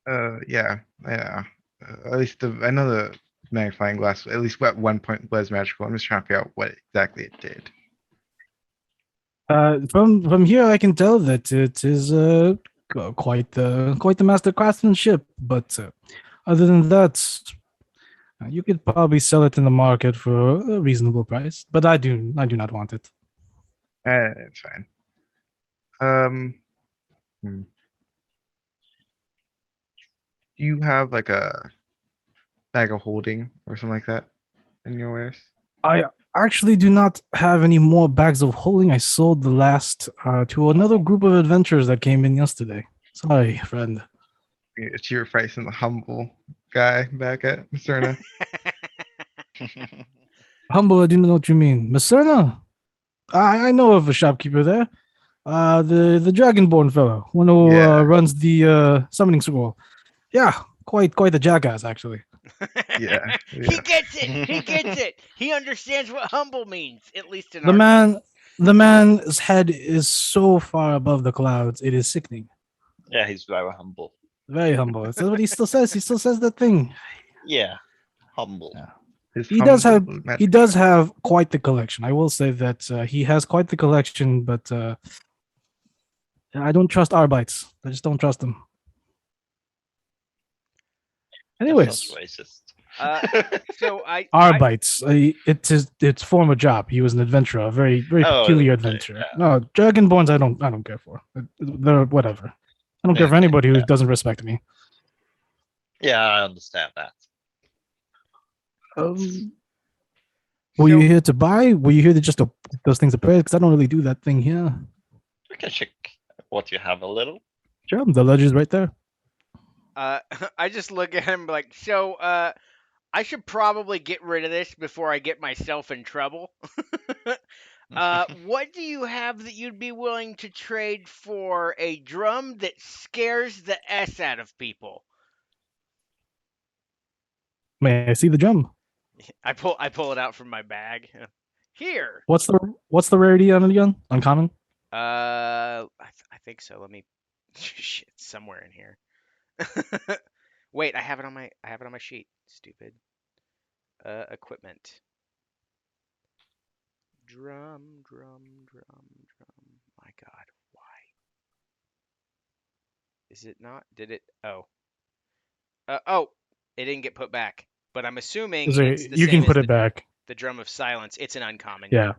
Yeah. At least I know the magnifying glass, at least at one point was magical. I'm just trying to figure out what exactly it did. From here, I can tell that it is quite the master craftsmanship. But other than that, you could probably sell it in the market for a reasonable price. But I do not want it. It's fine. Do you have like a bag of holding or something like that in your wares? I actually do not have any more bags of holding. I sold the last to another group of adventurers that came in yesterday. Sorry, friend. It's your price and the humble guy back at Cerna. Humble, I do not know what you mean. Macerna? I know of a shopkeeper there. The Dragonborn fellow, one who Yeah. runs the summoning scroll. Yeah, quite the jackass, actually. Yeah. He gets it. He gets it. He understands what humble means, at least in The man's head is so far above the clouds, it is sickening. Yeah, he's very humble. Very humble. That's what he still says. He still says that thing. Yeah, humble. Yeah. His He does have humble he magic does item. have quite the collection. I will say that he has quite the collection, but I don't trust Arbites. I just don't trust them. That Anyways, sounds racist. So I Arbites. It's former job. He was an adventurer, a very Oh, peculiar okay, adventurer. yeah. No, Dragonborns. I don't care for. They're whatever. I don't care for Okay, anybody who yeah. doesn't respect me. Yeah, I understand that. Were you So- here to buy? Were you here to just to put those things appraised? Because I don't really do that thing here. We can check what you have a little. Sure, the ledger's right there. I just look at him like, so I should probably get rid of this before I get myself in trouble. What do you have that you'd be willing to trade for a drum that scares the S out of people? May I see the drum? I pull it out from my bag. Here. What's the rarity on it again? Uncommon? I think so. Let me shit somewhere in here. Wait, I have it on my sheet. Stupid. Equipment. Drum. My God, why? Is it not? Did it? Oh. It didn't get put back. But I'm assuming Is there- it's the you same can put as it back. the drum of silence. It's an uncommon. Yeah.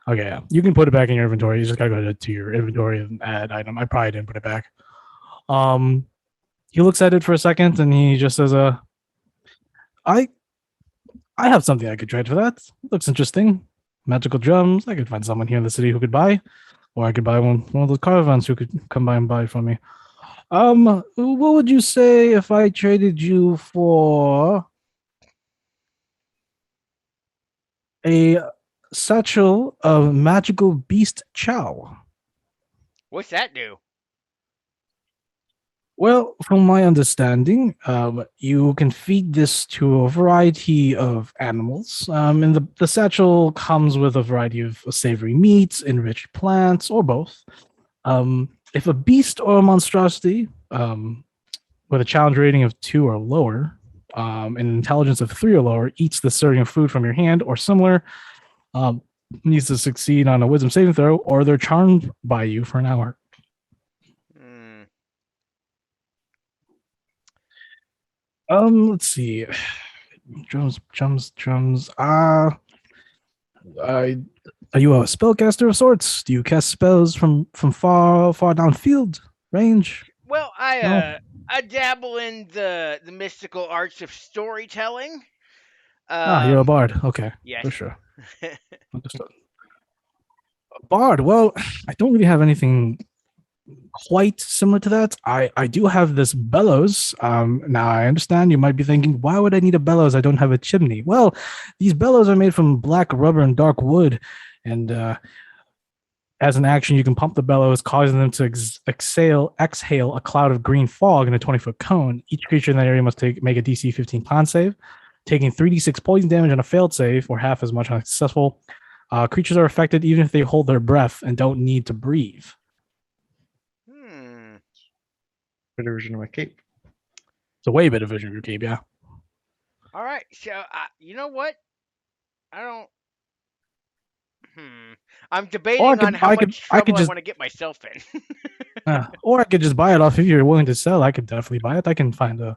Okay, yeah. You can put it back in your inventory. You just gotta go to your inventory and add item. I probably didn't put it back. He looks at it for a second and he just says, I I have something I could trade for that. Looks interesting. Magical drums. I could find someone here in the city who could buy. Or I could buy one of those caravans who could come by and buy from me. What would you say if I traded you for a satchel of magical beast chow? What's that do? Well, from my understanding, you can feed this to a variety of animals. And the satchel comes with a variety of savory meats, enriched plants, or both. If a beast or a monstrosity with a challenge rating of 2 or lower, and an intelligence of 3 or lower, eats the serving of food from your hand or similar, needs to succeed on a wisdom saving throw, or they're charmed by you for an hour. Hmm. Let's see. Drums. Are you a spellcaster of sorts? Do you cast spells from far downfield range? Well, No. I dabble in the mystical arts of storytelling. You're a bard. Okay, Yes. for sure. Understood. A bard. Well, I don't really have anything quite similar to that. I do have this bellows. Now I understand you might be thinking, why would I need a bellows? I don't have a chimney. Well, these bellows are made from black rubber and dark wood, and as an action, you can pump the bellows, causing them to exhale a cloud of green fog in a 20-foot cone. Each creature in that area must make a DC 15 con save, taking 3d6 poison damage on a failed save, or half as much on a successful. Creatures are affected even if they hold their breath and don't need to breathe. Hmm. Better version of my cape. It's a way better version of your cape, yeah. All right. So, you know what? I don't. I'm debating on how much trouble I want to get myself in. Or I could just buy it off if you're willing to sell. I could definitely buy it. I can find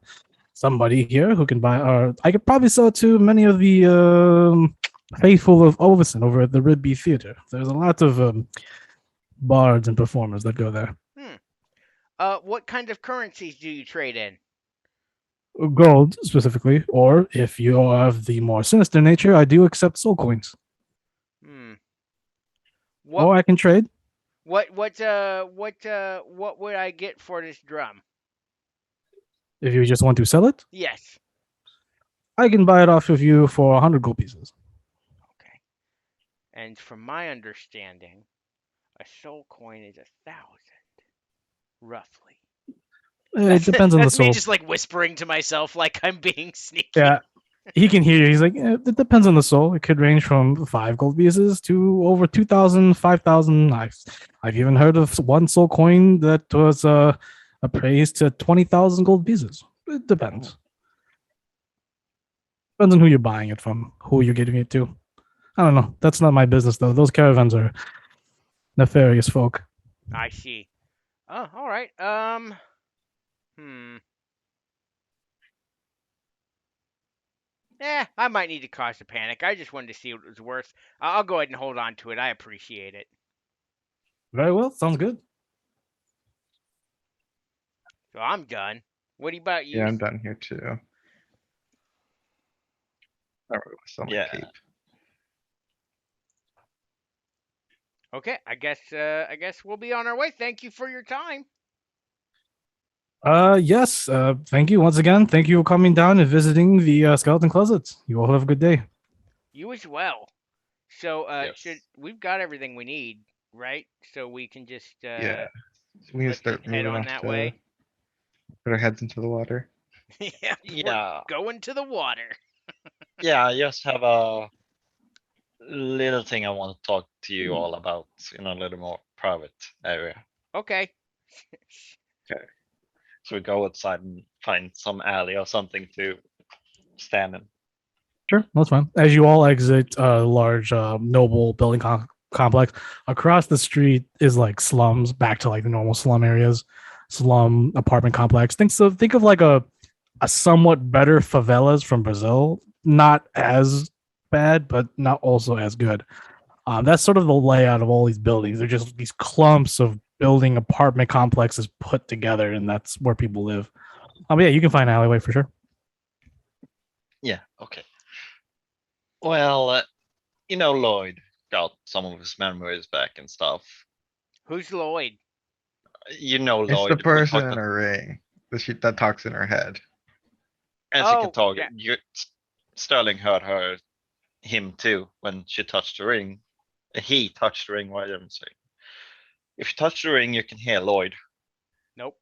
somebody here who can buy. I could probably sell it to many of the faithful of Overson over at the Rigby Theater. There's a lot of bards and performers that go there. What kind of currencies do you trade in? Gold specifically, or if you are of the more sinister nature, I do accept soul coins. Or I can trade. What would I get for this drum? If you just want to sell it? Yes. I can buy it off of you for 100 gold pieces. Okay. And from my understanding, a soul coin is 1,000, roughly. It depends on the soul. Me just like whispering to myself like I'm being sneaky. Yeah. He can hear you. He's like, it depends on the soul. It could range from 5 gold pieces to over 2,000, 5,000. I've even heard of one soul coin that was appraised to 20,000 gold pieces. It depends. Depends on who you're buying it from, who you're giving it to. I don't know. That's not my business, though. Those caravans are nefarious folk. I see. Oh, all right. I might need to cause a panic. I just wanted to see what it was worth. I'll go ahead and hold on to it. I appreciate it. Very well. Sounds good. So I'm done. What about you? Yeah, I'm done here too. I really want to sell my Yeah. cape. Okay, I guess we'll be on our way. Thank you for your time. Yes. Thank you once again. Thank you for coming down and visiting the skeleton closets. You all have a good day. You as well. So, Yes. we've got everything we need, right? So we can just Yeah. So we can start head moving on off that to way. put our heads into the water. Yeah, Yeah. we're going to the water. Yeah, I just have a little thing I want to talk to you all about in a little more private area. Okay. So we go outside and find some alley or something to stand in. Sure, that's fine. As you all exit a large, noble building complex, across the street is like slums, back to like the normal slum areas, slum apartment complex. Think of like a somewhat better favelas from Brazil. Not as bad, but not also as good. That's sort of the layout of all these buildings. They're just these clumps of building apartment complexes put together, and that's where people live. Yeah, you can find an alleyway for sure. Yeah, okay. Well, Lloyd got some of his memories back and stuff. Who's Lloyd? It's Lloyd. the we person talked in her ring. The shit that talks in her head. And she Oh, can talk. yeah. Sterling heard him too when she touched the ring. He touched the ring. Why am I saying? If you touch the ring, you can hear Lloyd. Nope.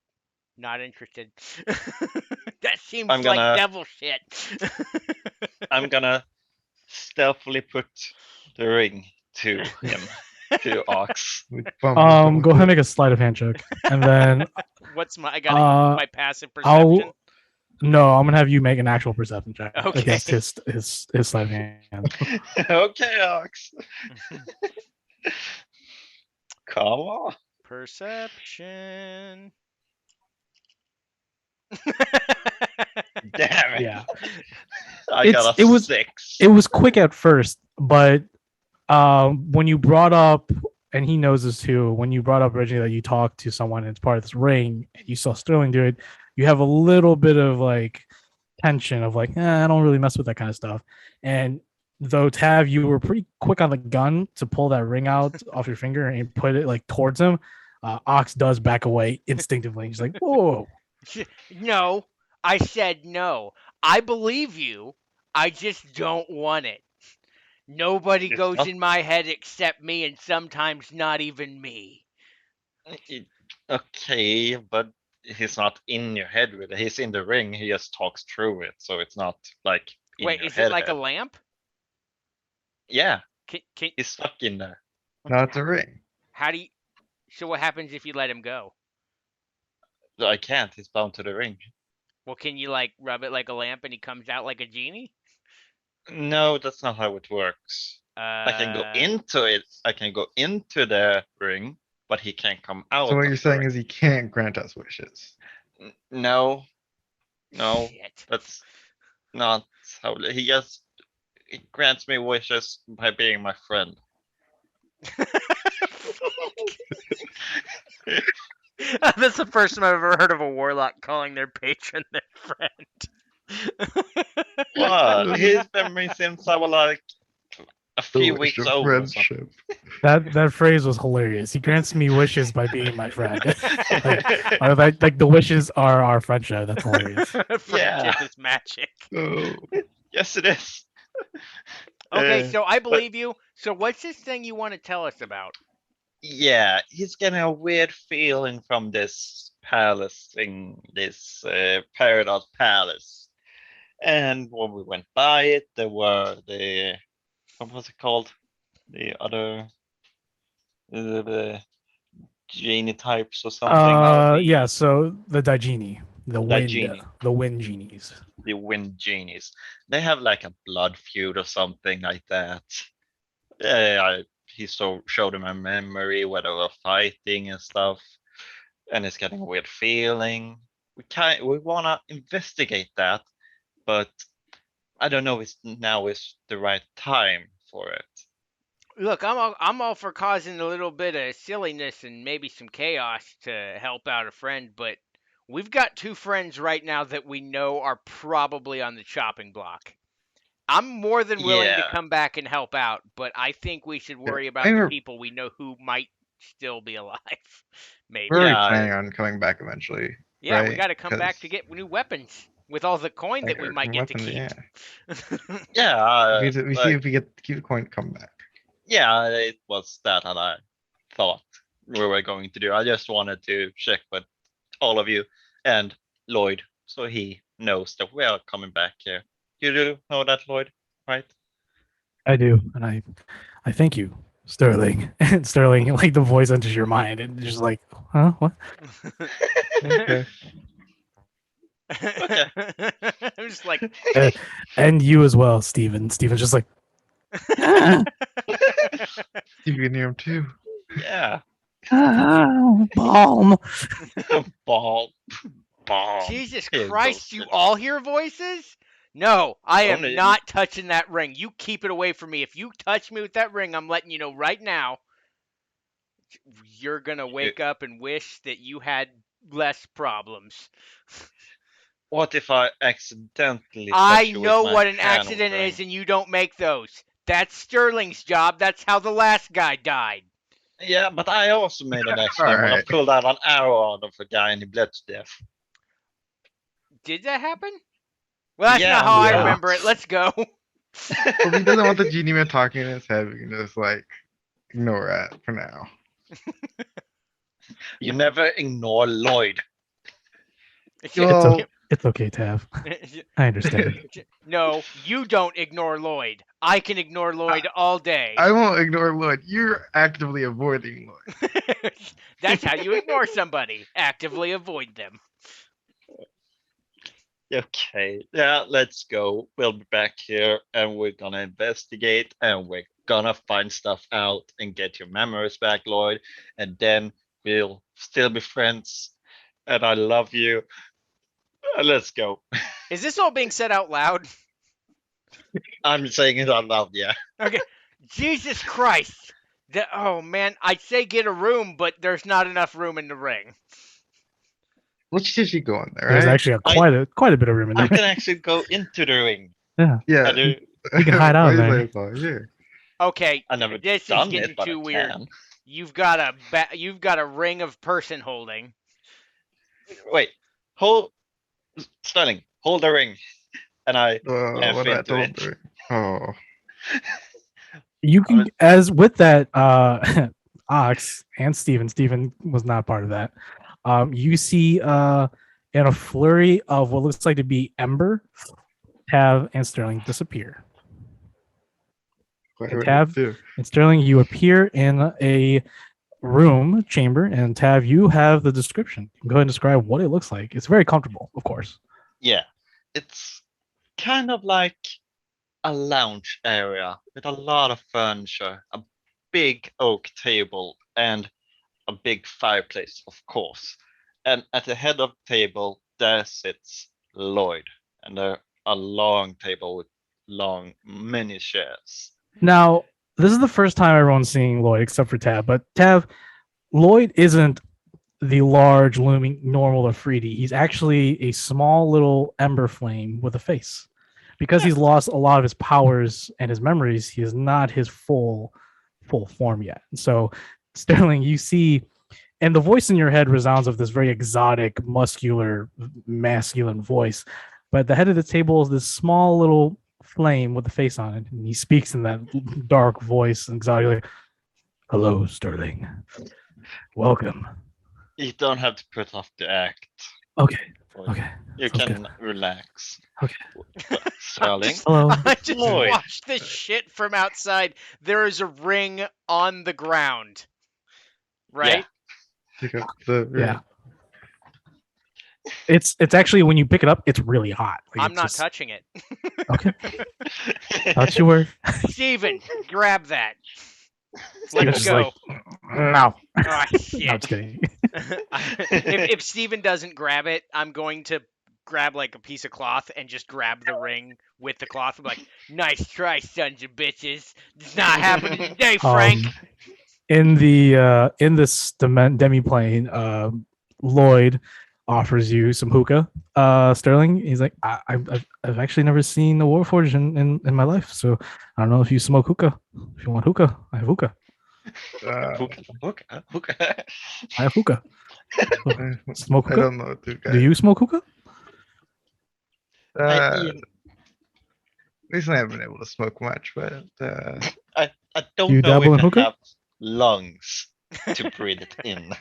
Not interested. That seems I'm like gonna- devil shit. I'm gonna stealthily put the ring to him, to Ox. With bumbles Go ahead and with make a sleight of hand check, and then What's my? I gotta use my passive perception. I'm gonna have you make an actual perception check Okay. against his sleight of hand. Okay, Ox. Come on. Perception. Damn it. Yeah, I got a it was- 6. it was quick at first, but when you brought up, and he knows this too, when you brought up originally that you talked to someone and it's part of this ring, and you saw Sterling do it, you have a little bit of like tension of like, I don't really mess with that kind of stuff. And though Tav, you were pretty quick on the gun to pull that ring out off your finger and put it like towards him. Ox does back away instinctively. He's like, whoa. No, I said no. I believe you. I just don't want it. Nobody It's goes not- in my head except me, and sometimes not even me. Okay, but he's not in your head with it. He's in the ring. He just talks through it, so it's not like in Wait, your is head. it like a lamp? Yeah, Can he's stuck in there. no, it's a ring. how do you? So what happens if you let him go? I can't. He's bound to the ring. Well, can you like rub it like a lamp and he comes out like a genie? No, that's not how it works. I can go Uh, into it. I can go into the ring, but he can't come out. So what of you're the saying ring. is he can't grant us wishes. No, no, Shit. that's not how he grants me wishes by being my friend. That's the first time I've ever heard of a warlock calling their patron their friend. What? His memory seems I was like a few The weeks wish of old. or something. friendship. That phrase was hilarious. He grants me wishes by being my friend. like the wishes are our friendship. That's hilarious. Friendship Yeah. is magic. Oh, Yes, it is. Okay, Uh, so I believe you. So what's this thing you want to tell us about? Yeah, he's getting a weird feeling from this palace thing, this Paradise Palace. And when we went by it, there were what was it called? The other, the genie types or something. Yeah. So the Daigini, Daigini. the wind genies. The wind genies. They have like a blood feud or something like that. He showed him a memory where they were fighting and stuff, and it's getting a weird feeling. We wanna investigate that, but I don't know if now is the right time for it. Look, I'm all for causing a little bit of silliness and maybe some chaos to help out a friend, but we've got two friends right now that we know are probably on the chopping block. I'm more than willing to Yeah. come back and help out, but I think we should worry about I the remember- people we know who might still be alive. Maybe. we're already Yeah, planning on coming back eventually. Yeah, we right? got to come back to 'Cause- get new weapons with all the coin that we Like, might get to weapons, keep. yeah. Yeah, we see like- if we keep the coin, come back. yeah, it was that I thought we were going to do. I just wanted to check with all of you and Lloyd, so he knows that we are coming back here. You do know that, Lloyd, right? I do, and I thank you, Sterling. And Sterling, like the voice enters your mind, and you're just like, huh, what? Okay. I'm just like, And you as well, Steven. Steven's just like, ah, You can hear him too. Yeah. balm. Ball. Jesus Here Christ, goes you the- all hear voices? No, I am Only- not touching that ring. You keep it away from me. If you touch me with that ring, I'm letting you know right now. You're gonna wake up and wish that you had less problems. What if I accidentally I touch you with know my what an hand with accident the ring? is, and you don't make those. That's Sterling's job. That's how the last guy died. Yeah, but I also made an accident when I Alright. pulled out an arrow out of a guy and he bled to death. Did that happen? Well, that's Yeah, not how I yeah. remember it. Let's go. If he doesn't want the genie man talking in his head, we can just like ignore that for now. You never ignore Lloyd. Well, It's okay, Tav. I understand. No, you don't ignore Lloyd. I can ignore Lloyd all day. I won't ignore Lloyd. You're actively avoiding Lloyd. That's how you ignore somebody. Actively avoid them. Okay, yeah, let's go. We'll be back here and we're gonna investigate and we're gonna find stuff out and get your memories back, Lloyd. And then we'll still be friends. And I love you. Let's go. Is this all being said out loud? I'm saying it out loud, yeah. Okay. Jesus Christ. Oh man, I'd say get a room, but there's not enough room in the ring. Let's just keep going there, There's right? actually quite a bit of room in I there. can actually go into the ring. Yeah. I do. You can hide out Why there. is that all here? Okay, I never this is done getting it, but too I weird. can. You've got a ring of person holding. Wait, Sterling, hold the ring. And I F What I into told it. her. Oh, You can, as with that Ox and Steven was not part of that. You see in a flurry of what looks like to be Ember, Tav, and Sterling disappear. what And do I Tav, do? and Sterling, you appear in a room, chamber, and Tav, you have the description. Go ahead and describe what it looks like. It's very comfortable, of course. Yeah, it's kind of like a lounge area with a lot of furniture, a big oak table, and a big fireplace, of course. And at the head of the table, there sits Lloyd, and a long table with many chairs. Now, this is the first time everyone's seeing Lloyd except for Tav, but Tav, Lloyd isn't the large, looming, normal Afridi. He's actually a small little ember flame with a face. Because he's lost a lot of his powers and his memories, he is not his full form yet. So, Sterling, you see, and the voice in your head resounds of this very exotic, muscular, masculine voice. But at the head of the table is this small little flame with a face on it, and he speaks in that dark voice, exotically. Hello, Sterling. Welcome. You don't have to put off the act. Okay. Lloyd. Okay. You sounds can good. relax. Okay. Sterling, Hello. I just Lloyd. watched this shit from outside. There is a ring on the ground. Right? Pick up the Yeah. It's actually when you pick it up, it's really hot. Like, I'm it's not just- touching it. Okay. Thought you were. Steven, grab that. Steven's Let's just go. like, no. Oh, No, I'm shit. just kidding. if Steven doesn't grab it, I'm going to grab like a piece of cloth and just grab the ring with the cloth. I'm like, nice try, sons of bitches. It's not happening today, Frank. In this demi-plane, Lloyd offers you some hookah. Sterling, he's like, I've actually never seen a Warforged in my life, so I don't know if you smoke hookah. If you want hookah, I have hookah. Hookah. I have hookah. Smoke I hookah? don't know, dude. Do you smoke hookah? Recently, I haven't been able to smoke much, but I don't You know dabble in if I hookah? have lungs to breathe it in.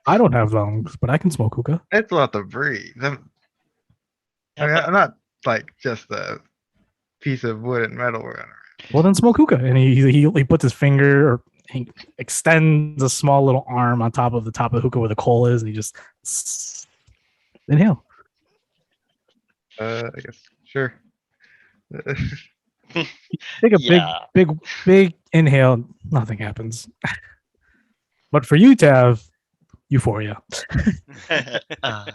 I don't have lungs, but I can smoke hookah. it's a lot to breathe. I mean, I'm not like just a piece of wood and metal running around. Well, then smoke hookah. And he puts his finger, or he extends a small little arm on top of the hookah where the coal is, and he just inhale. I guess sure. Take a Yeah. big inhale. Nothing happens. But for you, Tav, euphoria. Uh,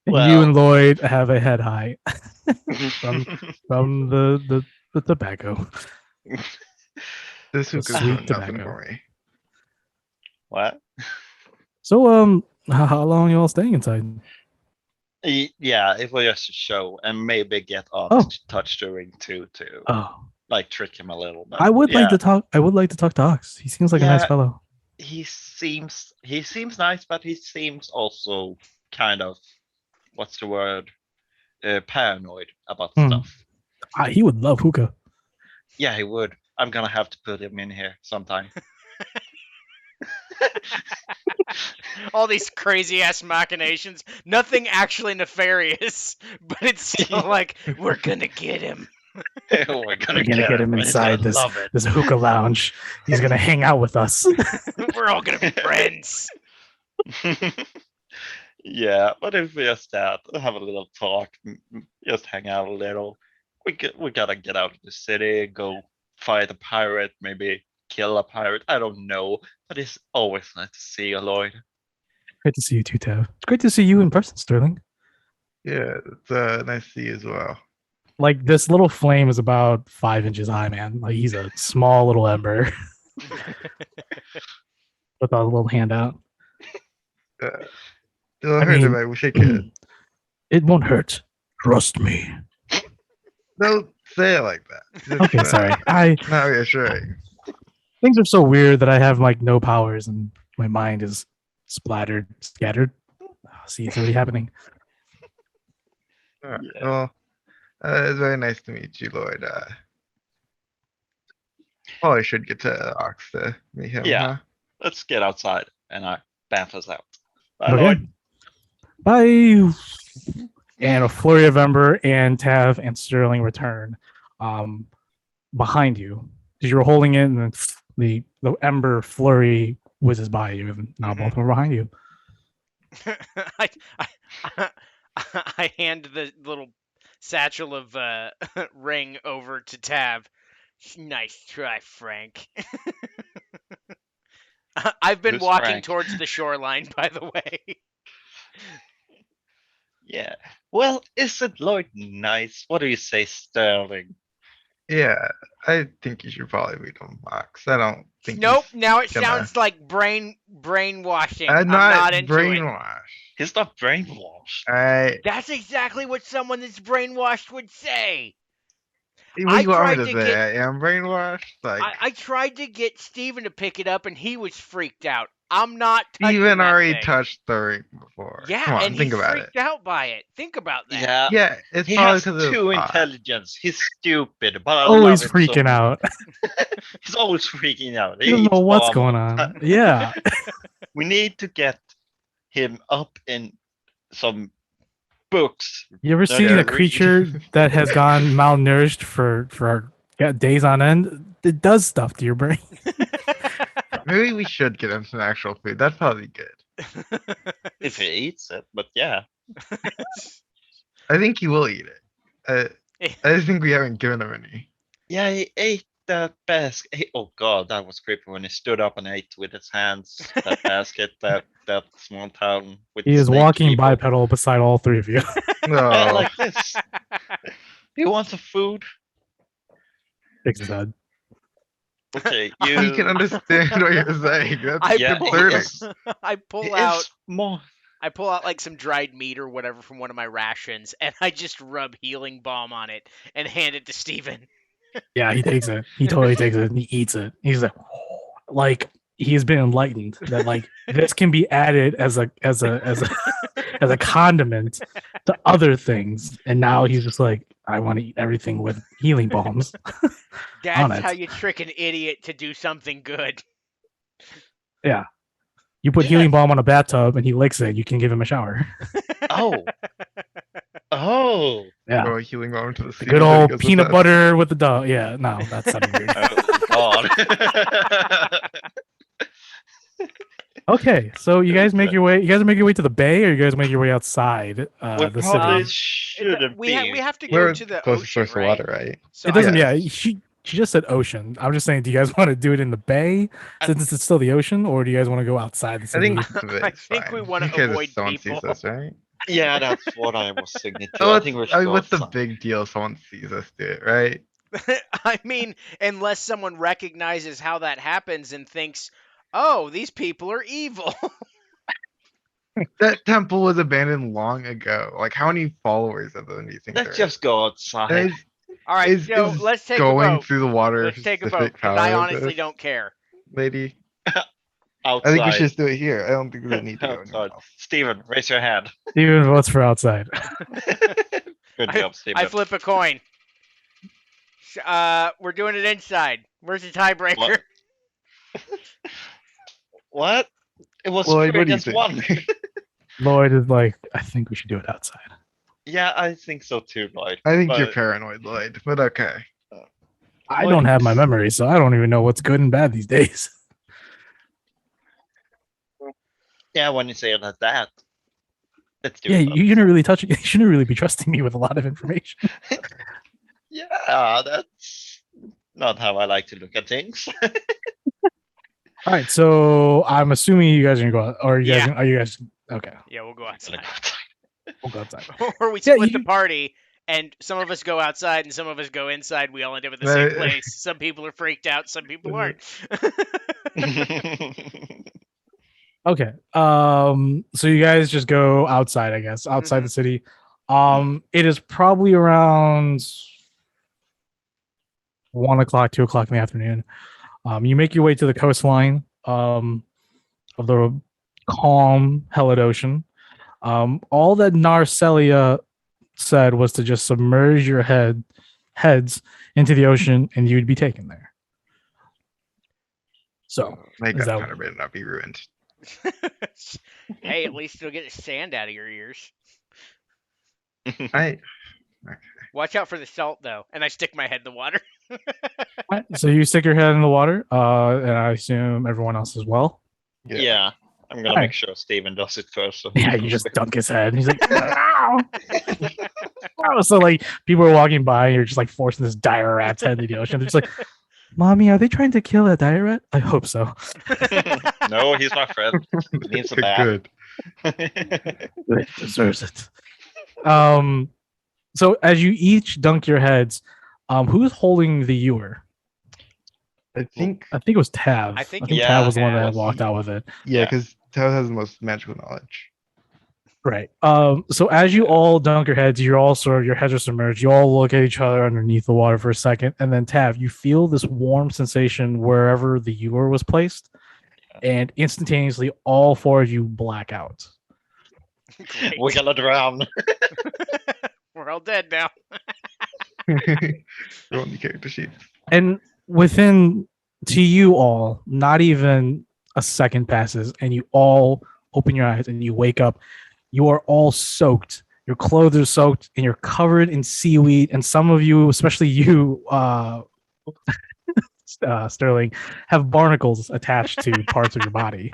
You Well- and Lloyd have a head high from the tobacco. This The hookah's sweet doing nothing tobacco. for me. What? So how long you all staying inside? Yeah, it was just a show and maybe get Ox Oh. to touch the ring too, to Oh, like trick him a little bit. I would like Yeah, to talk. I would like to talk to Ox. He seems like a nice Yeah. fellow. he seems nice, but he seems also kind of, what's the word? Paranoid about Hmm. stuff. He would love hookah. Yeah, he would. I'm gonna have to put him in here sometime. All these crazy ass machinations. Nothing actually nefarious, but it's still like we're gonna get him. We're We're gonna get him He's inside gonna love it. this hookah lounge. He's gonna hang out with us. We're all gonna be friends. Yeah, but if we just have a little talk, just hang out a little, we gotta get out of the city, go fight a pirate, maybe kill a pirate. I don't know, but it's always nice to see you, Lloyd. Great to see you too, Tav. It's great to see you in person, Sterling. Yeah, it's nice to see you as well. Like this little flame is about 5 inches high, man. Like he's a small little ember with a little hand out. It'll I hurt if mean- I wish I could. It won't hurt. Trust me. Don't say it like that. It's, Okay, sorry. I Not reassuring. things are so weird that I have like no powers and my mind is scattered. See, it's already happening. Alright, Yeah. well, it's very nice to meet you, Lloyd. Probably should get to Ox to meet him. Yeah. Huh? Let's get outside and I bamf us out. Bye, Okay. Lloyd. Bye. And a flurry of ember and Tav and Sterling return behind you because you were holding it, and then the ember flurry whizzes by you, and now both are behind you. I, I hand the little satchel of ring over to Tab. Nice try, Frank. I've been Who's walking Frank? towards the shoreline, by the way. Yeah. Well, isn't Lloyd nice? What do you say, Sterling? Yeah, I think you should probably meet him, Ox. I don't think. Nope. he's- Now it gonna- sounds like brainwashing. I'm I'm not, not into it. brainwashed. He's not brainwashed. I. That's exactly what someone that's brainwashed would say. What I do you want me tried to to say? get- I am brainwashed. Like I tried to get Steven to pick it up, and he was freaked out. I'm not touching even that already thing. touched the ring before. Yeah, Come on, and think he's about it. freaked out by it. Think about that. Yeah. Yeah, it's He probably has because two of intelligence. He's stupid, but I Always love it so freaking out. He's always freaking out. You don't He's know what's bomb going all the on. time. Yeah. We need to get him up in some books. You ever No, seen yeah, a we- creature that has gone malnourished for days on end? It does stuff to your brain. Maybe we should get him some actual food. That's probably good. If he eats it, but yeah. I think he will eat it. I just think we haven't given him any. Yeah, he ate that basket. Oh god, that was creepy when he stood up and ate with his hands. That basket, that small town with He is snake walking people. bipedal beside all three of you. No, Like this. He wants a food. Shakes his head. Okay, he you. can understand what you're saying. That's I Yeah, pull, concerning. I He pull out is more. I pull out like some dried meat or whatever from one of my rations, and I just rub healing balm on it and hand it to Steven. Yeah, he takes it. He totally takes it and he eats it. He's like he's been enlightened that like this can be added as a as a condiment to other things. And now he's just like, I want to eat everything with healing balms. On That's it. how you trick an idiot to do something good. You put Yeah. healing balm on a bathtub and he licks it, you can give him a shower. Oh. Oh. Yeah. Throw a healing bomb to the The sea, good then he old goes peanut with us. butter with the dog. Yeah, no, that's something weird. Oh god. Okay, so you guys make your way. You guys make your way to the bay, or you guys make your way outside We the probably city. shouldn't we be. have to go We're to the close to ocean, source right? of water, right? So It doesn't. Yeah. Yeah, she just said ocean. I'm just saying. Do you guys want to do it in the bay since it's still the ocean, or do you guys want to go outside the I city? think the I think we wanna Because avoid someone people. sees us, right? Yeah, that's what I was thinking too. Oh, I think we should go what's the outside. big deal? if Someone sees us do it, right? I mean, unless someone recognizes how that happens and thinks, "Oh, these people are evil." That temple was abandoned long ago. Like, how many followers of them do you think Let's there is? just go outside. Is All right, is Joe, is let's take a going vote. through the water Let's take a vote specific because I power of honestly this, don't care. lady? I think we Outside. should just do it here. I don't think we need to go anywhere Outside. else. Steven, raise your hand. Steven votes for outside. Good job, Steven. I flip a coin. We're doing it inside. Where's the tiebreaker? What? It was Lloyd, three what do you against think? one. Lloyd is like, I think we should do it outside. Yeah, I think so too, Lloyd. I think you're But- paranoid, Lloyd, but okay. I Lloyd don't have my is- memory, so I don't even know what's good and bad these days. Yeah, when you say it like that. Let's do Yeah, it. you shouldn't really touch it. You shouldn't really be trusting me with a lot of information. Yeah, that's not how I like to look at things. All right, so I'm assuming you guys are gonna go out, or you guys Yeah. are you guys okay? Yeah, we'll go outside. We'll go outside. Or we Yeah, split the you- party, and some of us go outside and some of us go inside. We all end up at the same Right. place. Some people are freaked out. Some people aren't. Okay. So you guys just go outside, I guess, outside the city. It is probably around 1 o'clock, 2 o'clock in the afternoon. You make your way to the coastline of the calm Helid Ocean. All that Narcelia said was to just submerge your heads into the ocean, and you'd be taken there. So My Is gut that- counter better not be ruined. Hey, at least you'll get the sand out of your ears. I Watch out for the salt, though. And I stick my head in the water. Right, so you stick your head in the water, and I assume everyone else as well. Yeah, I'm gonna Alright. make sure Steven does it first. So Yeah, you just dunk his head. And he's like, "Ow!" Oh, so like people are walking by, and you're just like forcing this dire rat's head into the ocean. They're just like, "Mommy, are they trying to kill that dire rat?" I hope so. No, he's my friend. He needs a bath. good. It deserves it. So as you each dunk your heads, who's holding the ewer? I think I think it was Tav. I think it Tav was was the one that Tav. walked out with it. yeah, Yeah. because Tao has the most magical knowledge. Right. So as you all dunk your heads, you're all sort of your heads are submerged. You all look at each other underneath the water for a second, and then Tav, you feel this warm sensation wherever the ewer was placed, and instantaneously all four of you black out. Great. We're gonna drown. We're all dead now. Roll the character sheet. And within to you all, not even a second passes, and you all open your eyes and you wake up. You are all soaked. Your clothes are soaked, and you're covered in seaweed. And some of you, especially you, Sterling, have barnacles attached to parts of your body.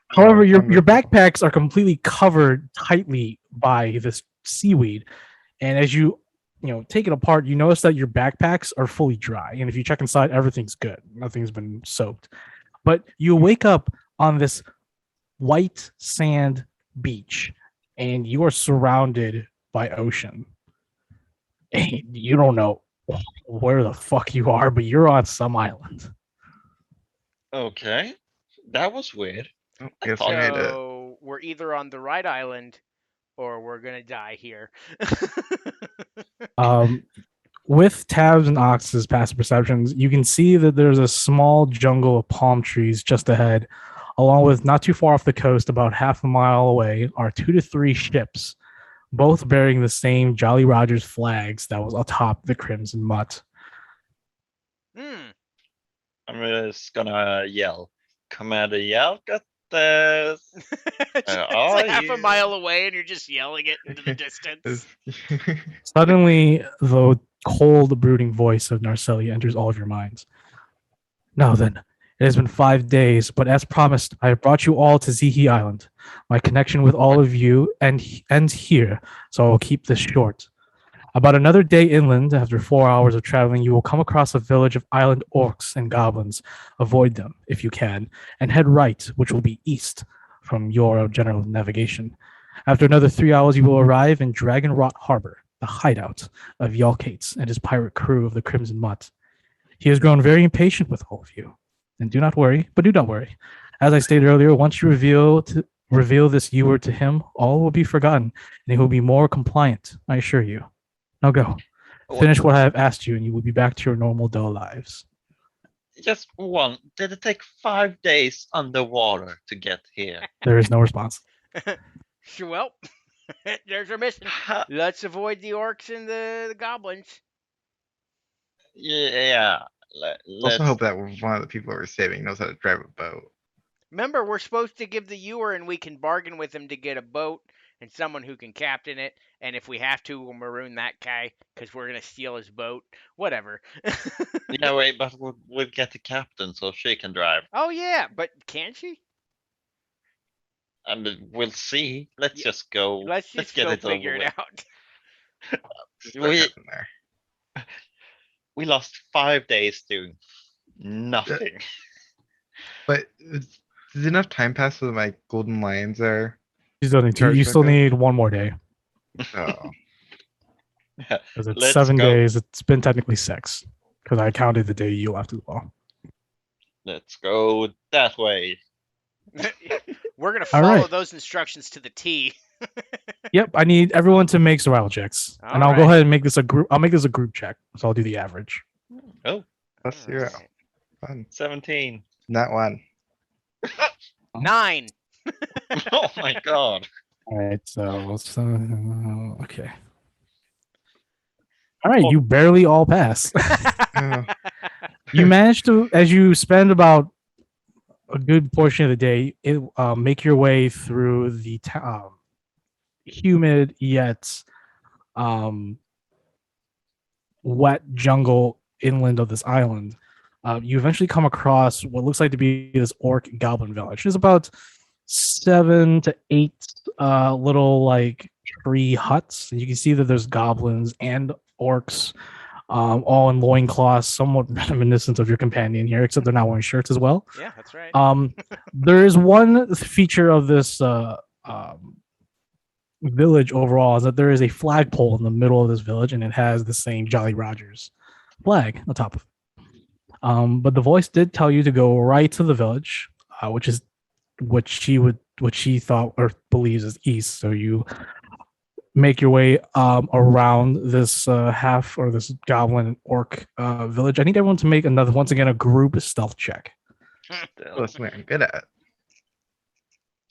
However, your backpacks are completely covered tightly by this seaweed, and as you take it apart, you notice that your backpacks are fully dry, and if you check inside, everything's good. Nothing's been soaked. But you wake up on this white sand beach, and you are surrounded by ocean. And you don't know where the fuck you are, but you're on some island. Okay, that was weird. Oh, guess thought- we made it. So we're either on the right island or we're gonna die here. With Tabs and Ox's passive perceptions, you can see that there's a small jungle of palm trees just ahead, along with not too far off the coast, about half a mile away, are 2 to 3 ships, both bearing the same Jolly Rogers flags that was atop the Crimson Mutt. Hmm. I'm just gonna yell. Commander yell, got this. It's are like half a you- mile away, and you're just yelling it into the distance. Suddenly, the cold, brooding voice of Narcelia enters all of your minds. Now then, it has been 5 days, but as promised, I have brought you all to Zihi Island. My connection with all of you ends here, so I will keep this short. About another day inland, after 4 hours of traveling, you will come across a village of island orcs and goblins. Avoid them, if you can, and head right, which will be east from your general navigation. After another 3 hours, you will arrive in Dragonrot Harbor, the hideout of Yalkates and his pirate crew of the Crimson Mutt. He has grown very impatient with all of you. And do not worry, but do not worry. As I stated earlier, once you reveal this ewer to him, all will be forgotten, and he will be more compliant, I assure you. Now go. Finish what I have asked you, and you will be back to your normal dull lives. Just one. Did it take 5 days underwater to get here? There is no response. Well, there's our mission. Ha- Let's avoid the orcs and the goblins. Yeah. Also Let's. hope that one of the people we're saving knows how to drive a boat. Remember, we're supposed to give the ewer, and we can bargain with him to get a boat and someone who can captain it. And if we have to, we'll maroon that guy because we're gonna steal his boat. Whatever. Yeah, wait, but we'll get the captain so she can drive. Oh yeah, but can she? And we'll see. Let's Yeah, just go. Let's just get go it figure over it with. out. Just throw We- it in there. We lost 5 days doing nothing. But does enough time pass so that my golden lions are? You still need, Charge you still back up? need one more day. Oh, Because it's Let's 7 go. days. It's been technically 6. Because I counted the day you left as well. Let's go that way. We're gonna All follow right. those instructions to the T. Yep, I need everyone to make survival checks. All And I'll go right. ahead and make this a group. I'll make this a group check. So I'll do the average. plus 0. Alright. Fun. 17. Not one. 9. Oh my god. All right, so okay. All right, you barely all pass. Oh, You manage to, as you spend about a good portion of the day, make your way through the humid yet wet jungle inland of this island. You eventually come across what looks like to be this orc goblin village. There's about 7 to 8 little like tree huts, and you can see that there's goblins and orcs, all in loincloths, somewhat reminiscent of your companion here, except they're not wearing shirts as well. Yeah, that's right. There is one feature of this village overall is that there is a flagpole in the middle of this village, and it has the same Jolly Rogers flag on top of it. But the voice did tell you to go right to the village, which is what she thought or believes is east. So you make your way around this this goblin orc village. I need everyone to make once again a group stealth check. well, that's something I'm good at.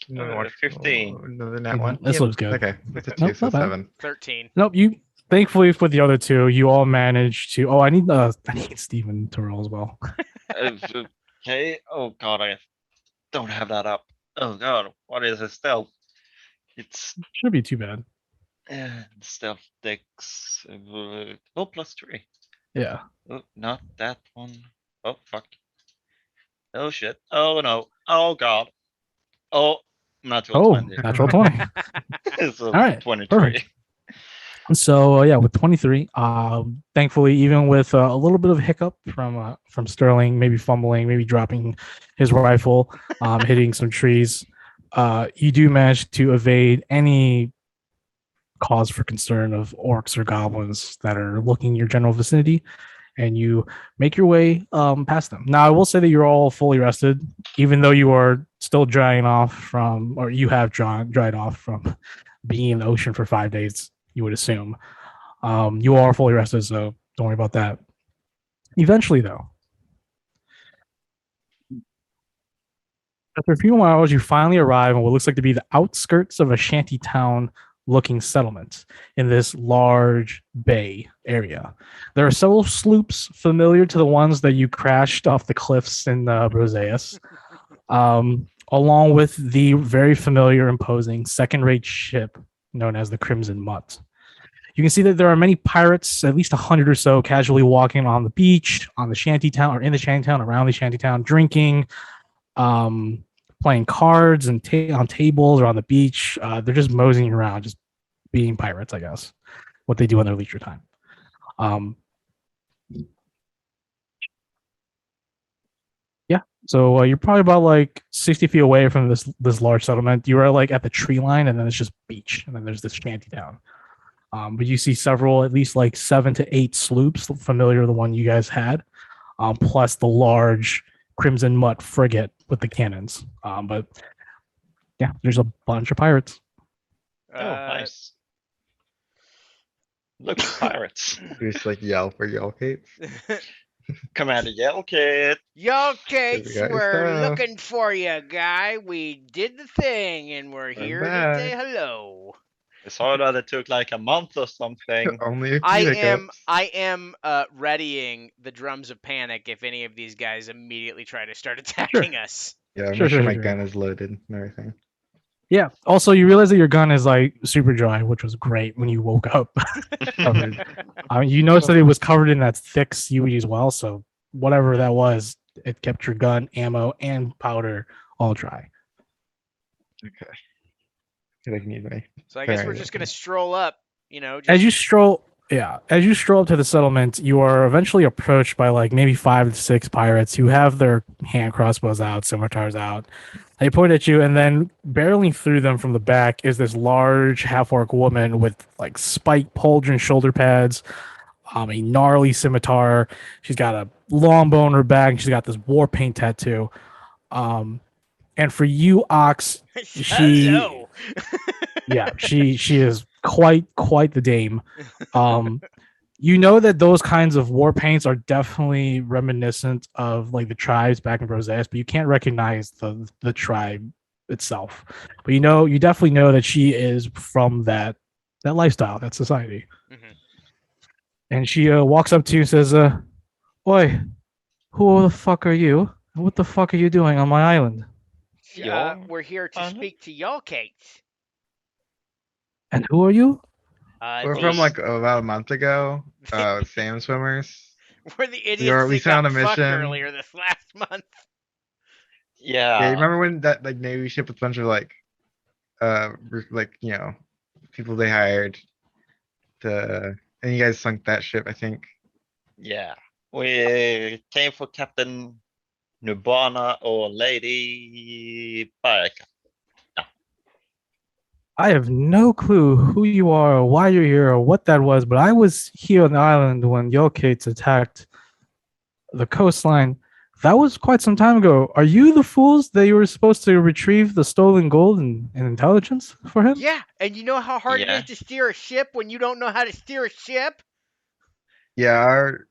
Another 15. Another nat one. This looks good. Okay, that's a 2, Nope, so not bad. 7. 13. Nope, you thankfully for the other two, you all managed to. Oh, I need Stephen to roll as well. Okay. Oh god, I don't have that up. Oh god, what is a stealth? It's Shouldn't be too bad. stealth dex. Oh, +3. Yeah. Oh, not that one. Oh fuck. Oh shit. Oh no. Oh god. Oh, natural Oh, 20. natural 20. So All right, 23. perfect. So yeah, with 23, thankfully, even with a little bit of hiccup from Sterling, maybe fumbling, maybe dropping his rifle, hitting some trees, you do manage to evade any cause for concern of orcs or goblins that are looking in your general vicinity, and you make your way past them. Now, I will say that you're all fully rested, even though you are still drying off from, or you have dried off from being in the ocean for 5 days. You would assume. You are fully rested, so don't worry about that. Eventually, though, after a few more hours, you finally arrive on what looks like to be the outskirts of a shanty town looking settlement in this large bay area. There are several sloops familiar to the ones that you crashed off the cliffs in Broseus, along with the very familiar, imposing second-rate ship known as the Crimson Mutt. You can see that there are many pirates, at least 100 or so, casually walking on the beach, on the shantytown, or in the shantytown, around the shantytown, drinking, playing cards and on tables or on the beach. They're just moseying around, just being pirates, I guess, what they do in their leisure time. So you're probably about like 60 feet away from this large settlement. You are like at the tree line, and then it's just beach, and then there's this shanty town. But you see several, at least like 7 to 8 sloops, familiar to the one you guys had, plus the large Crimson Mutt frigate with the cannons. But yeah, there's a bunch of pirates. Oh, nice. Look, pirates. You just like yell for yell Kates. Commander Yellkit. Yo, we Kates, got your we're stuff. looking for you, guy. We did the thing, and we're here to say back. hello. I saw that it took like a month or something. Only a few I hiccups. am readying the drums of panic if any of these guys immediately try to start attacking us. Yeah, I'm Sure, not sure sure, my sure. gun is loaded and everything. Yeah. Also, you realize that your gun is like super dry, which was great when you woke up. Covered. You noticed that it was covered in that thick seaweed as well. So whatever that was, it kept your gun, ammo, and powder all dry. Okay. I feel like I need my. So I guess we're Alright. just gonna stroll up, just As you stroll up to the settlement, you are eventually approached by like maybe 5 to 6 pirates who have their hand crossbows out, scimitars out. They point at you, and then barreling through them from the back is this large half-orc woman with like spiked pauldron shoulder pads, a gnarly scimitar. She's got a long bow in her back, and she's got this war paint tattoo. And for you, Ox, she- hello. yeah, she is quite the dame. You know that those kinds of war paints are definitely reminiscent of like the tribes back in Rosas, but you can't recognize the tribe itself. But you definitely know that she is from that lifestyle, that society. Mhm. And she walks up to you and says, "Oi, who the fuck are you? And what the fuck are you doing on my island? Y'all We're here to island? speak to y'all, Kates. And who are you?" We're The- from like about a month ago. Sam swimmers. we're the idiots we that got found a fucked mission. earlier this last month. Yeah, you Yeah, remember when that like Navy ship with a bunch of like, people they hired to, and you guys sunk that ship, I think. yeah. We came for Captain Nubana or Lady Baraka. I have no clue who you are or why you're here or what that was, but I was here on the island when Yolkates attacked the coastline. That was quite some time ago. Are you the fools that you were supposed to retrieve the stolen gold and intelligence for him? Yeah, and you know how hard Yeah. it is to steer a ship when you don't know how to steer a ship? Yeah, our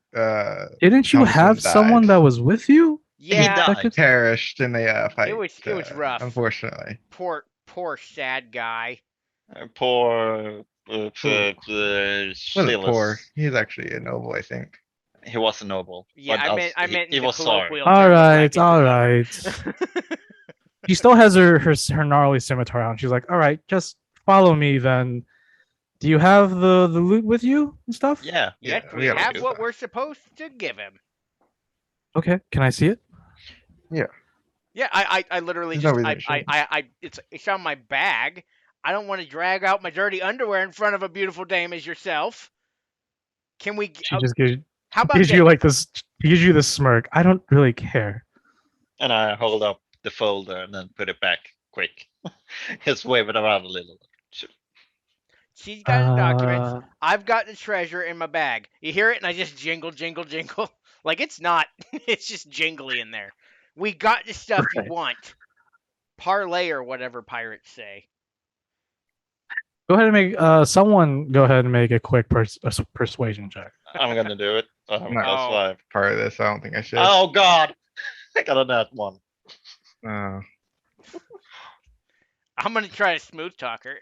Didn't you Thompson have someone died. that was with you? Yeah, died. That could- perished in the fight. it was rough. Unfortunately. poor sad guy. Poor Wasn't poor. Silas. He's actually a noble, I think. He was a noble. Yeah, but I meant he in the was sorry. colloquial All term of right, Black all Emperor. right. She still has her gnarly scimitar out. She's like, "All right, just follow me then. Do you have the loot with you and stuff?" Yeah, Yeah, Yeah, we we gotta have do what that. we're supposed to give him. Okay, can I see it? Yeah, I literally There's no just reason you I it's on my bag. I don't want to drag out my dirty underwear in front of a beautiful dame as yourself. Can we? She just gives How about gives this? you like this. She gives you this smirk. I don't really care. and I hold up the folder and then put it back quick. Just wave it around a little. She's got the documents. Uh, I've got the treasure in my bag. You hear it, and I just jingle. Like it's not. It's just jingly in there. We got the stuff Okay. you want. Parlay or whatever pirates say. Go ahead and make someone go ahead and make a quick persuasion check. I'm gonna do it. I'm That's not why. part of this. I don't think I should. Oh God! I got a nat one. Oh. I'm gonna try to smooth talk her.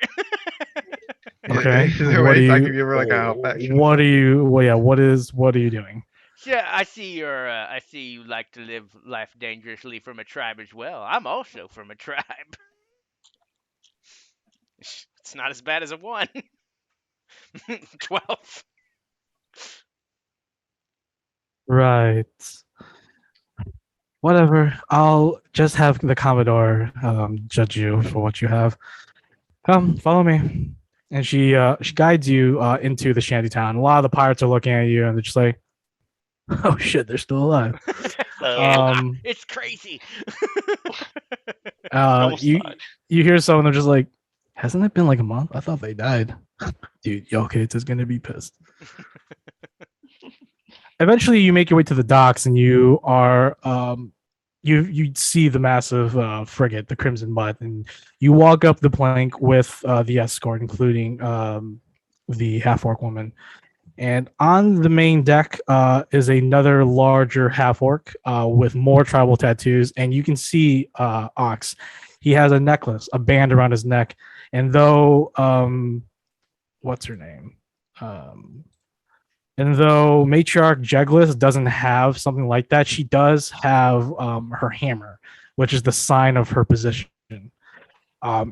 Okay. Is there What ways do I you- can give her like a help action? What are you? Well, yeah. What are you doing? Yeah, I see I see you like to live life dangerously from a tribe as well. I'm also from a tribe. It's not as bad as a 1. 12. Right. Whatever. I'll just have the Commodore judge you for what you have. Come, follow me. And she guides you into the shanty town. A lot of the pirates are looking at you and they're just like, "Oh shit, they're still alive." It's crazy. Almost you died. you hear someone they're just like, hasn't it been like a month? I thought they died. Dude, Yelkits is gonna be pissed. Eventually, you make your way to the docks, and you are you see the massive frigate, the Crimson Butt, and you walk up the plank with the escort, including the half orc woman. And on the main deck is another larger half orc with more tribal tattoos, and you can see Ox. He has a necklace, a band around his neck, and though what's her name? And though Matriarch Jeglis doesn't have something like that, she does have her hammer, which is the sign of her position.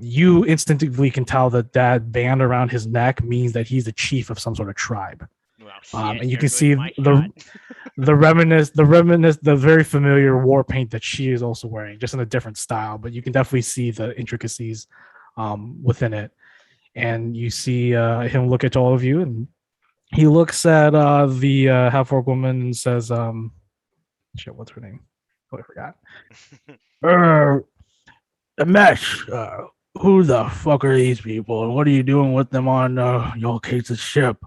You instinctively can tell that that band around his neck means that he's the chief of some sort of tribe. Well, shit, And you there can goes see my the shot. the very familiar war paint that she is also wearing, just in a different style. But you can definitely see the intricacies within it. And you see him look at all of you, and he looks at the half orc woman and says, "Shit, what's her name? Oh, I forgot." Mesh, who the fuck are these people, and what are you doing with them on your Kate's ship?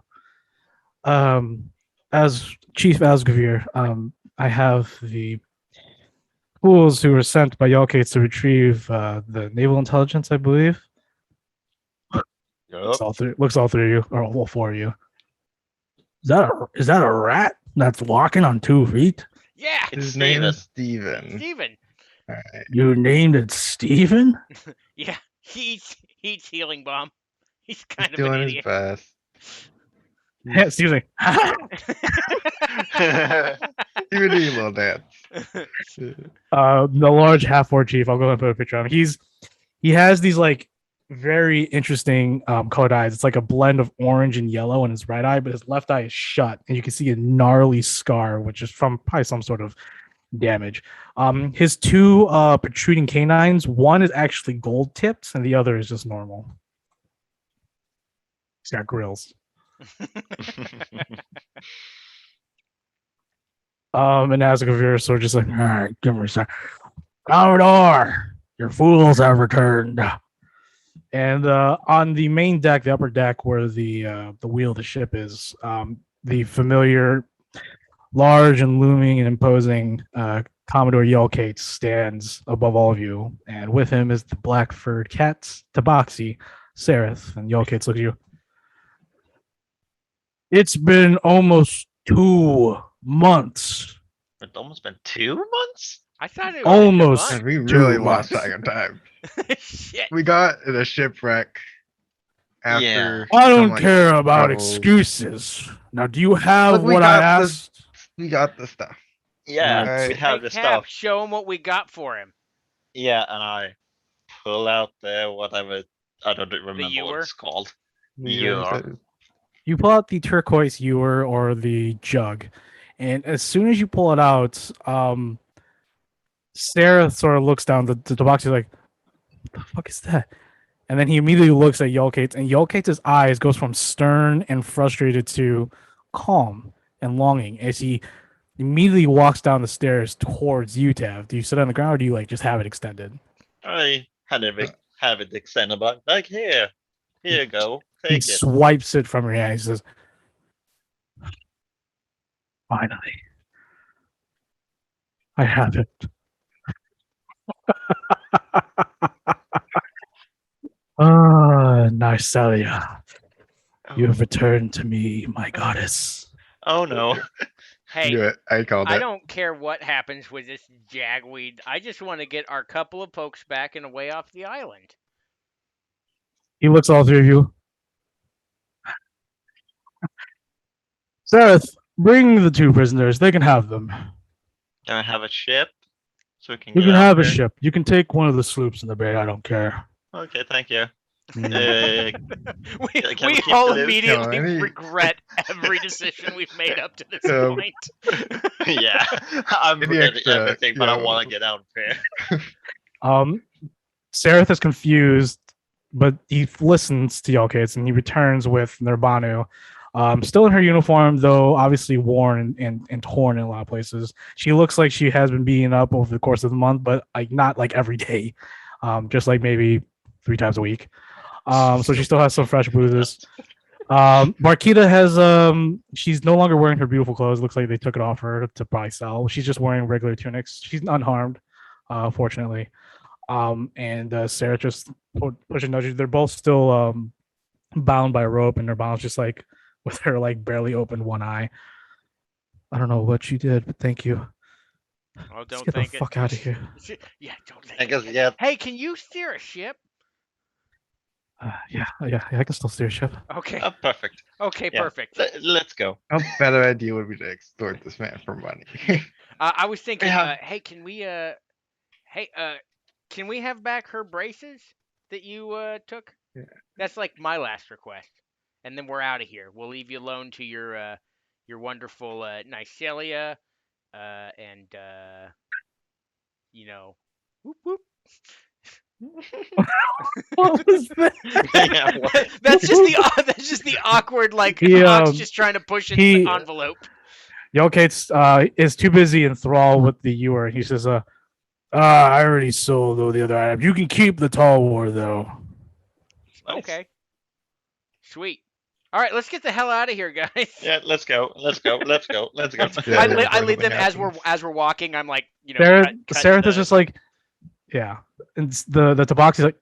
As Chief Asgavir, I have the fools who were sent by Yalkates to retrieve the naval intelligence, I believe. Yup. Looks all three of you, or all four of you. Is that a rat that's walking on 2 feet? Yeah, It's His name is Steven. Steven. Steven. Alright. You named it Steven? Yeah, he's healing bomb. He's kind He's of an doing his idiot. best. Yeah, Steven's like, Even doing a little dance. the large half orc chief. I'll go ahead and put a picture of him. He has these like very interesting colored eyes. It's like a blend of orange and yellow in his right eye, but his left eye is shut, and you can see a gnarly scar, which is from probably some sort of damage. His two protruding canines, one is actually gold tipped, and the other is just normal. He's got grills. And Asgavir sort of just like, all right, give me a sec. Commodore, your fools have returned. And on the main deck, the upper deck where the wheel of the ship is, the familiar, large and looming and imposing Commodore Yelkate stands above all of you, and with him is the black-furred cats, Tabaxi, Sereth, and Yelkate looks at you. It's been almost 2 months. It's almost been 2 months? I thought it was Almost. a And we Two really lost months. track of time. month. Shit. We got in a shipwreck after. Yeah. I some, don't like, care about troubles. excuses. Now, do you have Look, we what I got the- asked? We got the stuff. Yeah, Alright. we have Hey, the Cap, stuff. show him what we got for him. Yeah, and I pull out the whatever, I don't remember what ewer? it's called. Yeah, Yeah. You pull out the turquoise ewer or the jug, and as soon as you pull it out, Sarah sort of looks down the box. He's like, "What the fuck is that?" And then he immediately looks at Yelkate, and Yelkate's eyes goes from stern and frustrated to calm and longing as he immediately walks down the stairs towards you, Tav. Do you sit on the ground, or do you like just have it extended? I had it, have it extended like here you go, He take it. swipes it from your hand. He says, "Finally, I have it." Ah, Narcelia, you have returned to me, my goddess. Oh no. Hey, Knew it. I called I it. don't care what happens with this jagweed. I just want to get our couple of pokes back and away off the island. He looks at all three of you. Sareth, bring the 2 prisoners. They can have them. Can I have a ship? So we can You get can out have a there? ship. You can take one of the sloops in the bay. I don't care. Okay, thank you. Mm. We, Can we we keep all the loot? immediately No, any- regret every decision we've made up to this Um, point. Yeah, I'm Any forgetting extra, everything, but I yeah. want to get out there. Sareth is confused, but he listens to Yelkates and he returns with Nurbanu. Still in her uniform, though obviously worn and torn in a lot of places. She looks like she has been beaten up over the course of the month, but like not like every day, just like maybe 3 times a week. So she still has some fresh bruises. Marquita has she's no longer wearing her beautiful clothes. Looks like they took it off her to probably sell. She's just wearing regular tunics. She's unharmed, fortunately. And Sarah just pushing nudges. They're both still bound by a rope, and Nirvana's just like with her like barely open one eye. I don't know what you did, but thank you. Oh, Let's don't get the think it. fuck out of here. Yeah, don't think I guess, it. yeah, Hey, can you steer a ship? Yeah, I can still steer a ship. Okay. perfect. Okay, Yeah. perfect. Let's go. A better idea would be to extort this man for money. I was thinking, Yeah. hey, can we can we have back her braces that you took? Yeah. That's like my last request. And then we're out of here. We'll leave you alone to your wonderful Nycelia, and you know, whoop whoop. What was that? Yeah, what- that's just the awkward like He, Ox um, just trying to push in he- the envelope. Yolkates is too busy enthralled with the ewer. He says, I already sold all the other items. You can keep the tall war though. Nice. Okay. Sweet. All right, let's get the hell out of here, guys. Yeah, let's go. Let's go. Let's go. Let's go. Yeah, I, yeah, I before lead them something as we're walking. I'm like, Sarah, cutting Sarah is the- just like, yeah. And the Tabaxi's like,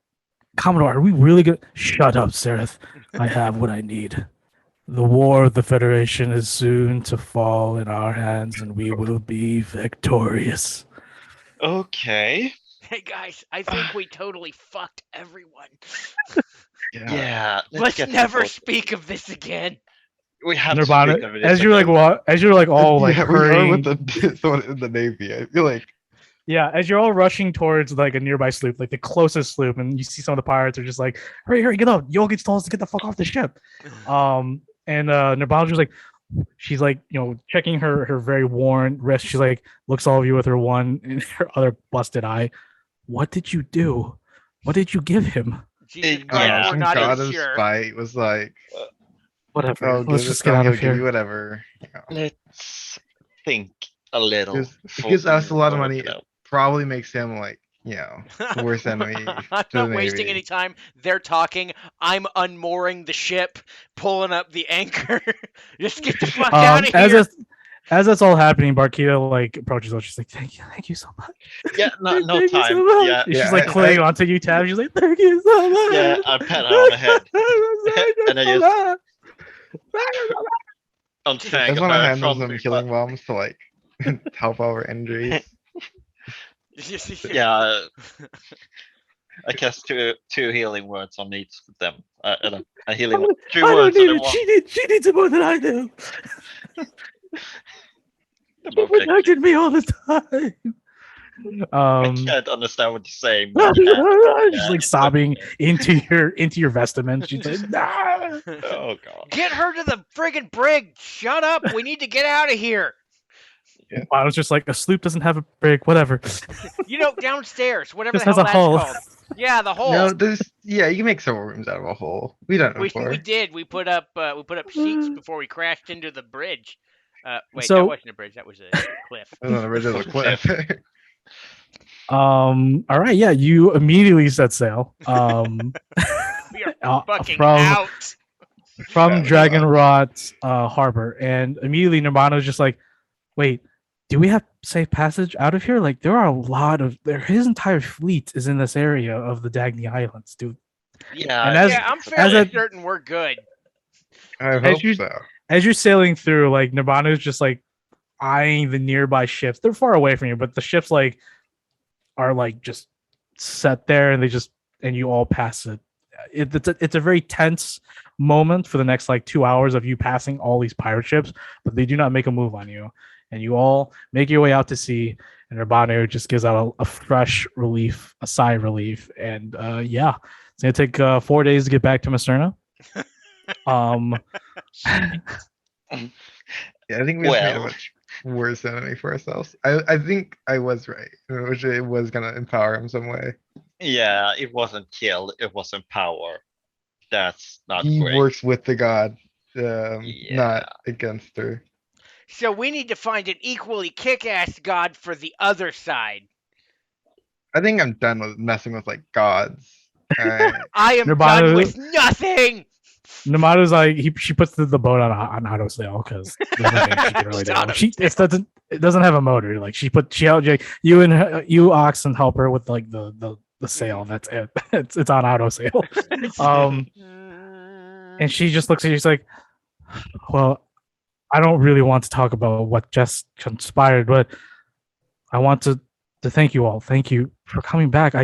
Commodore, are we really good? Shut up, Sereth. I have what I need. The war of the Federation is soon to fall in our hands, and we will be victorious. Okay. Hey guys, I think we totally fucked everyone. Yeah. Let's get never people- speak of this again. We have to Nirvana, speak of it. as you're like as you're like all like yeah, we are hurrying, with the someone in the Navy. I feel like yeah, as you're all rushing towards like a nearby sloop, like the closest sloop, and you see some of the pirates are just like, hurry, get up! Yolgit's told us to get the fuck off the ship. And Nirvana's just like, she's like, checking her very worn wrist. She's like, looks all of you with her one and her other busted eye. What did you do? What did you give him? Jesus Yeah. Christ, we're some not god even of sure. spite was like, Whatever. oh, Let's just get out of give you here. whatever. You know. Let's think a little. It before gives us a lot of we money. work it out. Probably makes him like, the worst enemy. I'm to the not wasting Navy. any time. They're talking. I'm unmooring the ship, pulling up the anchor. Just get the fuck out of As here. as that's all happening, Barkita like approaches us. She's like, thank you so much. Yeah, no Thank you so time. much." Yeah, And Yeah, she's like I- clinging onto you, Tab. She's like, thank you so much. yeah. I pat her on the head. And I just- On I thank just want to her hand them from some the- healing bombs to like help our injuries. Yeah. I cast two healing words on each of them. A healing word. Two I don't words need on it. one. She needs it more than I do. They're She both like, protected me all the time. I can't understand what you're saying. She's Yeah, like it's sobbing okay. into your vestments. She's like, nah. Oh god. Get her to the friggin' brig. Shut up. We need to get out of here. I was just like, a sloop doesn't have a brig, whatever. Downstairs, whatever Just the hell has a that's hull. called. Yeah, the hole. No, you can make several rooms out of a hole. We done it we before. did. We put up sheets before we crashed into the bridge. Wait, So- that wasn't a bridge. That was a cliff. On the ridge of the cliff. All right, yeah, you immediately set sail. We are fucking from out. Yeah, Dragonrot Harbor, and immediately Nirvana's just like, wait, do we have safe passage out of here? Like, there are a lot of his entire fleet is in this area of the Dagny Islands, dude. Yeah. And as- Yeah, I'm fairly a- certain we're good. I As hope you- so. As you're sailing through, like Nirvana's just like eyeing the nearby ships. They're far away from you, but the ships like are like just set there, and and you all pass it. It's a very tense moment for the next like 2 hours of you passing all these pirate ships, but they do not make a move on you, and you all make your way out to sea. And Nirvana just gives out a fresh relief, a sigh of relief, and yeah, it's gonna take 4 days to get back to Macerna. Yeah, I think we just made a Well. much worse enemy for ourselves. I think I was right. Which it was gonna empower him some way. Yeah, it wasn't killed, it was in power. That's not He great. works with the god. not against her. So we need to find an equally kick-ass god for the other side. I think I'm done with messing with like gods. Alright. I am Nirvana- done with nothing. Namada's like she puts the boat on auto sail because there's nothing she can really do. Auto It doesn't have a motor. Like she out you and you Ox and help her with like the sail. That's it. It's on auto sail. And she just looks at you. She's like, "Well, I don't really want to talk about what just conspired, but I want to thank you all. Thank you for coming back.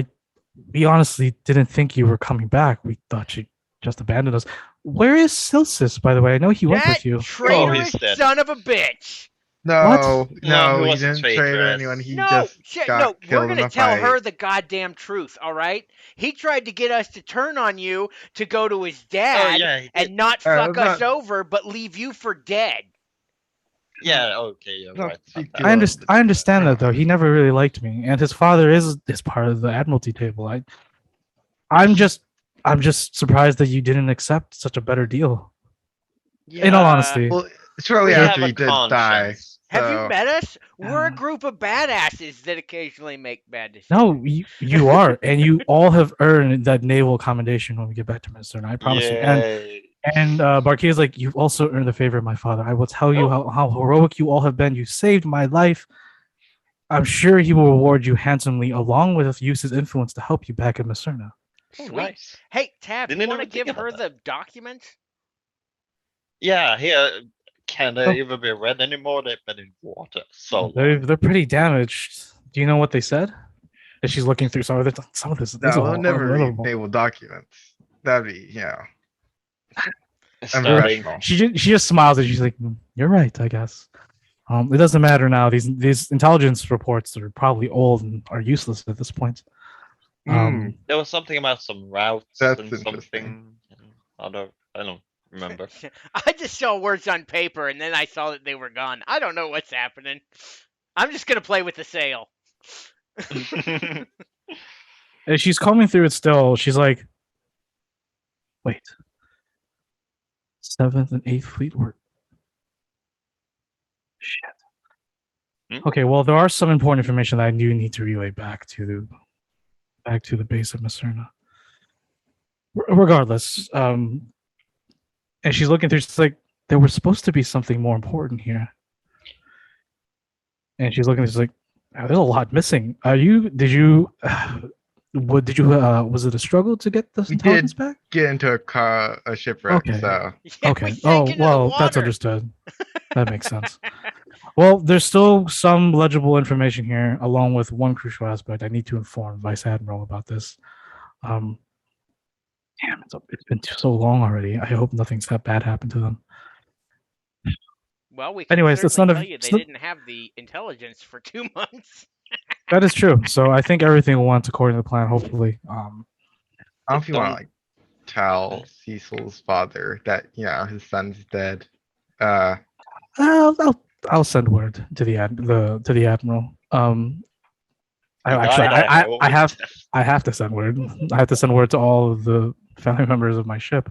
We honestly didn't think you were coming back. We thought you just abandoned us. Where is Silsis, by the way? I know he went That with you. traitorous dead. son of a bitch. No, No, no, he he wasn't didn't trade traitorous. anyone. He No, just shit, got no, killed we're in gonna a tell fight. her the goddamn truth, all right? He tried to get us to turn on you to go to his Oh dad yeah, he did. and not Alright, fuck let's us over, but leave you for dead. Yeah, okay, you're No, right. speak about to that. I understand that though. He never really liked me, and his father is part of the Admiralty table. I'm just surprised that you didn't accept such a better deal. In all honesty, Well, shortly We after have he a did die. conscience. Have you So- met us? We're a Yeah. group of badasses that occasionally make bad decisions. no, you are, and you all have earned that naval commendation when we get back to Minnesota. I promise you. And Barkey is like, you've also earned the favor of my father. I will tell you how heroic you all have been. You saved my life. I'm sure he will reward you handsomely, along with use his influence to help you back in Macerna. Oh, Sweet. nice. Hey, Tab, Didn't you want to even think give her about the documents? Yeah, here can they Oh. even be read anymore? They've been in water so They're long. they're pretty damaged. Do you know what they said? As she's looking through some of it, some of this is No, all we'll never read unreadable. naval documents. That'd be, Starting. unprofessional. She just smiles and she's like, "You're right, I guess." It doesn't matter now. These intelligence reports are probably old and are useless at this point. Mm, There was something about some routes That's and interesting. something. Other, I don't remember. I just saw words on paper and then I saw that they were gone. I don't know what's happening. I'm just gonna play with the sail. As she's combing through it still, she's like, "Wait, 7th and 8th Fleet were shit." Hmm? Okay, well, there are some important information that I do need to relay back to the base of Macerna. Regardless, and she's looking through. She's like, "There was supposed to be something more important here." And she's looking. She's like, "Oh, "There's a lot missing. Did you? Was it a struggle to get this We intelligence did. back?" Get into a shipwreck, Okay. so Yeah, Okay. we sank Oh, into the well, that's water. understood. That makes sense. Well, there's still some legible information here, along with one crucial aspect. I need to inform Vice Admiral about this. Damn, it's been so long already. I hope nothing's that bad happened to them. Well, we can Anyways, it's certainly none of- tell you it's they not- didn't have the intelligence for 2 months. That is true. So I think everything went according to the plan. Hopefully, I don't know if you want to Don't- like tell Cecil's father that his son's dead. I'll send word to the admiral. I The actually guy that I have to send word. I have to send word to all of the family members of my ship.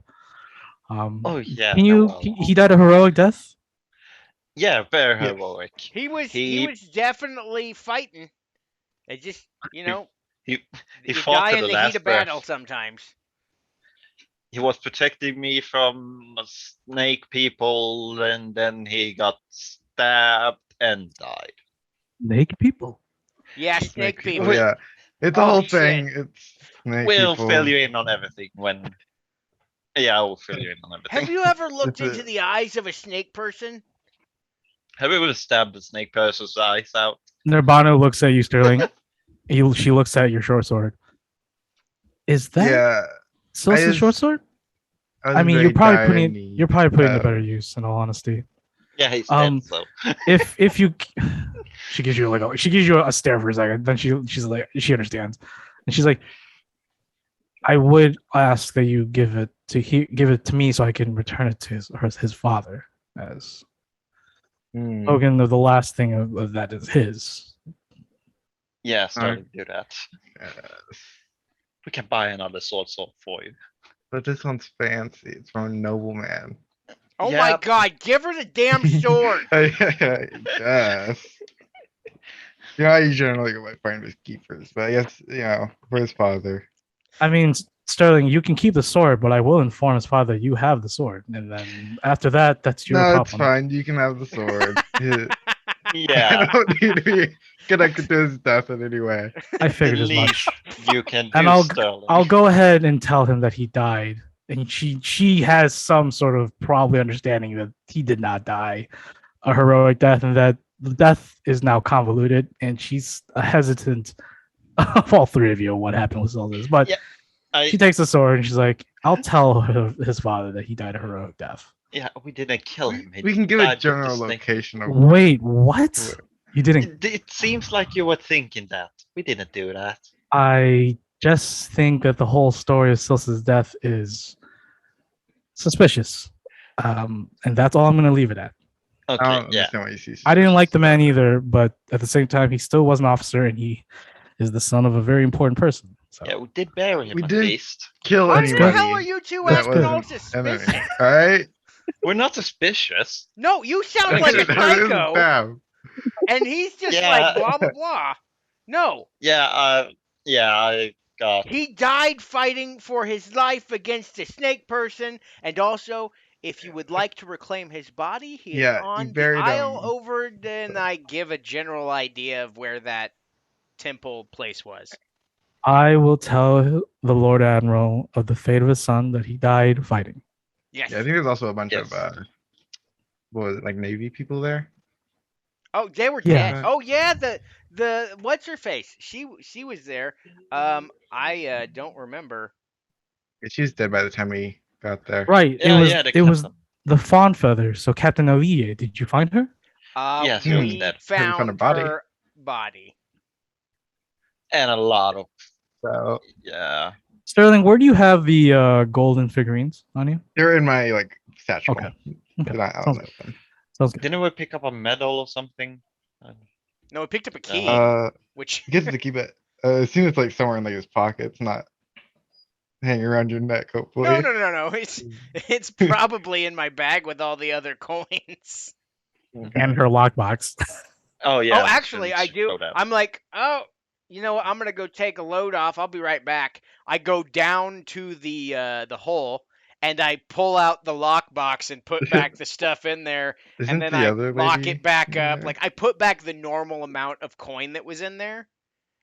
Oh yeah. Can you? well, He died a heroic death. Yeah, very Yes. heroic. He was He- definitely fighting. It just he you fought die to in the the last heat of battle breath. sometimes. He was protecting me from snake people, and then he got stabbed and died. Naked people. Yeah, snake people. Wait. Yeah, it's a Holy whole shit. thing. It's snake We'll people. fill you in on everything when. Yeah, I will fill you in on everything. Have you ever looked It's a- into the eyes of a snake person? Have you ever stabbed the snake person's eyes out? Nirbano looks at you, Sterling. She looks at your short sword. Is that Yeah, Silsa's just- short sword? was I mean, very you're probably dire putting need. you're probably putting it to better use. In all honesty, Yeah, he's Um, dead. So if you, she gives you a stare for a second. Then she's like she understands, and she's like, I would ask that you give it to me so I can return it to his father as Hmm. token of the last thing of that is his. yeah, starting to do that. Yes. We can buy another sword for you. But this one's fancy. It's from a nobleman. Oh Yeah. my god, give her the damn sword. Yes. I generally go by Finders Keepers, but I guess, for his father. I mean, Sterling, you can keep the sword, but I will inform his father you have the sword, and then after that, that's your No, problem. it's fine. You can have the sword. I Yeah, don't need to be connected to his death in any way. I the figured as least much. you can do, And Sterling. I'll go ahead and tell him that he died, and she has some sort of probably understanding that he did not die a heroic death, and that the death is now convoluted, and she's hesitant of all three of you on what happened with all this. But Yeah, she takes the sword and she's like, "I'll tell his father that he died a heroic death." Yeah, we didn't kill him. He We can give a died with the general snake. location of Wait, what? You didn't? It seems like you were thinking that. We didn't do that. I just think that the whole story of Silsa's death is suspicious, and that's all I'm going to leave it at. I Okay, don't yeah. understand why you see. I didn't like the man suspicious either, but at the same time, he still was an officer, and he is the son of a very important person. So Yeah, we did bury him We at did. least. Kill Why anybody. the hell are you two that acting all wasn't enemy. suspicious? All right. We're not suspicious. No, you sound Okay. like a This is psycho, Bam. and he's just Yeah. like blah blah blah. No, Yeah, I got. he died fighting for his life against a snake person, and also, if you would like to reclaim his body, he is Yeah, you on the buried aisle him. over. Then I give a general idea of where that temple place was. I will tell the Lord Admiral of the fate of his son that he died fighting. Yes. Yeah, I think there's also a bunch Yes. of what was it, like Navy people there? Oh, they were Yeah. dead. Oh yeah, the what's her face? She was there. I don't remember. She was dead by the time we got there. Right. Yeah, yeah, it was captain. the Fawn Feather. So Captain Ovie, did you find her? Yes, she was We dead. found Found her body. her body. And a lot of. So Yeah. Sterling, where do you have the golden figurines on you? they're in my satchel. Okay. Okay. That I Sounds don't know them. Sounds good. Didn't we pick up a medal or something? No, we picked up a key, which He gets to keep it. It seems it's like somewhere in his pockets, not hanging around your neck. Hopefully. no. It's probably in my bag with all the other coins. And her lockbox. Oh yeah. Oh, we actually, didn't I do. show that. I'm like, oh, you know what? I'm gonna go take a load off. I'll be right back. I go down to the hole and I pull out the lockbox and put back the stuff in there, Isn't and then the I other lock lady it back in up. there? Like I put back the normal amount of coin that was in there.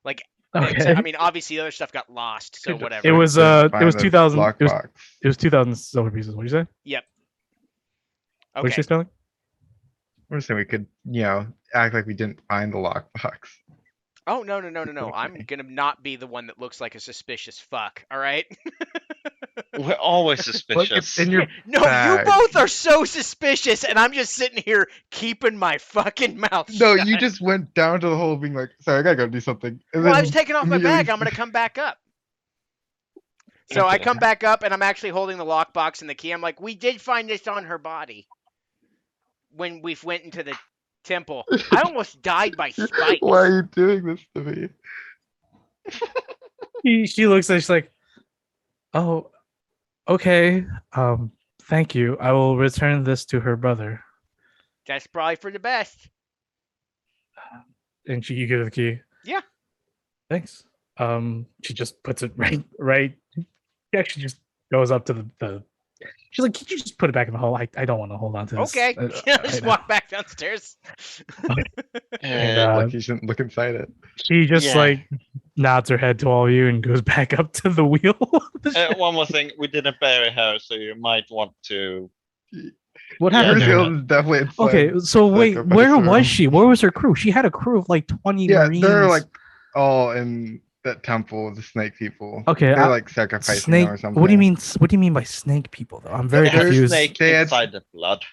Like, Okay. I mean, obviously the other stuff got lost, so Could- whatever. It was Couldn't it find was the 2000 lockbox. it was 2000 silver pieces. What did you say? Yep. What did you Okay. say, Sterling? We're just saying we could, act like we didn't find the lockbox. Oh no. I'm Okay. gonna not be the one that looks like a suspicious fuck. All right. We're always Look, it's suspicious. in your No, bag. you both are so suspicious, and I'm just sitting here keeping my fucking mouth No, shut. you just went down to the hole being like, sorry, I gotta go do something. And Well, I then was taking off my immediately- bag. I'm gonna come back up. So I Okay. come back up, and I'm actually holding the lockbox and the key. I'm like, we did find this on her body when we went into the temple. I almost died by spikes. Why are you doing this to me? She looks at it, she's like, "Oh, okay. Thank you. I will return this to her brother." That's probably for the best. And you give her the key. Yeah. Thanks. She just puts it right. She actually just goes up to the. She's like, "Could you just put it back in the hole? I don't want to hold on to this." Okay. Just right now." walk back downstairs. And, Uh, Like you shouldn't look inside it. she just Yeah. like nods her head to all of you and goes back up to the wheel. of the ship. one more thing, we didn't bury her, so you might want to. What Yeah, happened? to her? Brazil is definitely inside. Okay, so wait, sacrifice where her. was she? Where was her crew? She had a crew of like 20 Yeah, Marines. they're like all in that temple with the snake people. Okay, They're like sacrificing snake. them or something. What do you mean? What do you mean by snake people? Though I'm very They had a confused. snake They had- inside the blood.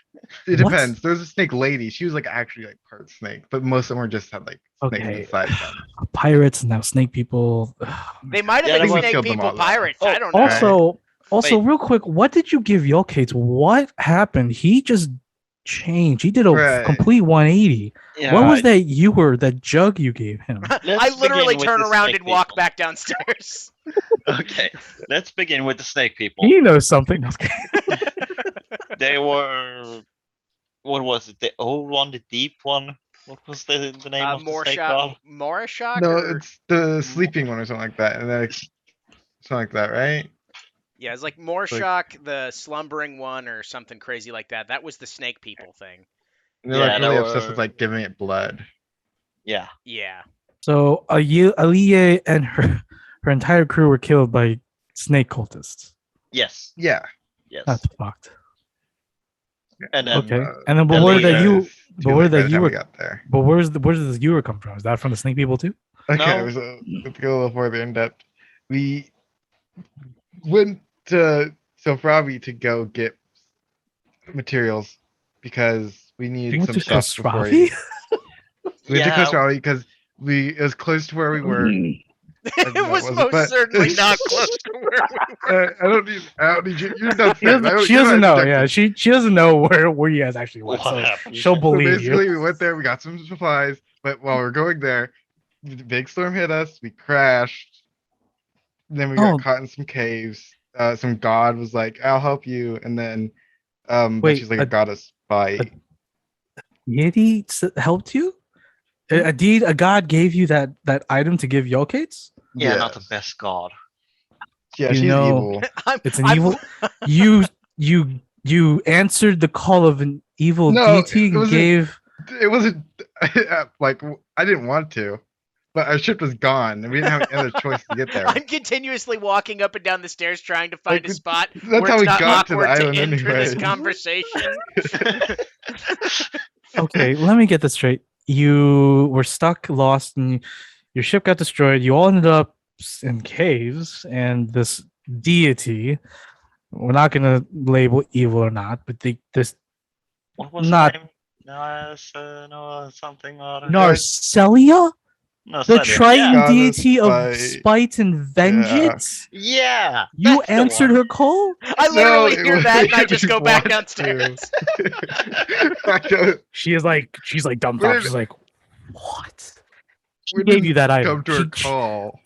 It What? depends. There's a snake lady. She was like actually like part snake, but most of them were just had like snakes Okay. inside them. Pirates and now snake people. They might Yeah, have they been must snake killed them people all, though. pirates. Oh, I don't know. Also, Wait. real quick, what did you give Yolkates? What happened? He just changed. He did a Right. complete 180. Yeah. What was that jug you gave him? I Let's literally begin with turn the around snake and walk people. back downstairs. Okay, let's begin with the snake people. He knows something. They were. What was it? The old one, the deep one. What was the name of the snake god? Morishok? No, or... it's the sleeping one or something like that, and then something like that, right? Yeah, it's like Morshok, the slumbering one, or something crazy like that. That was the snake people thing. And they're Yeah, like they really obsessed with were- like giving it blood. Yeah. Yeah. So Aliyah and her entire crew were killed by snake cultists. Yes. Yeah. Yes. That's fucked. And then Okay. uh, And then, but the where did that leader you? Too But where late by that the you time were? we got there. But where does the ewer come from? Is that from the snake people too? Okay, No. so let's go a little further in depth. We went to Sofravi to go get materials because we need You went some to stuff before Kostravi? we went to Yeah. Kostravi because it was close to where we were. It No, it was wasn't, most but- certainly not close to where we were. I don't need you. You're done. She doesn't know. Yeah, she doesn't know where you guys actually went. What So happened? she'll So believe basically, you. we went there. We got some supplies, but while we're going there, the big storm hit us. We crashed. Then we got Oh. caught in some caves. Some god was like, "I'll help you," and then, but Wait, she's like a goddess fight. Yeti helped you. Indeed, a god gave you that item to give Yokates. Yeah, not the Yes. best god. Yeah, You she's know- evil. It's an evil. You answered the call of an evil No, deity it and wasn't- gave. It wasn't like I didn't want to, but our ship was gone, and we didn't have any other choice to get there. I'm continuously walking up and down the stairs trying to find Like, a spot That's where how it's we not got to the awkward to island enter this anyway. conversation. Okay, let me get this straight. You were stuck, lost, and your ship got destroyed. You all ended up in caves, and this deity. We're not gonna label evil or not, but this What was Not- the name? No, something or Narcelia, no, the Celia. Triton Goddess deity of spite. spite and vengeance. Yeah. You that's the answered one. her call. I literally it hear was- that and I just we go back want to. downstairs. I don't- She's like dumbfounded. She's like, what? we She gave didn't you that item. come to her She- call.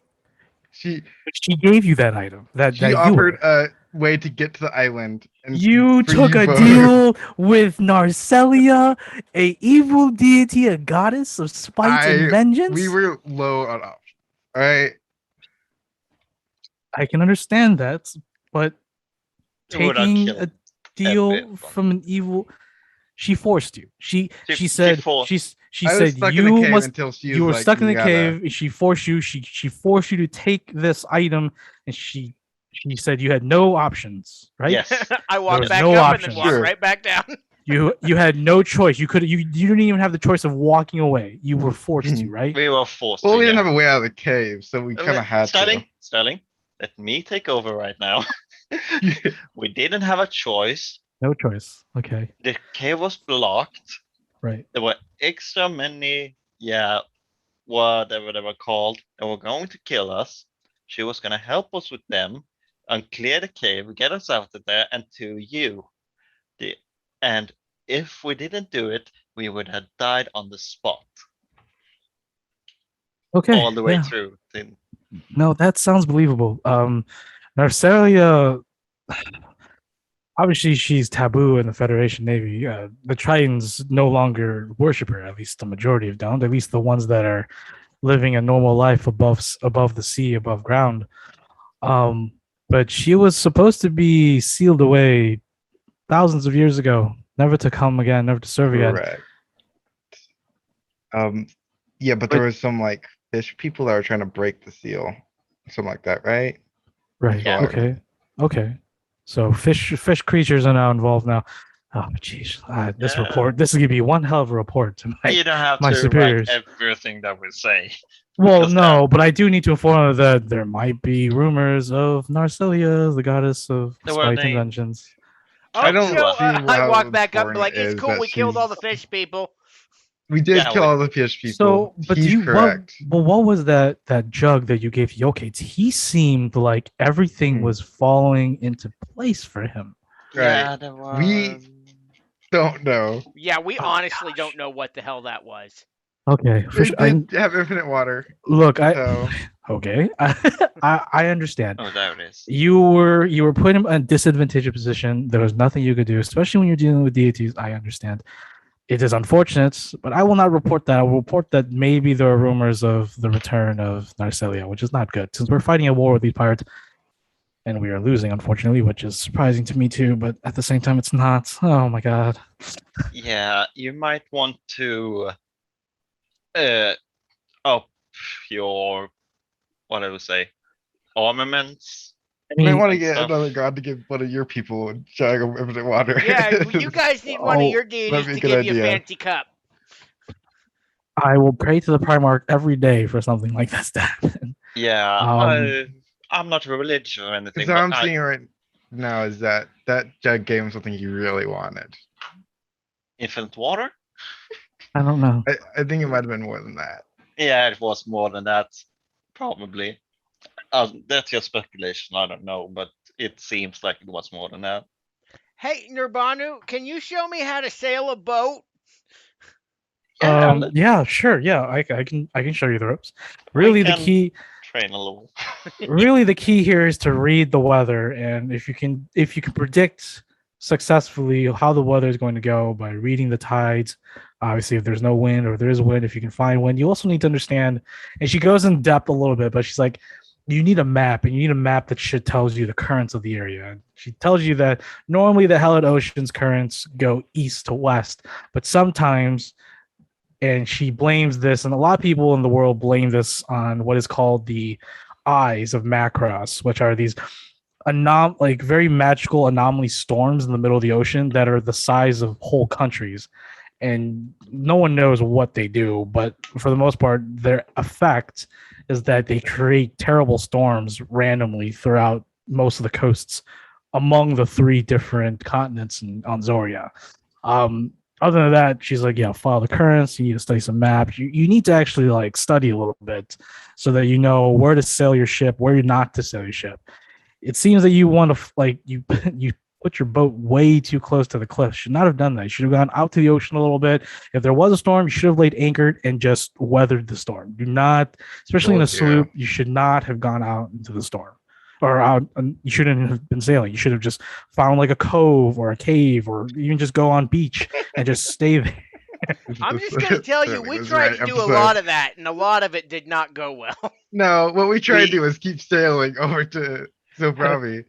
She gave you that item. That she you offered were. a way to get to the island. And You for took a both. deal with Narcelia, a evil deity, a goddess of spite and vengeance. We were low on options. All right. I can understand that, but It would have taking killed a deal everyone. from an evil, she forced you. She She said forced- she I was said stuck in the you cave must until she you was were like, stuck in the "You gotta-" cave. She forced you. She forced you to take this item, and she said you had no options. Right? Yes. I walk was back no up option. and then walk Sure. right back down. You had no choice. You didn't even have the choice of walking away. You were forced to. Right? We were forced Well, to. we didn't yeah. have a way out of the cave, so we kind of had Sterling, Sterling, let me take over right now. to. We didn't have a choice. No choice. Okay. The cave was blocked. Right. There were extra many, whatever they were called, that were going to kill us. She was gonna help us with them and clear the cave, get us out of there, and to you. And if we didn't do it, we would have died on the spot Okay. all the way yeah. through. Then No, that sounds believable. Narcelia, obviously she's taboo in the Federation Navy. The Tritons no longer worship her, at least the majority of don't, at least the ones that are living a normal life above the sea, above ground. But she was supposed to be sealed away thousands of years ago, never to come again, never to serve again. Correct. Yeah, but But- there was some like fish people that were trying to break the seal, something like that, right? Right. Yeah. Okay. Okay. So fish creatures are now involved now. Oh, jeez. This Yeah. report. This is gonna be one hell of a report tonight. you don't have my to superiors. write everything that we say. Well, Because no, but I do need to inform her that there might be rumors of Narcelia, the goddess of There were spite and names. vengeance. I don't so, see I how walk back up and be important like, it it's is cool, that we killed all the she's- fish people. We did Yeah, kill we- all the fish people. So, but He's you correct. what was that jug that you gave Yokates? He seemed like everything Hmm. was falling into place for him. Right. Yeah, there was. We- Don't know. Yeah, we Oh, honestly gosh. don't know what the hell that was. Okay, for They sure. did have infinite water. Look, So okay, I understand. Oh, there it is. You were put in a disadvantageous position. There was nothing you could do, especially when you're dealing with deities. I understand. It is unfortunate, but I will not report that. I will report that maybe there are rumors of the return of Narcelia, which is not good since we're fighting a war with these pirates and we are losing, unfortunately, which is surprising to me too. But at the same time, it's not. Oh my god. Yeah, you might want to uh up your, what I would say, armaments. I you may mean, want to and get stuff. another god to give one of your people a jug of infinite water. Yeah, you guys need one of Oh, your that'd deities be a to good give you a idea. fancy cup. I will pray to the Primarch every day for something like this to happen. Yeah, Um, I'm not religious or anything, So but I'm seeing right now is that jug gave him something he really wanted. infinite water? I don't know. I think it might have been more than that. Yeah, it was more than that, probably. That's just speculation, I don't know, but it seems like it was more than that. Hey, Nurbanu, can you show me how to sail a boat? Yeah, Yeah, sure. Yeah, I can show you the ropes. Really, the can- key train a little. really the key here is to read the weather, and if you can predict successfully how the weather is going to go by reading the tides, obviously if there's no wind or if there is wind, if you can find wind, you also need to understand. And she goes in depth a little bit, but she's like, you need a map, and you need a map that shit tells you the currents of the area. And she tells you that normally the Hellid Ocean's currents go east to west, but sometimes, and she blames this, and a lot of people in the world blame this on what is called the eyes of Macross, which are these like very magical anomaly storms in the middle of the ocean that are the size of whole countries, and no one knows what they do, but for the most part their effect is that they create terrible storms randomly throughout most of the coasts among the three different continents on Zoria. um Other than that, she's like, yeah, follow the currents. You need to study some maps. You need to actually like study a little bit so that you know where to sail your ship, where not to sail your ship. It seems that you want to like you you put your boat way too close to the cliff. Should not have done that. You should have gone out to the ocean a little bit. If there was a storm, you should have laid anchored and just weathered the storm. Do not, especially in a Told you. sloop, you should not have gone out into the storm or out. You shouldn't have been sailing. You should have just found like a cove or a cave, or even just go on beach and just stay there. I'm just gonna tell you, we tried to do a lot of that, and a lot of it did not go well. No, what we tried We- to do was keep sailing over to Zobravi.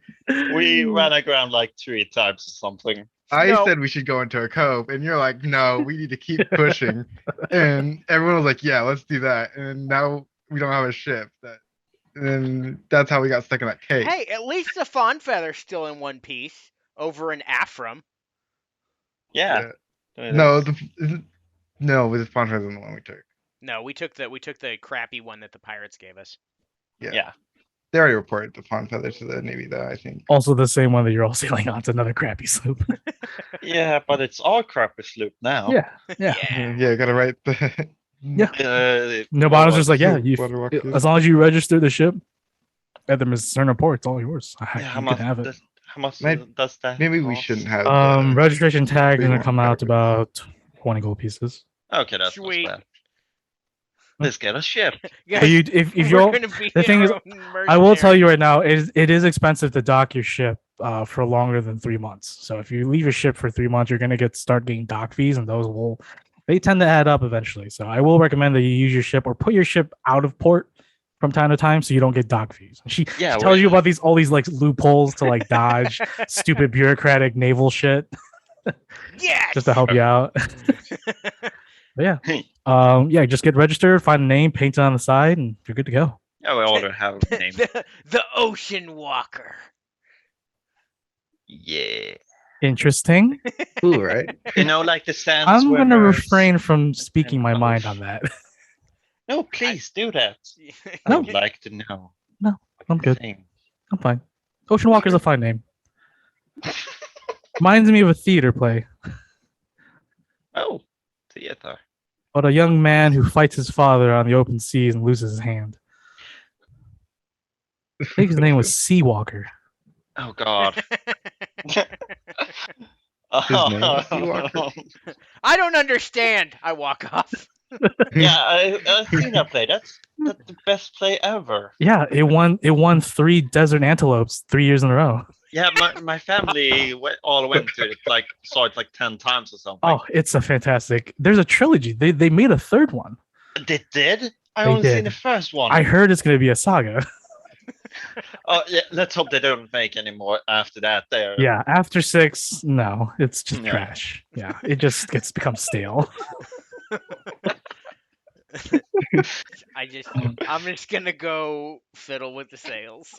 We ran aground like 3 times or something. I No. said we should go into a cove, and you're like, no, we need to keep pushing. And everyone was like, yeah, let's do that. And now we don't have a ship. And that's how we got stuck in that cave. Hey, at least the Fawn Feather's still in one piece over in Afram. Yeah. No, no, with the sponsor than the one we took. No, we took the crappy one that the pirates gave us. Yeah. They already reported the Fawn Feathers to the Navy, though, I think. Also, the same one that you're all sailing on. It's another crappy sloop. Yeah, but it's our crappy sloop now. Yeah. Yeah, gotta write the. Yeah. No, Nobody's just like, yeah, Water walk is. as long as you register the ship at the Cerner port, it's all yours. how You much can have it. how much Maybe- does that Maybe we cost? shouldn't have. Registration tag is we gonna want come out to pirates. about 20 gold pieces. Okay, that's not Sweet. bad. Let's get a ship. Guys, But if we're you're, gonna be the thing is, our own I will tell mercenaries. you right now, it is expensive to dock your ship for longer than 3 months. So if you leave your ship for 3 months, you're gonna start getting dock fees, and they tend to add up eventually. So I will recommend that you use your ship or put your ship out of port from time to time so you don't get dock fees. She Yeah, tells you about all these like loopholes to like dodge stupid bureaucratic naval shit Yes. just to help you out. But yeah, just get registered, find a name, paint it on the side, and you're good to go. Yeah, we already have a name. the Ocean Walker. Yeah. Interesting. Cool, right? You know, like the sand I'm gonna swimmers. refrain from speaking my and mind ocean. on that. No, please do that. I No. would like to know. I'm good. Thing. I'm fine. Ocean Walker's a fine name. Reminds me of a theater play Oh, theater. about a young man who fights his father on the open seas and loses his hand. I think his name was Seawalker. Oh God. His name is Seawalker? I don't understand. I walk off. Yeah, I've seen that play. That's the best play ever. Yeah, it won 3 desert antelopes 3 years in a row. Yeah, my family all went to it, like saw it like 10 times or something. Oh, it's a fantastic. There's a trilogy. They made a third one. They did? I They only seen did. the first one. I heard it's going to be a saga. Oh yeah, let's hope they don't make any more after that. There. Yeah, after 6, no, it's just Yeah. trash. Yeah, it just becomes stale. I'm just gonna go fiddle with the sails.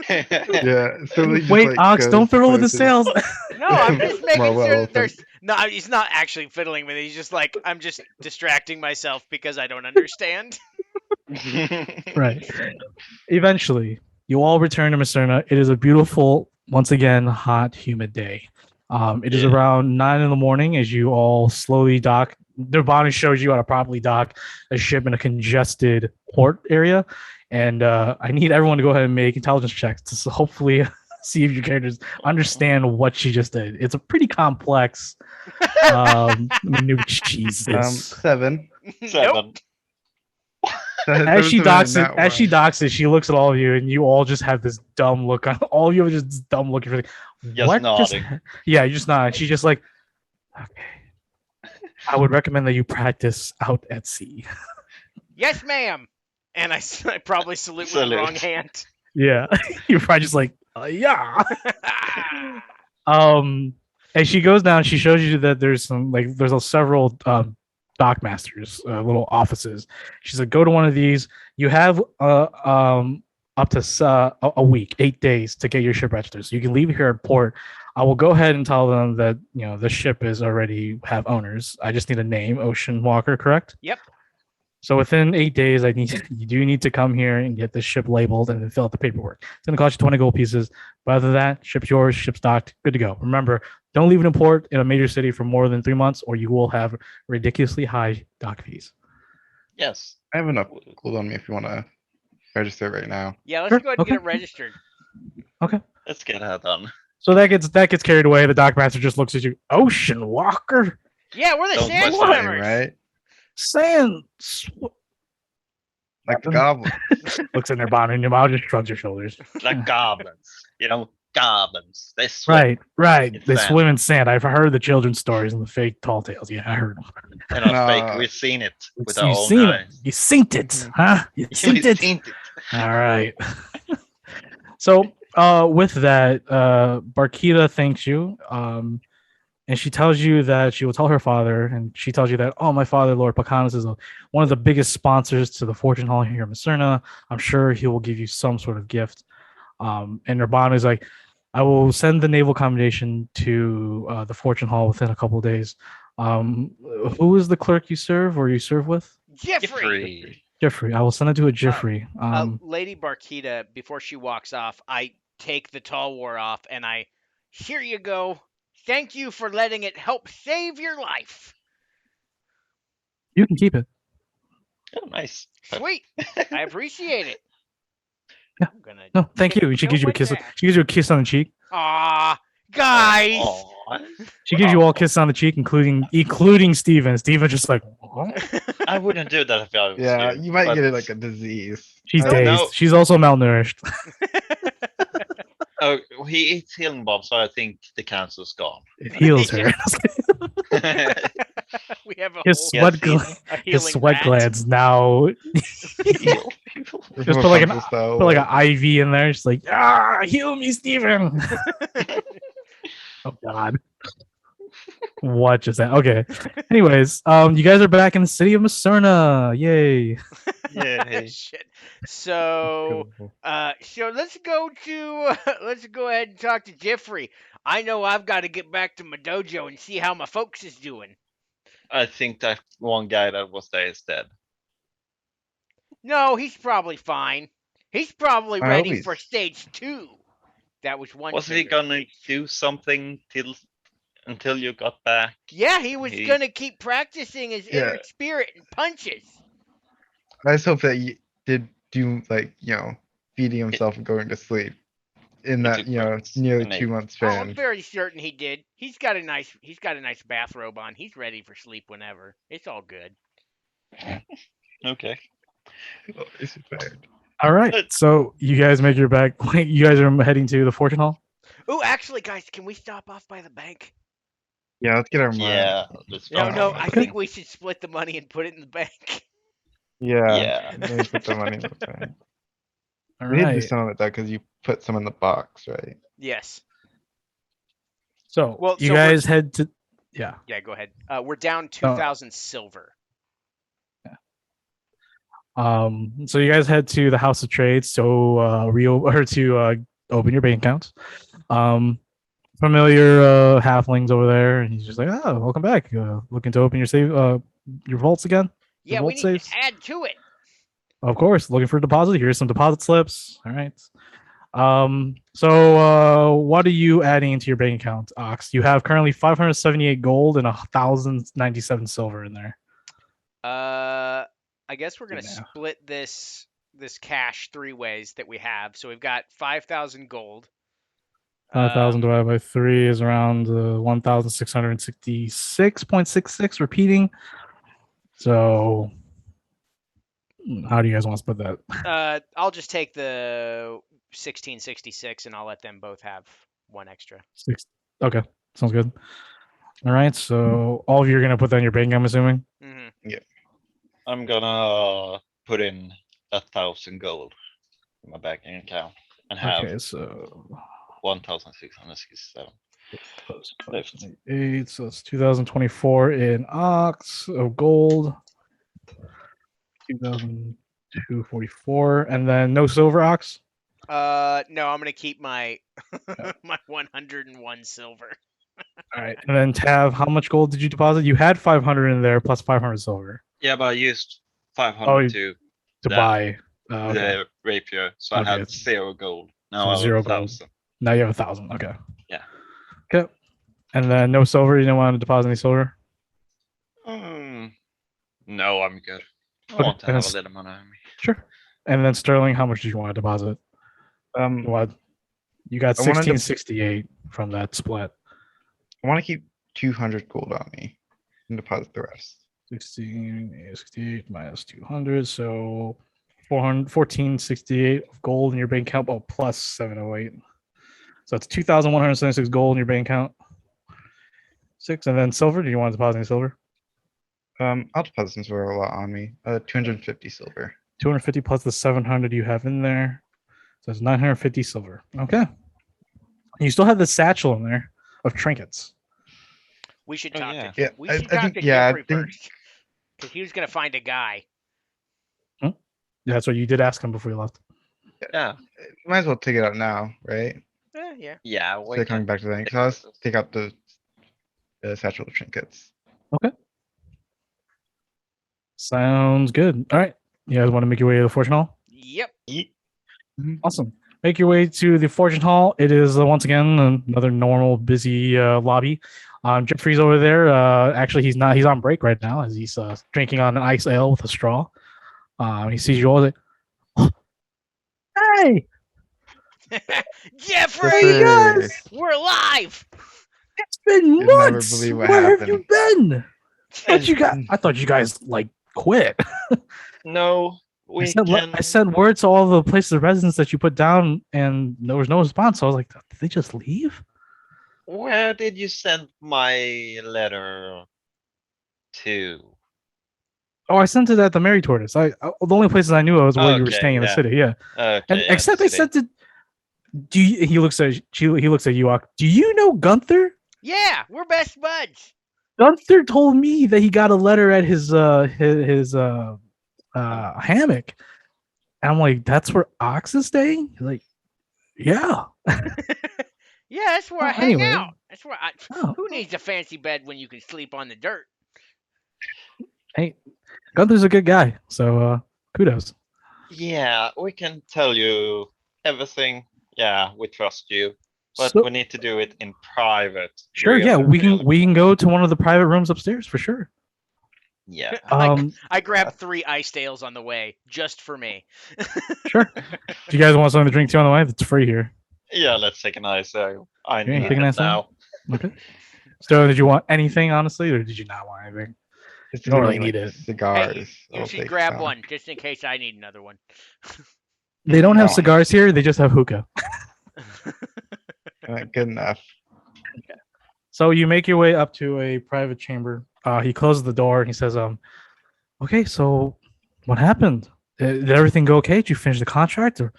Yeah. Somebody just, Wait, like, Ox, goes don't fiddle with the places. sails. No, I'm just making Well, sure well, that there's no. He's not actually fiddling with it. He's just like I'm just distracting myself because I don't understand. Right. Eventually, you all return to Macerna. It is a beautiful, once again, hot, humid day. It is Yeah. around 9 in the morning as you all slowly dock. Nirvana shows you how to properly dock a ship in a congested port area. And I need everyone to go ahead and make intelligence checks to hopefully see if your characters understand what she just did. It's a pretty complex maneuver. Jesus. 7. Nope. 7. As she docks it, Not as she one. docks it, she looks at all of you, and you all just have this dumb look on. All of you have just this dumb look. You're like, Just what? nodding. Yeah, you're just not. She's just like, okay. I would recommend that you practice out at sea. Yes, ma'am. And I probably salute with the wrong Salute. hand. Yeah, you're probably just like, yeah. And she goes down. She shows you that there's several dock masters, little offices. She's like, go to one of these. You have up to a week, 8 days to get your ship registered. So you can leave here at port. I will go ahead and tell them that the ship is already have owners. I just need a name, Ocean Walker, correct? Yep. So within 8 days, you do need to come here and get this ship labeled and then fill out the paperwork. It's gonna cost you 20 gold pieces. But other than that, ship's yours, ship's docked, good to go. Remember, don't leave it in port in a major city for more than 3 months, or you will have ridiculously high dock fees. Yes. I have enough gold on me if you want to register right now. Yeah, let's Sure, go ahead and get okay. it registered. Let's get that done. So that gets carried away. The dock master just looks at you, Ocean Walker, Yeah, we're the Don't sand question it, swimmers. Right? Sand. Like the goblin. Looks in their bonnet and your mouth just shrugs your shoulders. Like goblins. Goblins. They swim. Right. in They sand. swim in sand. I've heard the children's stories and the fake tall tales. Yeah, I heard them. And not fake. No. We've seen it with our You've own seen it. eyes. You synced it, huh? You We've synced it. seen it. All right. So, with that, Barkita thanks you, and she tells you that she will tell her father, and she tells you that, oh, my father, Lord Pacanus, is one of the biggest sponsors to the Fortune Hall here in Macerna. I'm sure he will give you some sort of gift. And Nirvana is like, I will send the naval accommodation to the Fortune Hall within a couple of days. Who is the clerk you serve or you serve with? Jeffrey. Jeffrey. I will send it to a Jeffrey. Lady Barkita, before she walks off, I take the tall war off and here you go. Thank you for letting it help save your life. You can keep it. Oh, nice. Sweet. I appreciate it. Yeah. I'm gonna No, thank you. She show gives you my a kiss. dad. She gives you a kiss on the cheek. Aw, guys. Aw. She gives you all a kiss on the cheek, including Steven. Steven just like, what? I wouldn't do that if I was Yeah, you might but- get it like a disease. She's I- dazed. no. She's also malnourished. Oh, he eats healing bomb, so I think the cancer's gone. It heals her. We have a His whole sweat, Yes, a his healing sweat rat. glands now. Heal people. There's Just more put like an- puzzles, though, Put like an IV in there. She's like, heal me, Steven. Oh God. What just that? Okay. Anyways, you guys are back in the city of Macerna. Yay. Yay. Shit. So, so let's go ahead and talk to Jeffrey. I know I've got to get back to my dojo and see how my folks is doing. I think that one guy that was there is dead. No, he's probably fine. He's probably I ready hope for he's- stage 2. That was one. Wasn't he finger. gonna do something until you got back? Yeah, he was He- gonna keep practicing his Yeah. inner spirit and punches. I just hope that he did do feeding himself and going to sleep in He that took breaks nearly and ate. 2 month Oh, I'm span. very certain he did. He's got a nice bathrobe on. He's ready for sleep whenever. It's all good. Okay. Oh, this is bad. All right. So you guys make your back. You guys are heading to the fortune hall. Ooh, actually, guys, can we stop off by the bank? Yeah, let's get our money. Yeah, let's No, Oh, no, my I God. think we should split the money and put it in the bank. Yeah. Yeah. Let me put the money in the bank. All We did do right. some of it though, because you put some in the box, right? Yes. So Well, you so we're- guys head to. Yeah. Yeah, go ahead. We're down 2,000 silver. So you guys head to the House of Trades to open your bank accounts. Familiar halflings over there, and he's just like, "Oh, welcome back. Looking to open your vaults again? Yeah, vault we need safes? to add to it. Of course. Looking for a deposit. Here's some deposit slips. All right. What are you adding into your bank account, Ox? You have currently 578 gold and 1,097 silver in there. I guess we're gonna Yeah. split this cash 3 ways that we have. So we've got 5,000 gold. 5,000 divided by 3 is around 1,666.66 repeating. So, how do you guys want to split that? I'll just take the 1666 and I'll let them both have 1 extra. Okay, sounds good. All right, so all of you are going to put that in your bank, I'm assuming? Hmm. I'm gonna put in 1,000 gold in my banking account and have Okay, so 1,667. Left. 8, so it's 2024 in Ox of gold. 2,244, and then no silver, Ox? No, I'm gonna keep my my 101 silver. All right, and then Tav, how much gold did you deposit? You had 500 in there plus 500 silver Yeah, but I used 500 Oh, to to That- buy. Okay. the rapier, so Okay. I had 0 gold. Now So I have 0 gold. 1,000. Now you have 1,000. Okay. Yeah. Okay. And then no silver. You don't want to deposit any silver. No, I'm good. I Okay, want to and have it's- a little money on me. Sure. And then sterling, how much do you want to deposit? What? You got I wanna dep- 1668 from that split. I want to keep 200 gold on me and deposit the rest. 1668 minus 200, so 1468 of gold in your bank account. Oh, plus 708. So it's 2,176 gold in your bank account. 6, and then silver. Do you want to deposit any silver? I'll deposit since we're a lot on me. 250 silver. 250 plus the 700 you have in there. So it's 950 silver. Okay. And you still have the satchel in there of trinkets. We should Oh, talk yeah. to Yeah, we I- should I talk think- to yeah, I Jeffrey think- first. Because he was gonna find a guy. That's what you did ask him before you left. Yeah. Might as well take it out now, right? Yeah. Yeah, So they're coming back to the bank. So let's take out the satchel of trinkets. Sounds good. All right. You guys want to make your way to the fortune hall? Yep. Awesome. Make your way to the fortune hall. It is once again another normal busy lobby. Jeffrey's over there. Actually, he's not. He's on break right now as he's drinking on an ice ale with a straw. He sees you all. Like, hey, Jeffrey, Jeffrey! we're alive. it's been You'll never months. believe what Where have you been? I thought you guys like quit. No, we can. I sent word to all the places of residence that you put down, and there was no response. So I was like, did they just leave? Where did you send my letter to? Oh, I sent it at the Mary Tortoise. The only places I knew of was where you were Okay, staying in the yeah. city. Yeah, Okay, and yeah, except I city. sent it. He looks at you. Ak, do you know Gunther? Yeah, we're best buds. Gunther told me that he got a letter at his hammock, and I'm like, that's where Ox is staying. He's like, yeah. Yeah, that's where Oh, I hang anyway. out. That's where I. Oh. Who needs a fancy bed when you can sleep on the dirt? Hey, Gunther's a good guy, so kudos. Yeah, we can tell you everything. Yeah, we trust you, but So- we need to do it in private. Sure, yeah, we can go to one of the private rooms upstairs for sure. Yeah. I grabbed 3 ice ales on the way just for me. Sure. If you guys want something to drink too on the way, it's free here. Yeah, let's take a nice. I Yeah, need take a it nice now. Okay. So, did you want anything honestly, or did you not want anything? Just You don't really any, need like, it. cigars. Hey, you I'll should take grab some. one just in case I need another one. They don't have No. cigars here. They just have hookah. Good enough. So you make your way up to a private chamber. He closes the door and he says, okay, so what happened? Did everything go okay? Did you finish the contract or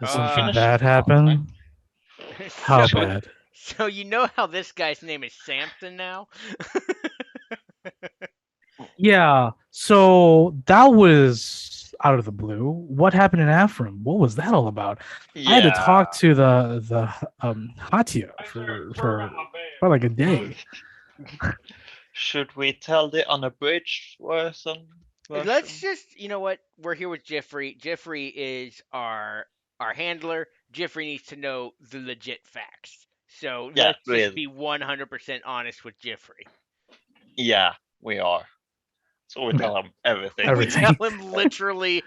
did something finished bad the happen? How so, bad? so you know how this guy's name is Samson now? Yeah. So that was out of the blue. What happened in Afrim? What was that all about? I had to talk to the Hatia for like a day. Should we tell the unabridged version? Let's just, you know what? We're here with Jeffrey. Jeffrey is our handler. Jeffrey needs to know the legit facts. So Yeah, let's just really. be 100% honest with Jeffrey. Yeah, we are. So we tell him everything. Everything. We tell him literally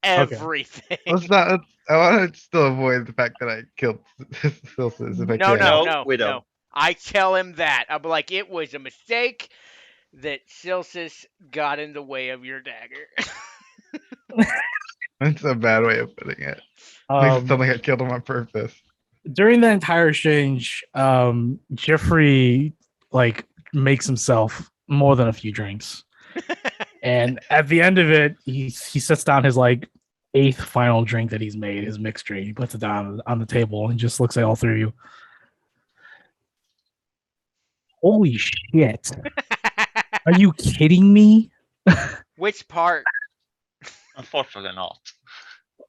everything. Let's not. I want to still avoid the fact that I killed Silsus if I No, can. no, No, no, we no. don't. I tell him that. I'm like, it was a mistake that Silsus got in the way of your dagger. That's a bad way of putting it. Makes it sound like I killed him on purpose. During the entire exchange, Jeffrey like makes himself more than a few drinks. And at the end of it, he sets down his like 8th final drink that he's made, his mixed drink. He puts it down on the table and just looks at all three of you. Holy shit. Are you kidding me? Which part? Unfortunately not.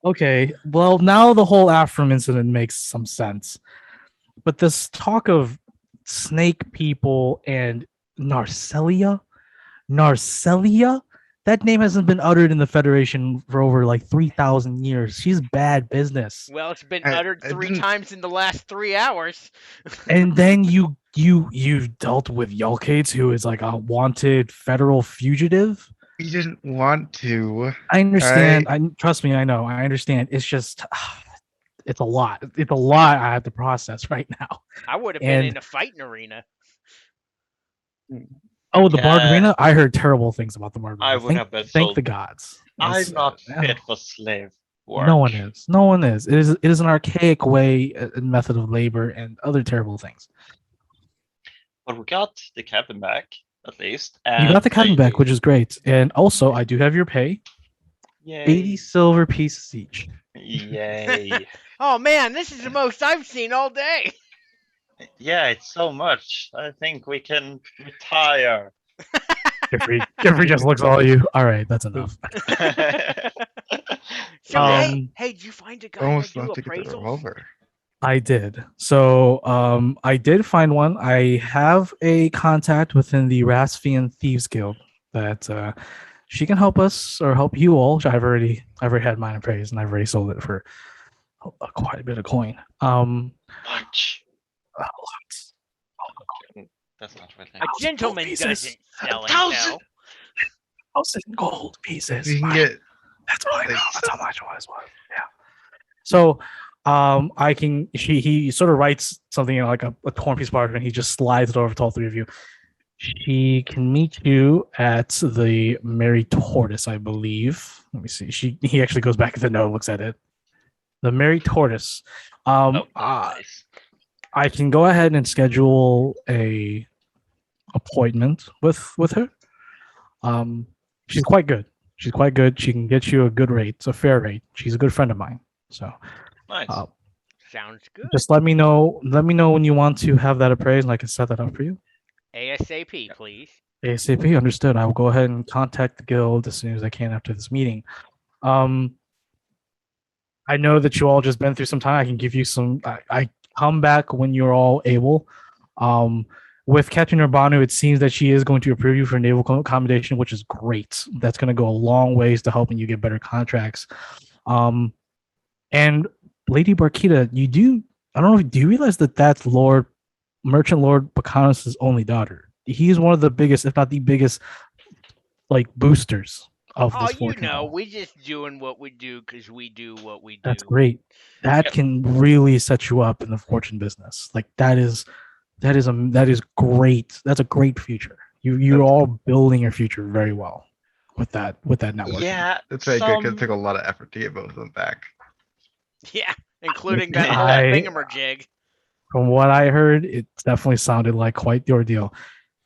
Okay, well, now the whole Afram incident makes some sense. But this talk of snake people and Narcelia, that name hasn't been uttered in the Federation for over like 3,000 years. She's bad business. Well, it's been I uttered 3 didn't- times in the last 3 hours. And then you've dealt with Yulkates, who is like a wanted federal fugitive. We didn't want to. I understand. Trust me, I know. I understand. It's just it's a lot. It's a lot I have to process right now. I would have been And- in a fighting arena. Oh, the Bard Yeah. Arena? I heard terrible things about the Bard Arena. I would have been Thank sold. the gods. I'm It's, not uh, fit for slave work. No one is. No one is. It is an archaic way and method of labor and other terrible things. But we got the cabin back, at least. You And got the cabin back, which is great. And also, I do have your pay. Yay. 80 silver pieces each. Yay. Oh man, this is the most I've seen all day. Yeah, it's so much. I think we can retire. Jeffrey just looks at all you. All right, that's enough. So Um, hey, did you find a guy Almost to do enough to get the appraisals? revolver. I did. So I did find one. I have a contact within the Rasfian Thieves Guild that she can help us or help you all. I've already had mine appraised and I've already sold it for quite a bit of coin. Much. A lot. That's not really. A gentleman pieces. doesn't sell and 1,000. sell. 1,000 gold pieces. You can get. That's what I know. like, That's how much it was. Yeah. So I can he sort of writes something in like a torn piece of paper and he just slides it over to all three of you. She can meet you at the Merry Tortoise, I believe. Let me see. He actually goes back to the note and looks at it. The Merry Tortoise. Nice. I can go ahead and schedule a appointment with her. She's quite good. She's quite good. She can get you a good rate. It's a fair rate. She's a good friend of mine. So Nice. Sounds good. just let me know when you want to have that appraised and I can set that up for you. ASAP, please. ASAP, understood. I will go ahead and contact the guild as soon as I can after this meeting. I know that you all just been through some time. I can give you some. I come back when you're all able. With Captain Urbano, it seems that she is going to approve you for naval accommodation, which is great. That's going to go a long ways to helping you get better contracts. And Lady Barkita, I don't know, do you realize that that's Merchant Lord Bacanos' only daughter? He's one of the biggest, if not the biggest, like boosters of Oh, this you fortune. know, we just doing what we do because we do what we do. That's great. That can really set you up in the fortune business. Like that is great. That's a great future. You're all building your future very well with that network. Yeah, That's very good because it some took a lot of effort to get both of them back. Yeah, including that whole I- thingamajig. From what I heard, it definitely sounded like quite the ordeal.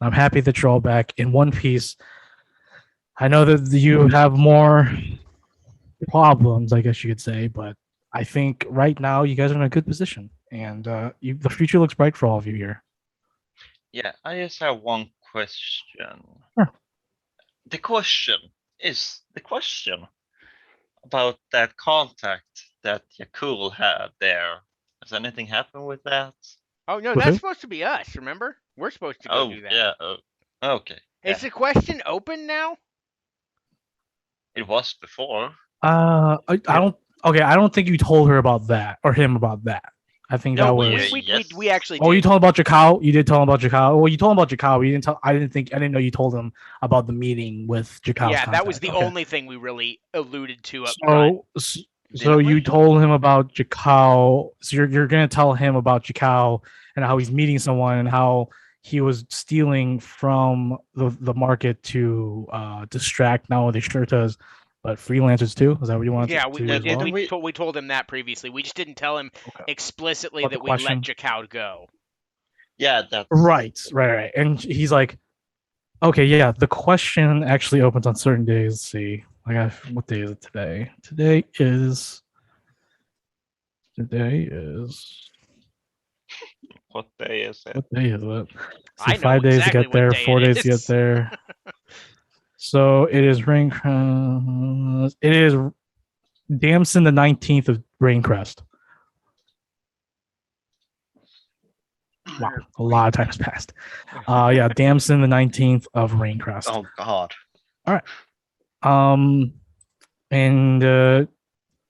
I'm happy that you're all back in one piece. I know that you have more problems, I guess you could say, but I think right now you guys are in a good position, and the future looks bright for all of you here. Yeah, I just have one question. Sure. The question is the question about that contact that Yakul had there. Has anything happened with that? Oh no, With that's who? supposed to be us. Remember, we're supposed to go Oh, do that. yeah. Okay. Is the question open now? It was before. I don't. Okay, I don't think you told her about that or him about that. I think No, that we, was. we actually Oh, you did. told him about Jakao. You did tell him about Jakao. Well, you told him about Jakao. You didn't tell. I didn't know you told him about the meeting with Jakao's Yeah, that was the contact. Okay. only thing we really alluded to up front. So Didn't you we? told him about Jakao. So you're gonna tell him about Jakao and how he's meeting someone and how he was stealing from the market to distract not only the shirtas but freelancers too. Is that what you wanted Yeah, to we, do we as did. well? We told him that previously. We just didn't tell him Okay. explicitly About the that we let question? Jakao go. Yeah, that's Right. And he's like, okay, yeah. The question actually opens on certain days. Let's see, what day is it today? Today is. what day is it? What day is it? I know 5 days to exactly get what there, day 4 it days to get is. there. So it is it is Damson the 19th of Raincrest. Wow, a lot of time has passed. Yeah, Damson the 19th of Raincrest. Oh God. And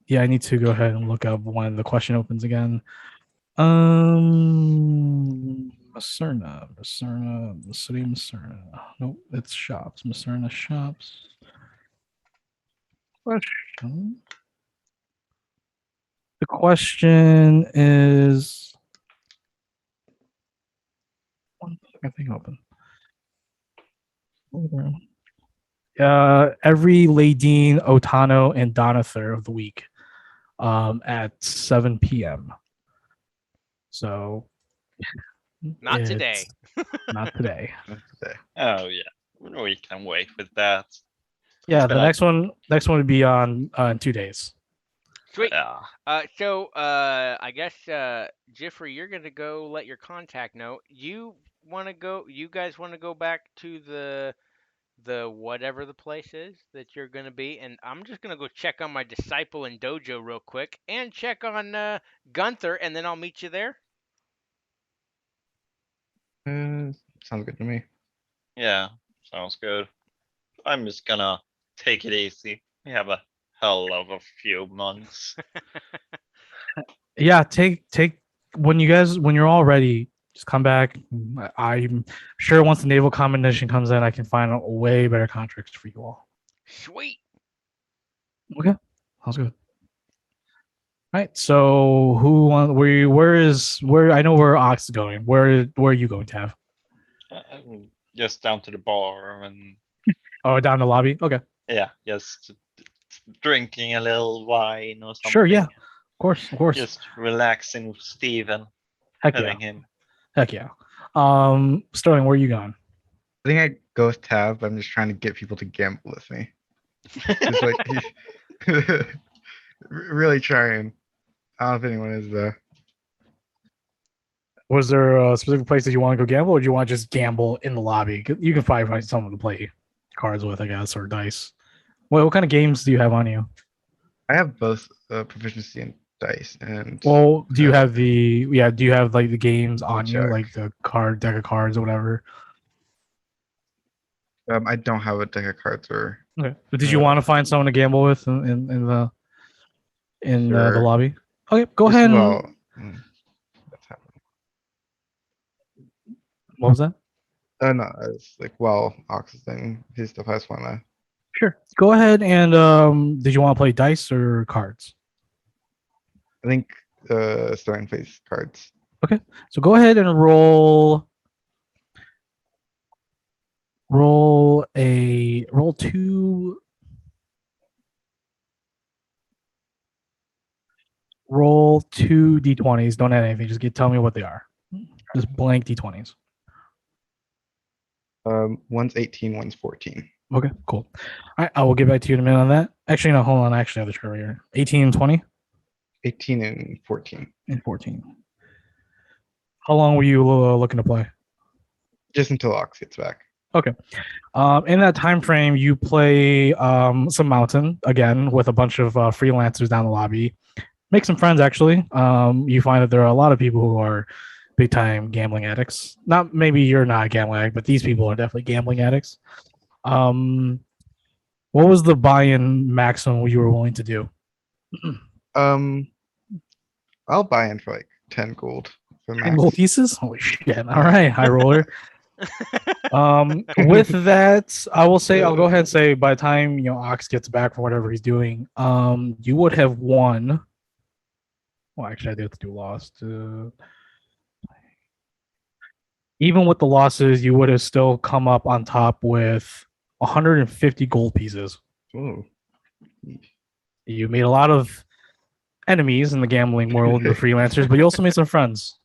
yeah, I need to go ahead and look up when the question opens again. Macerna. The city of Macerna. Nope, it's shops. Macerna shops. Question. The question is one thing open. Every Ladine, Otano, and Donather of the week at 7 p.m. So Not today. Not today. Oh yeah. We can wait with that. Yeah, But the next one would be on in 2 days. Sweet. Yeah. So I guess Jeffrey, you're gonna go let your contact know. You guys wanna go back to the whatever the place is that you're gonna be, and I'm just gonna go check on my disciple and dojo real quick and check on Gunther, and then I'll meet you there. Sounds good to me. Yeah. Sounds good. I'm just gonna take it easy. We have a hell of a few months. Yeah, take when you're all ready, just come back. I'm sure once the naval combination comes in, I can find a way better contracts for you all. Sweet. Okay, sounds good. All right, so where I know where Ox is going. Where are you going to have? Just down to the bar and Oh, down the lobby. Okay, yeah, just drinking a little wine or something. sure, yeah, of course. Just relaxing with Steven, Heck yeah, petting him. heck yeah. Sterling, where are you going? I think I go with Tab. But I'm just trying to get people to gamble with me. It's like he's really trying. I don't know if anyone is though. Was there a specific place that you want to go gamble, or do you want to just gamble in the lobby? You can probably find someone to play cards with, I guess, or dice. What kind of games do you have on you? I have both proficiency in dice and. Well, do you uh, have do you have like the games on you, check. like the card deck of cards or whatever? I don't have a deck of cards or. Okay. But did you want to find someone to gamble with in the Sure. lobby? Okay, go Just ahead. well, that's happening. What was that? No, it's like Ox's thing. His stuff has one. Sure. Go ahead and did you want to play dice or cards? I think Sterling plays cards. So go ahead and roll Roll two d20s. Don't add anything. Just tell me what they are. Just blank d20s. One's 18, one's 14. Okay, cool. All right, I will get back to you in a minute on that. Actually, no, hold on. I actually have the chart right here. 18 and 20 18 and 14. and 14. How long were you looking to play? Just until Ox gets back. In that time frame, you play some Mountain again with a bunch of freelancers down the lobby. Make some friends, actually. You find that there are a lot of people who are big time gambling addicts. Not maybe you're not a gambling addict, but these people are definitely gambling addicts. What was the buy-in maximum you were willing to do? I'll buy in for like 10 gold. For 10 max. gold pieces? Holy shit. All right, high roller. With that, I will say I'll go ahead and say by the time Ox gets back from whatever he's doing, you would have won. Well, actually, I do have to do lost. Even with the losses, you would have still come up on top with 150 gold pieces. Ooh. You made a lot of enemies in the gambling world, the freelancers, but you also made some friends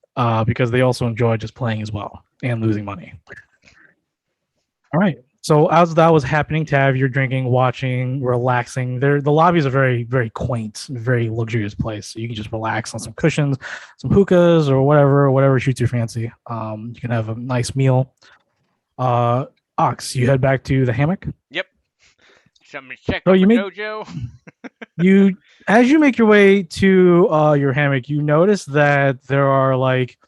because they also enjoy just playing as well and losing money. All right. So as that was happening, Tav, you're drinking, watching, relaxing. The lobby is a very, very quaint, very luxurious place. So you can just relax on some cushions, some hookahs, or whatever shoots your fancy. You can have a nice meal. Ox, you head back to the hammock. Yep. Somebody check Oh, on you the make- dojo. As you make your way to your hammock, you notice that there are like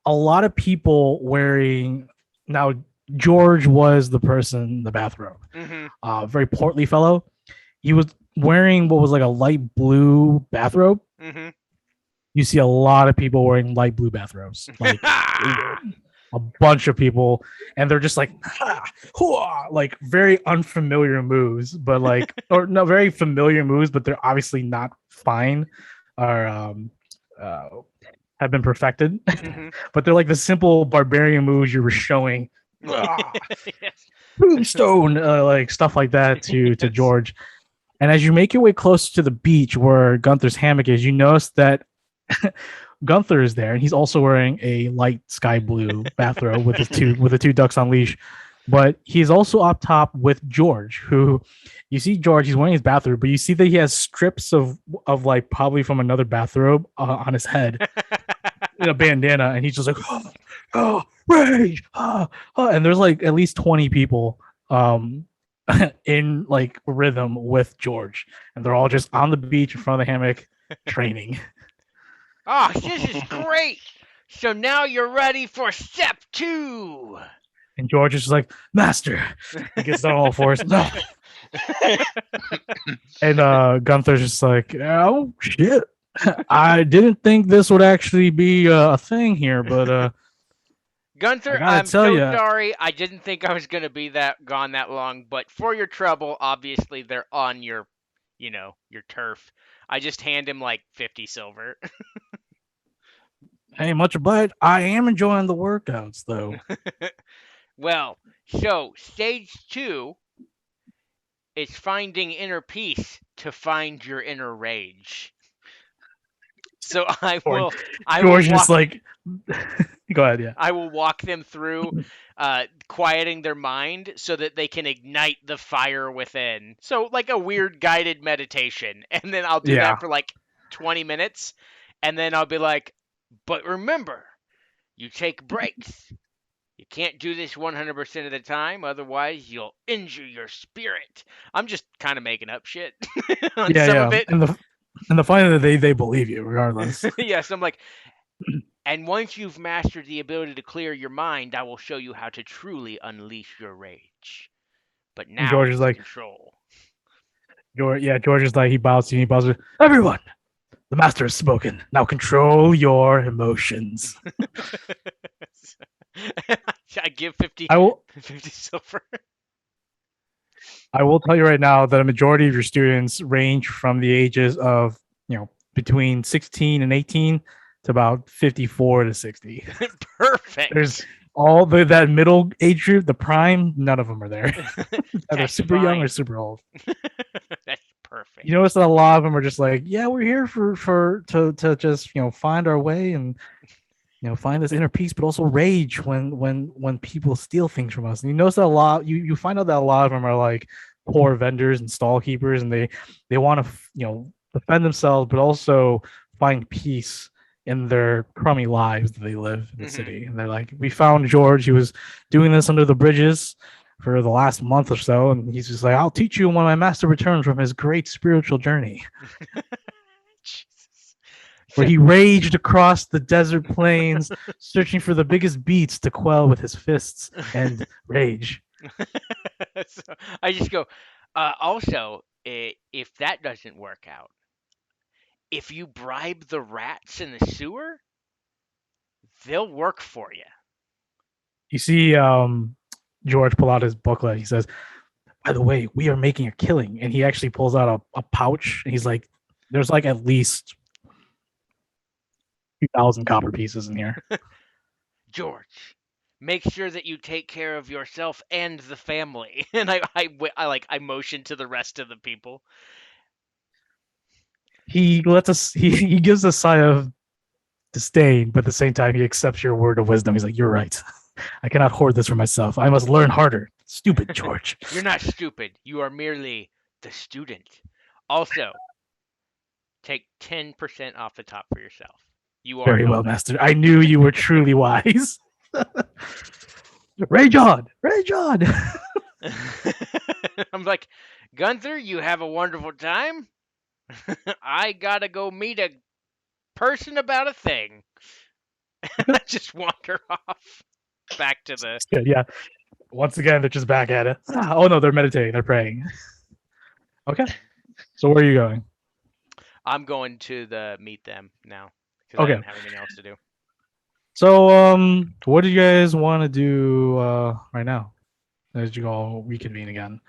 a lot of people wearing. Now, George was the person in the bathrobe. Mm-hmm. Very portly fellow. He was wearing what was like a light blue bathrobe. Mm-hmm. You see a lot of people wearing light blue bathrobes, like a bunch of people, and they're just like, like very unfamiliar moves, but like, or no, very familiar moves, but they're obviously not fine or have been perfected. Mm-hmm. But they're like the simple barbarian moves you were showing. Yes. Tombstone, like stuff like that to Yes. George. And as you make your way closer to the beach where Gunther's hammock is, you notice that Gunther is there, and he's also wearing a light sky blue bathrobe with the two ducks on leash. But he's also up top with George, who you see George. He's wearing his bathrobe, but you see that he has strips of like probably from another bathrobe on his head in a bandana, and he's just like, oh, rage, and there's like at least 20 people in like rhythm with George, and they're all just on the beach in front of the hammock training. Oh, this is great. So now you're ready for step 2. And George is just like, Master. He gets down all fours. No. And Gunther's just like, oh shit. I didn't think this would actually be a thing here, but Gunther, I gotta I'm tell so ya. sorry. I didn't think I was gonna be gone that long, but for your trouble, obviously they're on your turf. I just hand him like 50 silver. hey, much obliged. I am enjoying the workouts though. Well, so stage 2 is finding inner peace to find your inner rage. So I will George walk, is like, go ahead, yeah. I will walk them through quieting their mind so that they can ignite the fire within. So like a weird guided meditation. And then I'll do Yeah. that for like 20 minutes. And then I'll be like, but remember, you take breaks. You can't do this 100% of the time, otherwise you'll injure your spirit. I'm just kind of making up shit on some of it. And the final they believe you regardless. Yes, I'm like, and once you've mastered the ability to clear your mind, I will show you how to truly unleash your rage. But now George it's is like- control. George is like, he bows to you, he bows to everyone. The master has spoken. Now control your emotions. I give 50 I will silver. I will tell you right now that a majority of your students range from the ages of, between 16 and 18 to about 54 to 60. Perfect. All that middle age group, the prime, none of them are there. Either That's super young or fine. super old. That's perfect. You notice that a lot of them are just like, yeah, we're here to just find our way and find this inner peace, but also rage when people steal things from us. And you notice that a lot. You find out that a lot of them are like poor vendors and stall keepers, and they want to defend themselves, but also find peace in their crummy lives that they live in the Mhm. city. And they're like, we found George. He was doing this under the bridges for the last month or so, and he's just like, I'll teach you when my master returns from his great spiritual journey, Jesus. where he raged across the desert plains, searching for the biggest beats to quell with his fists and rage. So I just go. Also, if that doesn't work out, if you bribe the rats in the sewer, they'll work for you. You see George pull out his booklet. He says, by the way, we are making a killing. And he actually pulls out a pouch. And he's like, there's like at least 2,000 copper pieces in here. George, make sure that you take care of yourself and the family. And I motion to the rest of the people. He lets us, he gives a sigh of disdain, but at the same time, he accepts your word of wisdom. He's like, you're right. I cannot hoard this for myself. I must learn harder. Stupid George. You're not stupid. You are merely the student. Also, take 10% off the top for yourself. You are Very well, master. I knew you were truly wise. Rage on! Rage on! I'm like, Gunther, you have a wonderful time. I gotta go meet a person about a thing. I just wander off back to the. Good, yeah. Once again, they're just back at it. Oh no, they're meditating. They're praying. Okay. So where are you going? I'm going to the meet them now because Okay. I don't have anything else to do. So what do you guys want to do right now? As you all reconvene again.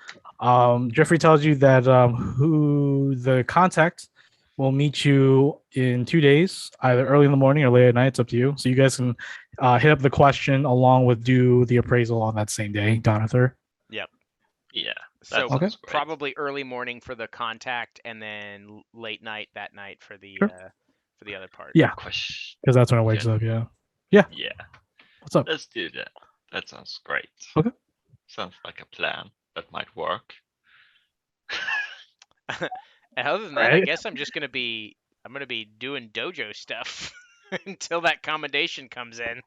Jeffrey tells you that who the contact will meet you in 2 days, either early in the morning or late at night. It's up to you. So you guys can hit up the question along with do the appraisal on that same day, Donather. Yeah. So Okay. sounds great. probably early morning for the contact, and then late night that night for the Sure. other part. Yeah, Question. because that's when it wakes up. Yeah. Yeah, What's up? let's do that. That sounds great. Okay. Sounds like a plan that might work. And other than that, I Right. guess I'm gonna be doing dojo stuff until that commendation comes in.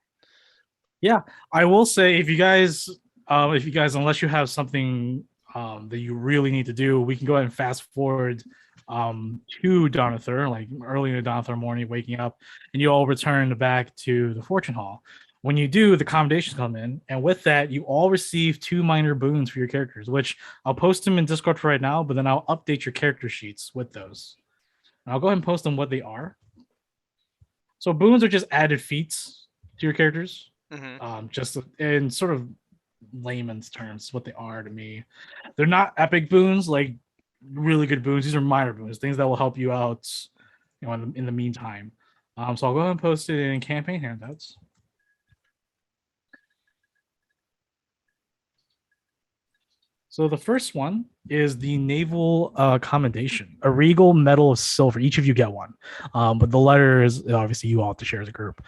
I will say if you guys unless you have something that you really need to do, we can go ahead and fast forward to Donather, like early in the Donather morning, waking up, and you all return back to the Fortune Hall. When you do, the commendations come in, and with that, you all receive 2 minor boons for your characters, which I'll post them in Discord for right now, but then I'll update your character sheets with those. And I'll go ahead and post them what they are. So boons are just added feats to your characters. Mm-hmm. Just in sort of layman's terms, what they are to me. They're not epic boons, like really good boons. These are minor boons, things that will help you out, in the meantime. So I'll go ahead and post it in campaign handouts. So the first one is the Naval Commendation, a regal medal of silver. Each of you get one, but the letter is obviously you all have to share as a group.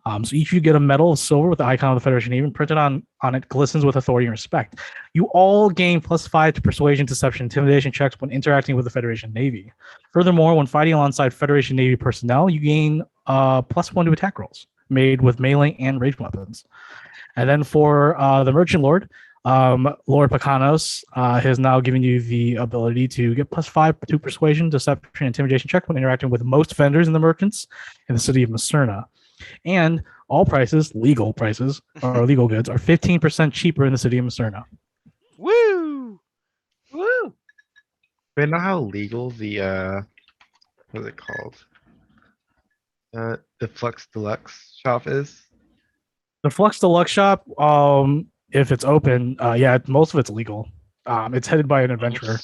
So each of you get a medal of silver with the icon of the Federation Navy printed on it, glistens with authority and respect. You all gain +5 to persuasion, deception, intimidation checks when interacting with the Federation Navy. Furthermore, when fighting alongside Federation Navy personnel, you gain +1 to attack rolls made with melee and ranged weapons. And then for the Merchant Lord, Lord Pakanos has now given you the ability to get +5 to persuasion, deception, intimidation check when interacting with most vendors and the merchants in the city of Macerna. And all prices, legal prices, or legal goods, are 15% cheaper in the city of Macerna. Woo! Woo! Do I know how legal the what is it called? The Flux Deluxe shop is? The Flux Deluxe shop, if it's open, yeah, most of it's legal. It's headed by an adventurer.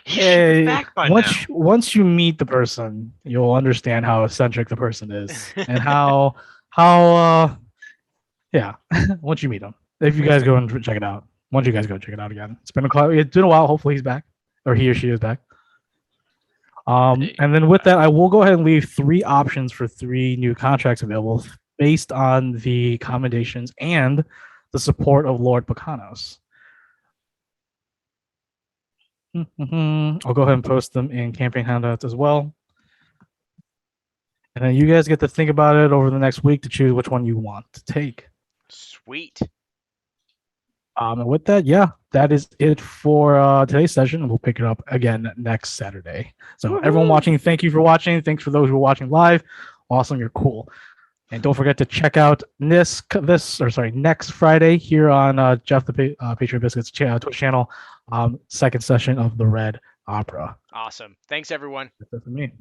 He should be Eh, back by now. once you meet the person, you'll understand how eccentric the person is and how Yeah, once you meet him, if you guys go and check it out, once you guys go check it out again, it's been a while. Hopefully he's back, or he or she is back. Hey, And then with that, I will go ahead and leave 3 options for 3 new contracts available based on the commendations and the support of Lord Bacanos. I'll go ahead and post them in campaign handouts as well. And then you guys get to think about it over the next week to choose which one you want to take. Sweet. And with that, yeah, that is it for today's session. And we'll pick it up again next Saturday. So everyone watching, thank you for watching. Thanks for those who are watching live. Awesome, you're cool. And don't forget to check out next Friday here on Jeff the Patriot Biscuits Twitch channel, second session of the Red Opera. Awesome. Thanks, everyone. That's it for me.